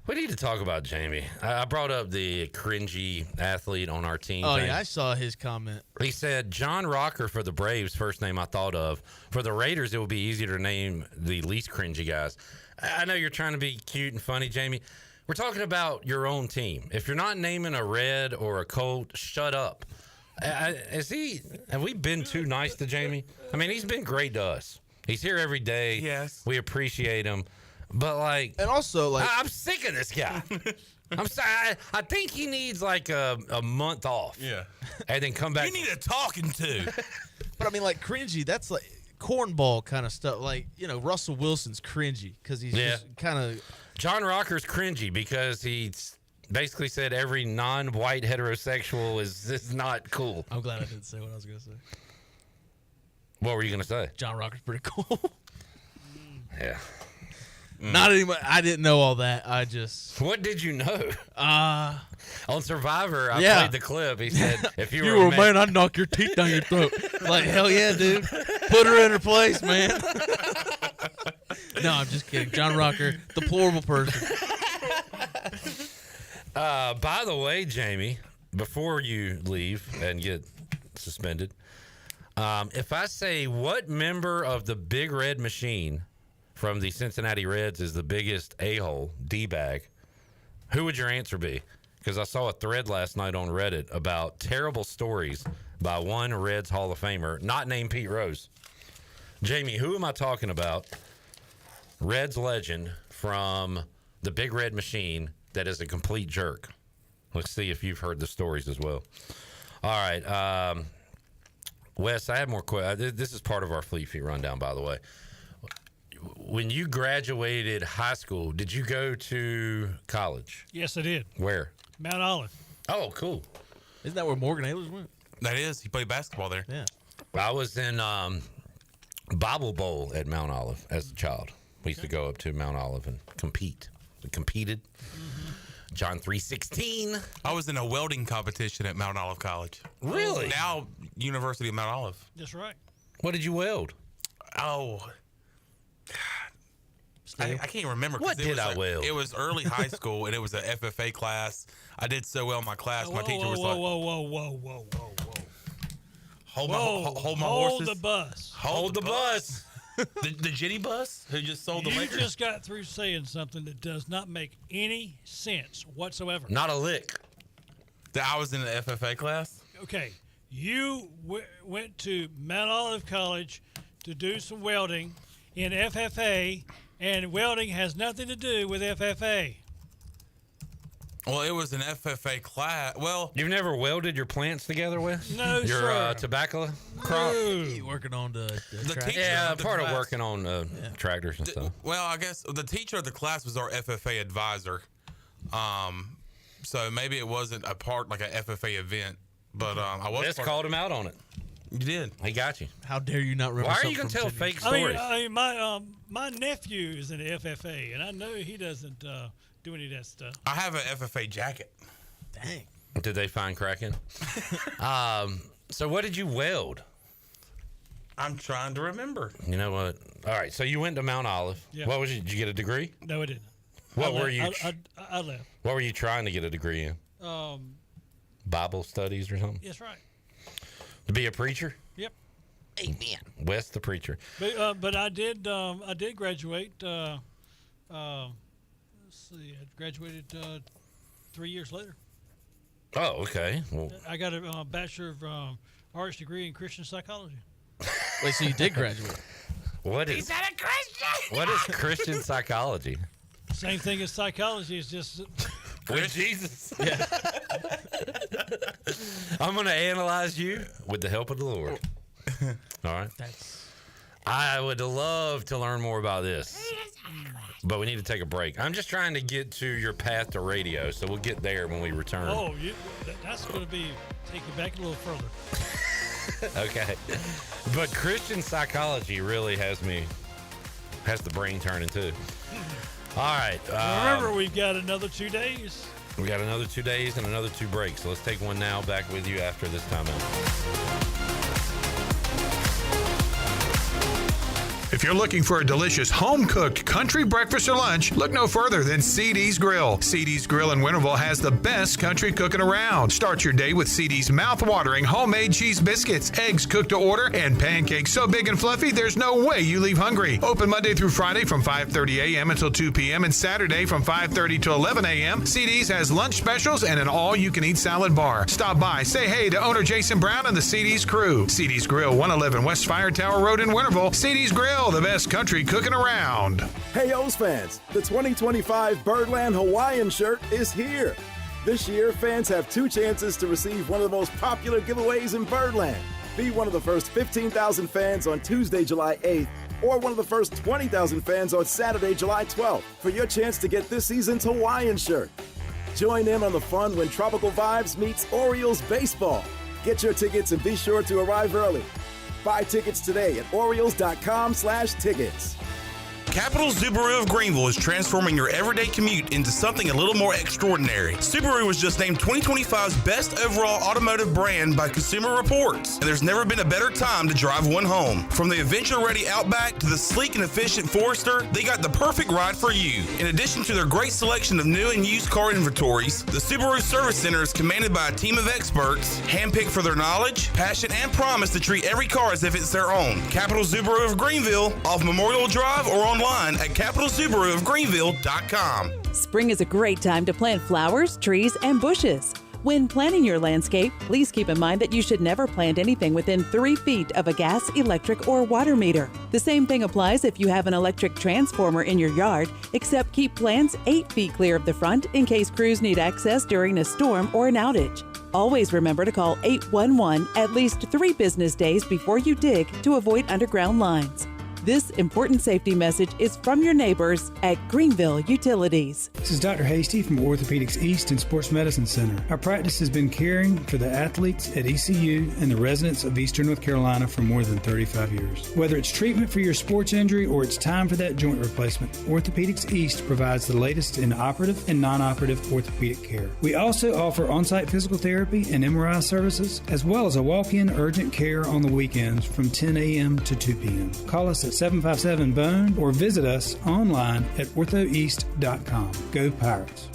We need to talk about Jamie. I brought up the cringy athlete on our team. Oh, yeah, I saw his comment. He said, John Rocker for the Braves, first name I thought of. For the Raiders, it would be easier to name the least cringy guys. I know you're trying to be cute and funny, Jamie. We're talking about your own team. If you're not naming a Red or a Colt, shut up. Have we been too nice to Jamie? I mean, he's been great to us. He's here every day. Yes. We appreciate him. But and also I'm sick of this guy. I'm sorry. I think he needs a month off. Yeah. And then come back. You need a talking to. But I mean, cringy, that's like cornball kind of stuff. Russell Wilson's cringy because he's just kind of. John Rocker's cringy because he basically said every non-white heterosexual is not cool. I'm glad I didn't say what I was going to say. What were you going to say? John Rocker's pretty cool. Yeah. Not anymore. I didn't know all that. I just. What did you know? On Survivor, I played the clip. He said, "If you were a man, I'd knock your teeth down your throat." Like, hell yeah, dude. Put her in her place, man. No, I'm just kidding. John Rocker, deplorable person. By the way, Jamie, before you leave and get suspended, if I say what member of the Big Red Machine from the Cincinnati Reds is the biggest a-hole, D-bag, who would your answer be? Because I saw a thread last night on Reddit about terrible stories by one Reds Hall of Famer, not named Pete Rose. Jamie, who am I talking about? Reds legend from the Big Red Machine that is a complete jerk. Let's see if you've heard the stories as well. All right. Wes, I have more questions. This is part of our Fleet Feet rundown, by the way. When you graduated high school, did you go to college? Yes, I did. Where? Mount Olive. Oh, cool. Isn't that where Morgan Ahlers went? That is. He played basketball there. Yeah. I was in Bible Bowl at Mount Olive as a child. We used to go up to Mount Olive and compete. We competed. John 3:16. I was in a welding competition at Mount Olive College. Really? Now University of Mount Olive. That's right. What did you weld? Oh, I can't remember. What did I weld? It was early high school, and it was a FFA class. I did so well in my class. My teacher was like, Whoa. Hold my Hold horses. the bus. Hold the bus. the Jenny bus who just sold the You Lakers. just got through saying something that does not make any sense whatsoever. Not a lick. That I was in the FFA class. Okay, you went to Mount Olive College to do some welding in FFA, and welding has nothing to do with FFA. Well, it was an FFA class. Well, you've never welded your plants together, Wes? No, your sir. Tobacco crop? You working on the teacher Yeah, of the part class. of working on tractors and stuff. Well, I guess the teacher of the class was our FFA advisor. So maybe it wasn't a part like an FFA event, but I was. Wes called him out on it. You did. He got you. How dare you not remember? Why are you going to tell fake stories? I mean, my nephew is in the FFA, and I know he doesn't do any of that stuff. I have an FFA jacket. Dang. Did they find Kraken? So what did you weld? I'm trying to remember. You know what? All right, so you went to Mount Olive. Yeah. What was you? Did you get a degree? No, I didn't. What I were you? I left. What were you trying to get a degree in? Bible studies or something? That's right. To be a preacher? Yep. Amen. Wes the preacher. But I did graduate. Let's see, I graduated 3 years later. Oh, okay. Well, I got a Bachelor of Arts degree in Christian psychology. Wait, so you did graduate? what is? Is that a Christian? What is Christian psychology? Same thing as psychology. It's just With Jesus. Yeah. I'm going to analyze you with the help of the Lord. All right. I would love to learn more about this, but we need to take a break. I'm just trying to get to your path to radio, so we'll get there when we return. Oh, that's going to be take you back a little further. Okay. But Christian psychology really has the brain turning too. All right. Remember, we've got another 2 days. We got another 2 days and another 2 breaks. So let's take one now. Back with you after this timeout. If you're looking for a delicious home-cooked country breakfast or lunch, look no further than CD's Grill. CD's Grill in Winterville has the best country cooking around. Start your day with CD's mouth-watering homemade cheese biscuits, eggs cooked to order, and pancakes so big and fluffy there's no way you leave hungry. Open Monday through Friday from 5:30 a.m. until 2 p.m. and Saturday from 5:30 to 11 a.m. CD's has lunch specials and an all-you-can-eat salad bar. Stop by, say hey to owner Jason Brown and the CD's crew. CD's Grill, 111 West Fire Tower Road in Winterville. CD's Grill, the best country cooking around. Hey, O's fans, the 2025 Birdland Hawaiian shirt is here. This year, fans have 2 chances to receive one of the most popular giveaways in Birdland. Be one of the first 15,000 fans on Tuesday, July 8th, or one of the first 20,000 fans on Saturday, July 12th, for your chance to get this season's Hawaiian shirt. Join in on the fun when Tropical Vibes meets Orioles baseball. Get your tickets and be sure to arrive early. Buy tickets today at Orioles.com/tickets. Capital Subaru of Greenville is transforming your everyday commute into something a little more extraordinary. Subaru was just named 2025's best overall automotive brand by Consumer Reports, and there's never been a better time to drive one home. From the adventure-ready Outback to the sleek and efficient Forester, they got the perfect ride for you. In addition to their great selection of new and used car inventories, the Subaru Service Center is commanded by a team of experts, handpicked for their knowledge, passion, and promise to treat every car as if it's their own. Capital Subaru of Greenville, off Memorial Drive, or online at capitalsubaruofgreenville.com. Spring is a great time to plant flowers, trees, and bushes. When planning your landscape, please keep in mind that you should never plant anything within 3 feet of a gas, electric, or water meter. The same thing applies if you have an electric transformer in your yard, except keep plants 8 feet clear of the front in case crews need access during a storm or an outage. Always remember to call 811 at least 3 business days before you dig to avoid underground lines. This important safety message is from your neighbors at Greenville Utilities. This is Dr. Hasty from Orthopedics East and Sports Medicine Center. Our practice has been caring for the athletes at ECU and the residents of Eastern North Carolina for more than 35 years. Whether it's treatment for your sports injury or it's time for that joint replacement, Orthopedics East provides the latest in operative and non-operative orthopedic care. We also offer on-site physical therapy and MRI services, as well as a walk-in urgent care on the weekends from 10 a.m. to 2 p.m. Call us at 757-BONE or visit us online at orthoeast.com. Go Pirates.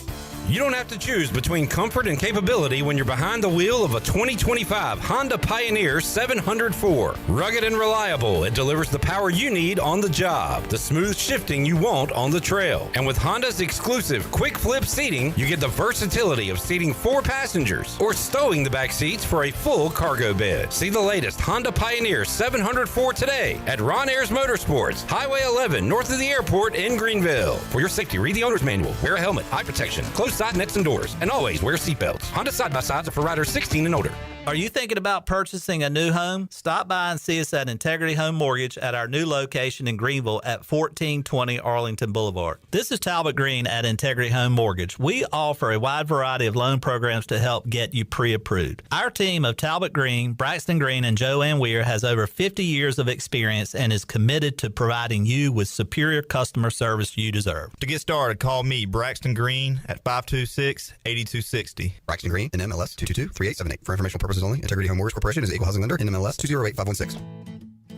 You don't have to choose between comfort and capability when you're behind the wheel of a 2025 Honda Pioneer 704. Rugged and reliable, it delivers the power you need on the job, the smooth shifting you want on the trail. And with Honda's exclusive quick flip seating, you get the versatility of seating 4 passengers or stowing the back seats for a full cargo bed. See the latest Honda Pioneer 704 today at Ron Ayers Motorsports, Highway 11, north of the airport in Greenville. For your safety, read the owner's manual, wear a helmet, eye protection, close side nets and doors, and always wear seatbelts. Honda side-by-sides are for riders 16 and older. Are you thinking about purchasing a new home? Stop by and see us at Integrity Home Mortgage at our new location in Greenville at 1420 Arlington Boulevard. This is Talbot Green at Integrity Home Mortgage. We offer a wide variety of loan programs to help get you pre-approved. Our team of Talbot Green, Braxton Green, and Joanne Weir has over 50 years of experience and is committed to providing you with superior customer service you deserve. To get started, call me, Braxton Green, at 526-8260. Braxton Green, in MLS 222-3878. For informational purposes only, Integrity Home Mortgage Corporation is an equal housing lender, NMLS 208516.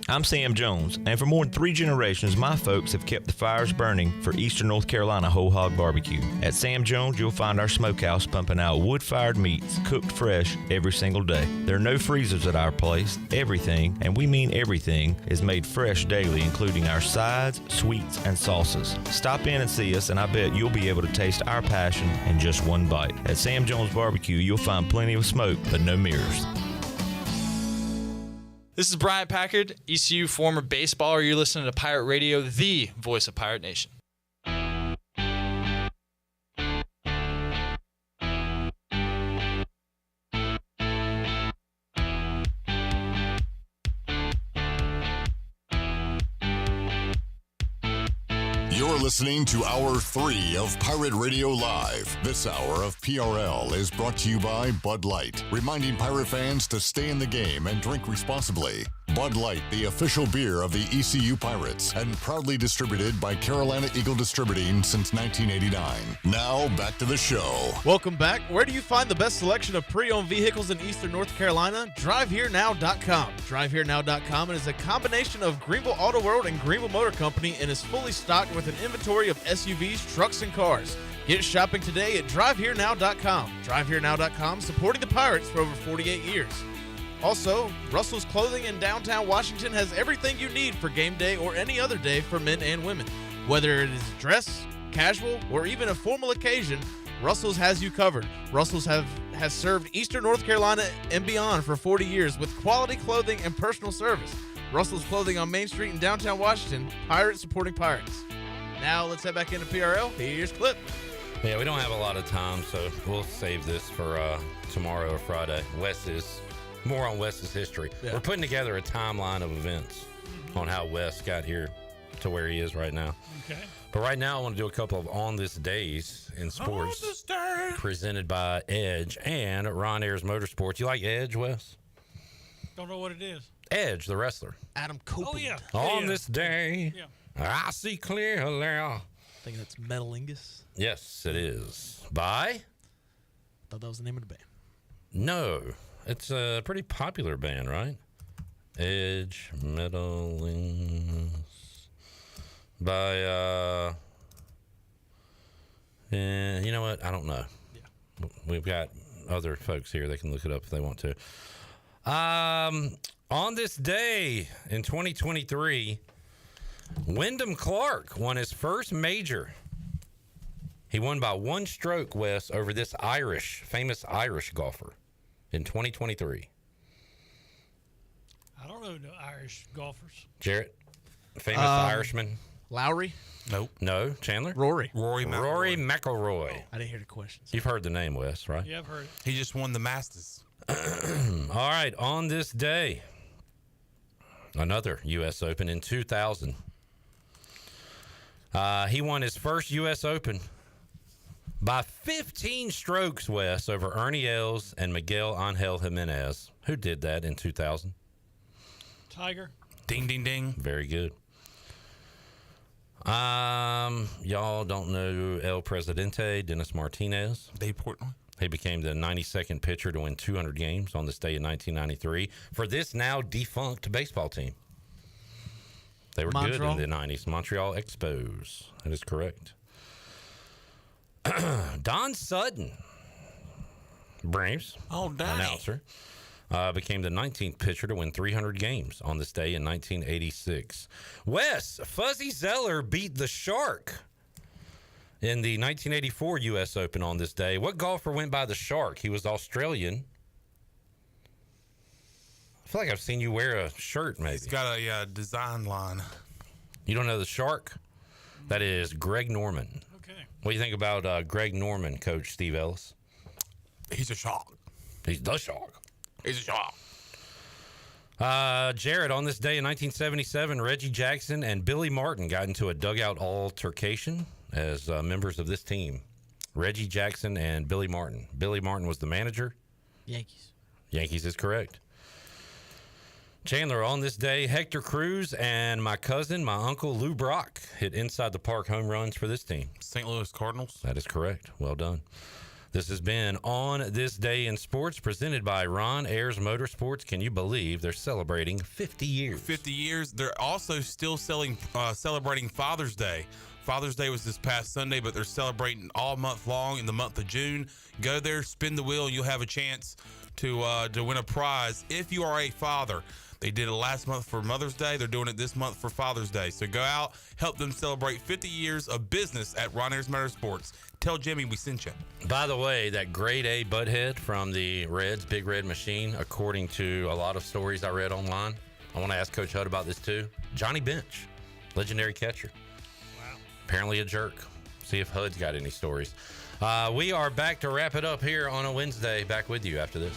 I'm Sam Jones, and for more than 3 generations, my folks have kept the fires burning for Eastern North Carolina Whole Hog Barbecue. At Sam Jones, you'll find our smokehouse pumping out wood-fired meats cooked fresh every single day. There are no freezers at our place. Everything, and we mean everything, is made fresh daily, including our sides, sweets, and sauces. Stop in and see us, and I bet you'll be able to taste our passion in just one bite. At Sam Jones Barbecue, you'll find plenty of smoke, but no mirrors. This is Brian Packard, ECU former baseballer. You're listening to Pirate Radio, the voice of Pirate Nation. You're listening to Hour 3 of Pirate Radio Live. This hour of PRL is brought to you by Bud Light, reminding Pirate fans to stay in the game and drink responsibly. Bud Light, the official beer of the ECU Pirates, and proudly distributed by Carolina Eagle Distributing since 1989. Now, back to the show. Welcome back. Where do you find the best selection of pre-owned vehicles in Eastern North Carolina? DriveHereNow.com. DriveHereNow.com is a combination of Greenville Auto World and Greenville Motor Company and is fully stocked with an inventory of SUVs, trucks, and cars. Get shopping today at DriveHereNow.com. DriveHereNow.com, supporting the Pirates for over 48 years. Also, Russell's Clothing in downtown Washington has everything you need for game day or any other day for men and women. Whether it is dress, casual, or even a formal occasion, Russell's has you covered. Russell's has served Eastern North Carolina and beyond for 40 years with quality clothing and personal service. Russell's Clothing on Main Street in downtown Washington, Pirates supporting Pirates. Now let's head back into PRL. Here's Clip. Yeah, we don't have a lot of time, so we'll save this for tomorrow or Friday. More on Wes's history. Yeah. We're putting together a timeline of events on how Wes got here to where he is right now. Okay. But right now, I want to do a couple of On This Days in sports. On this day. Presented by Edge and Ron Ayers Motorsports. You like Edge, Wes? Don't know what it is. Edge, the wrestler. Adam Copeland. Oh, yeah. On this day. Yeah. I see clearly. I think that's Metalingus. Yes, it is. By? I thought that was the name of the band. No. It's a pretty popular band, right? Edge Metalingus. By, you know what? I don't know. Yeah. We've got other folks here. They can look it up if they want to. On this day in 2023, Wyndham Clark won his first major. He won by one stroke, Wes, over this famous Irish golfer in 2023. I don't know no Irish golfers. Jarrett, famous Irishman. Lowry? Nope. No. Chandler? Rory McIlroy. I didn't hear the questions. You've heard the name, Wes, right? Yeah, I've heard it. He just won the Masters. All right. On this day, another U.S. Open in 2000. He won his first U.S. Open by 15 strokes, Wes, over Ernie Els and Miguel Angel Jimenez. Who did that in 2000? Tiger. Ding, ding, ding. Very good. Y'all don't know El Presidente, Dennis Martinez. Dave Portnoy. He became the 92nd pitcher to win 200 games on this day in 1993 for this now defunct baseball team. They were Montreal? good in the 90s. Montreal Expos. That is correct. Don Sutton, Braves announcer, became the 19th pitcher to win 300 games on this day in 1986. Wes, Fuzzy Zeller beat the Shark in the 1984 U.S. Open on this day. What golfer went by the Shark? He was Australian. I feel like I've seen you wear a shirt, maybe. He's got a design line. You don't know the Shark? That is Greg Norman. Okay. What do you think about Greg Norman, Coach Steve Ellis? He's a shark. He's the Shark. He's a shark. Jared, on this day in 1977, Reggie Jackson and Billy Martin got into a dugout altercation as members of this team. Reggie Jackson and Billy Martin. Billy Martin was the manager. Yankees. Yankees is correct. Chandler, on this day, Hector Cruz and my cousin, my uncle Lou Brock, hit inside the park home runs for this team. St. Louis Cardinals. That is correct. Well done. This has been On This Day in Sports, presented by Ron Ayers Motorsports. Can you believe they're celebrating 50 years? 50 years. They're also still celebrating Father's Day. Father's Day was this past Sunday, but they're celebrating all month long in the month of June. Go there, spin the wheel, and you'll have a chance to win a prize if you are a father. They did it last month for Mother's Day. They're doing it this month for Father's Day. So go out, help them celebrate 50 years of business at Ron Ayers Motorsports. Tell Jimmy we sent you. By the way, that grade A butthead from the Reds, Big Red Machine, according to a lot of stories I read online, I want to ask Coach Hudd about this too. Johnny Bench, legendary catcher. Wow. Apparently a jerk. See if Hud's got any stories. We are back to wrap it up here on a Wednesday. Back with you after this.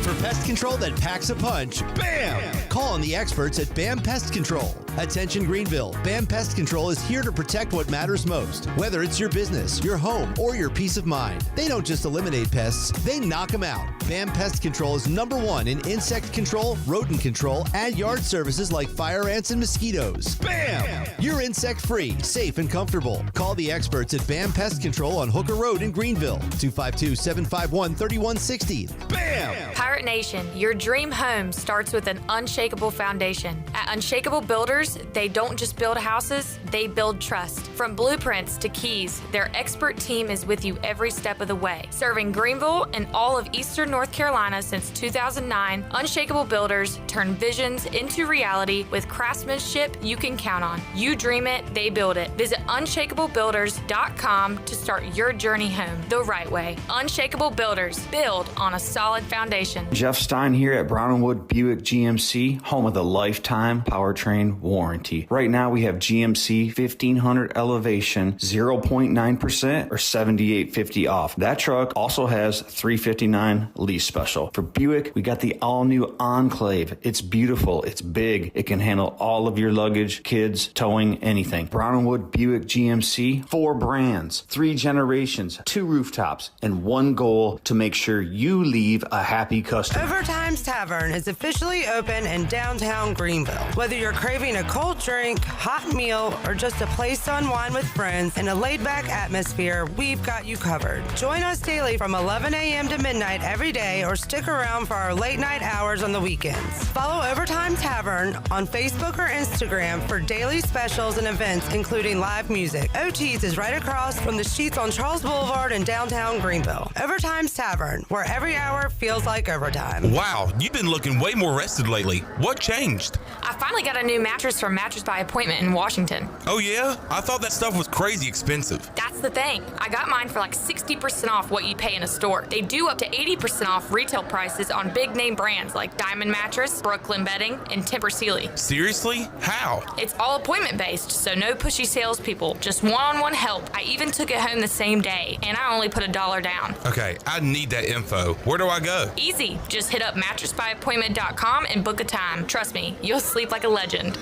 For pest control that packs a punch, BAM! Call on the experts at BAM Pest Control. Attention Greenville, BAM Pest Control is here to protect what matters most, whether it's your business, your home, or your peace of mind. They don't just eliminate pests, they knock them out. BAM Pest Control is #1 in insect control, rodent control, and yard services like fire ants and mosquitoes. BAM! You're insect-free, safe, and comfortable. Call the experts at BAM Pest Control on Hooker Road in Greenville, 252-751-3160. BAM! Pirate Nation, your dream home starts with an unshakable foundation. At Unshakable Builders, they don't just build houses, they build trust. From blueprints to keys, their expert team is with you every step of the way. Serving Greenville and all of Eastern North Carolina since 2009, Unshakable Builders turn visions into reality with craftsmanship you can count on. You dream it, they build it. Visit unshakablebuilders.com to start your journey home the right way. Unshakable Builders, build on a solid foundation. Jeff Stein here at Brown & Wood Buick GMC, home of the lifetime powertrain warranty. Right now we have GMC GMC 1500 elevation 0.9% or $78.50 off. That truck also has $359 lease special. For Buick, we got the all-new Enclave. It's beautiful. It's big. It can handle all of your luggage, kids, towing, anything. Brown & Wood Buick GMC, 4 brands, 3 generations, 2 rooftops, and one goal to make sure you leave a happy customer. Overtime's Tavern is officially open in downtown Greenville. Whether you're craving a cold drink, hot meal, or just a place to unwind with friends in a laid-back atmosphere, we've got you covered. Join us daily from 11 a.m. to midnight every day, or stick around for our late-night hours on the weekends. Follow Overtime Tavern on Facebook or Instagram for daily specials and events, including live music. OT's is right across from the Sheets on Charles Boulevard in downtown Greenville. Overtime's Tavern, where every hour feels like overtime. Wow, you've been looking way more rested lately. What changed? I finally got a new mattress from Mattress by Appointment in Washington. Oh yeah? I thought that stuff was crazy expensive. That's the thing. I got mine for like 60% off what you pay in a store. They do up to 80% off retail prices on big name brands like Diamond Mattress, Brooklyn Bedding, and Tempur Sealy. Seriously? How? It's all appointment based, so no pushy salespeople, just one-on-one help. I even took it home the same day, and I only put $1 down. Okay, I need that info. Where do I go? Easy. Just hit up mattressbyappointment.com and book a time. Trust me, you'll sleep like a legend.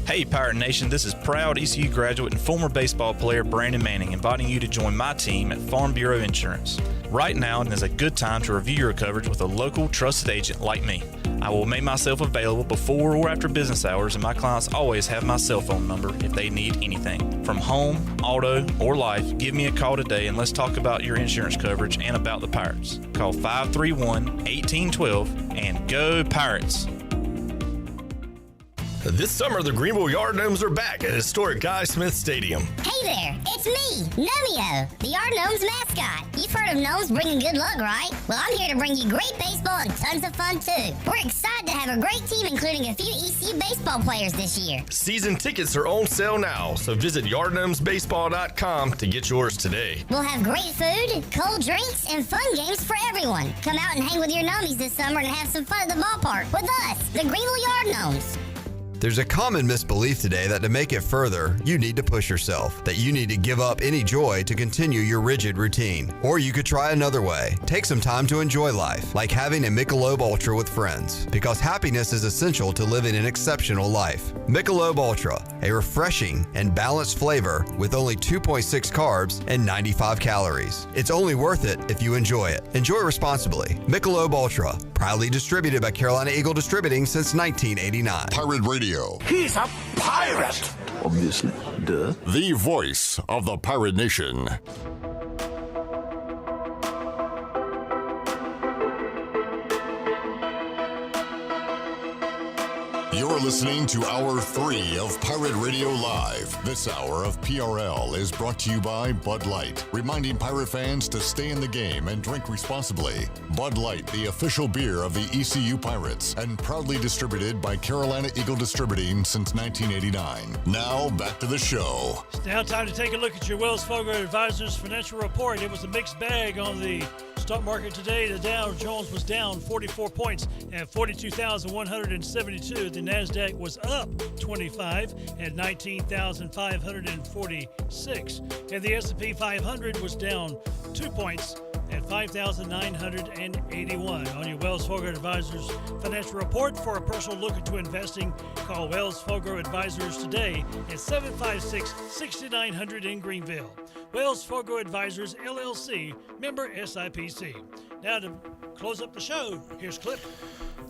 Hey Pirate Nation, this is proud ECU graduate and former baseball player Brandon Manning inviting you to join my team at Farm Bureau Insurance. Right now is a good time to review your coverage with a local trusted agent like me. I will make myself available before or after business hours, and my clients always have my cell phone number if they need anything. From home, auto, or life, give me a call today and let's talk about your insurance coverage and about the Pirates. Call 531-1812 and go Pirates! This summer, the Greenville Yard Gnomes are back at historic Guy Smith Stadium. Hey there, it's me, Gnomeo, the Yard Gnomes mascot. You've heard of gnomes bringing good luck, right? Well, I'm here to bring you great baseball and tons of fun, too. We're excited to have a great team, including a few ECU baseball players this year. Season tickets are on sale now, so visit yardgnomesbaseball.com to get yours today. We'll have great food, cold drinks, and fun games for everyone. Come out and hang with your gnomies this summer and have some fun at the ballpark with us, the Greenville Yard Gnomes. There's a common misbelief today that to make it further, you need to push yourself, that you need to give up any joy to continue your rigid routine. Or you could try another way. Take some time to enjoy life, like having a Michelob Ultra with friends, because happiness is essential to living an exceptional life. Michelob Ultra, a refreshing and balanced flavor with only 2.6 carbs and 95 calories. It's only worth it if you enjoy it. Enjoy responsibly. Michelob Ultra, proudly distributed by Carolina Eagle Distributing since 1989. Pirate Radio. He's a pirate! Obviously, duh. The voice of the Pirate Nation. You're listening to Hour 3 of Pirate Radio Live. This hour of PRL is brought to you by Bud Light, reminding Pirate fans to stay in the game and drink responsibly. Bud Light, the official beer of the ECU Pirates, and proudly distributed by Carolina Eagle Distributing since 1989. Now, back to the show. It's now time to take a look at your Wells Fargo Advisors financial report. It was a mixed bag on the stock market today. The Dow Jones was down 44 points at 42,172. The NASDAQ was up 25 at 19,546. And the S&P 500 was down 2 points at 5,981. On your Wells Fargo Advisors financial report for a personal look into investing, call Wells Fargo Advisors today at 756-6900 in Greenville. Wells Fargo Advisors, LLC, member SIPC. Now to close up the show, here's Clip.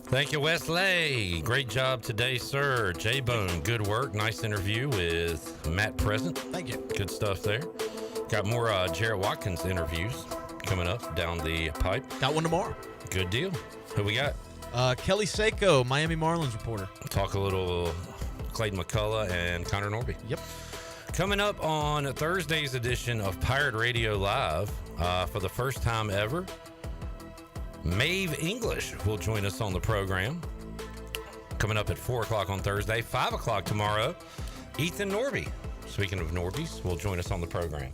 Thank you, Wesley. Great job today, sir. J-Bone, good work. Nice interview with Matt Present. Thank you. Good stuff there. Got more Jarrett Watkins interviews coming up down the pipe. Got one tomorrow. Good deal. Who we got? Kelly Seiko, Miami Marlins reporter. Talk a little Clayton McCullough and Connor Norby. Yep. Coming up on Thursday's edition of Pirate Radio Live, for the first time ever, Maeve English will join us on the program. Coming up at 4 o'clock on Thursday, 5 o'clock tomorrow, Ethan Norby, speaking of Norbies, will join us on the program.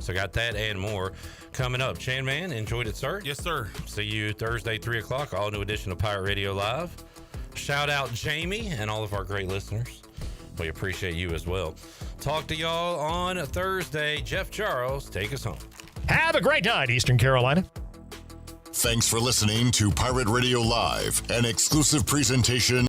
So got that and more coming up. Chan Man, enjoyed it, sir? Yes, sir. See you Thursday, 3 o'clock, all new edition of Pirate Radio Live. Shout out Jamie and all of our great listeners. We appreciate you as well. Talk to y'all on Thursday. Jeff Charles, take us home. Have a great night, Eastern Carolina. Thanks for listening to Pirate Radio Live, an exclusive presentation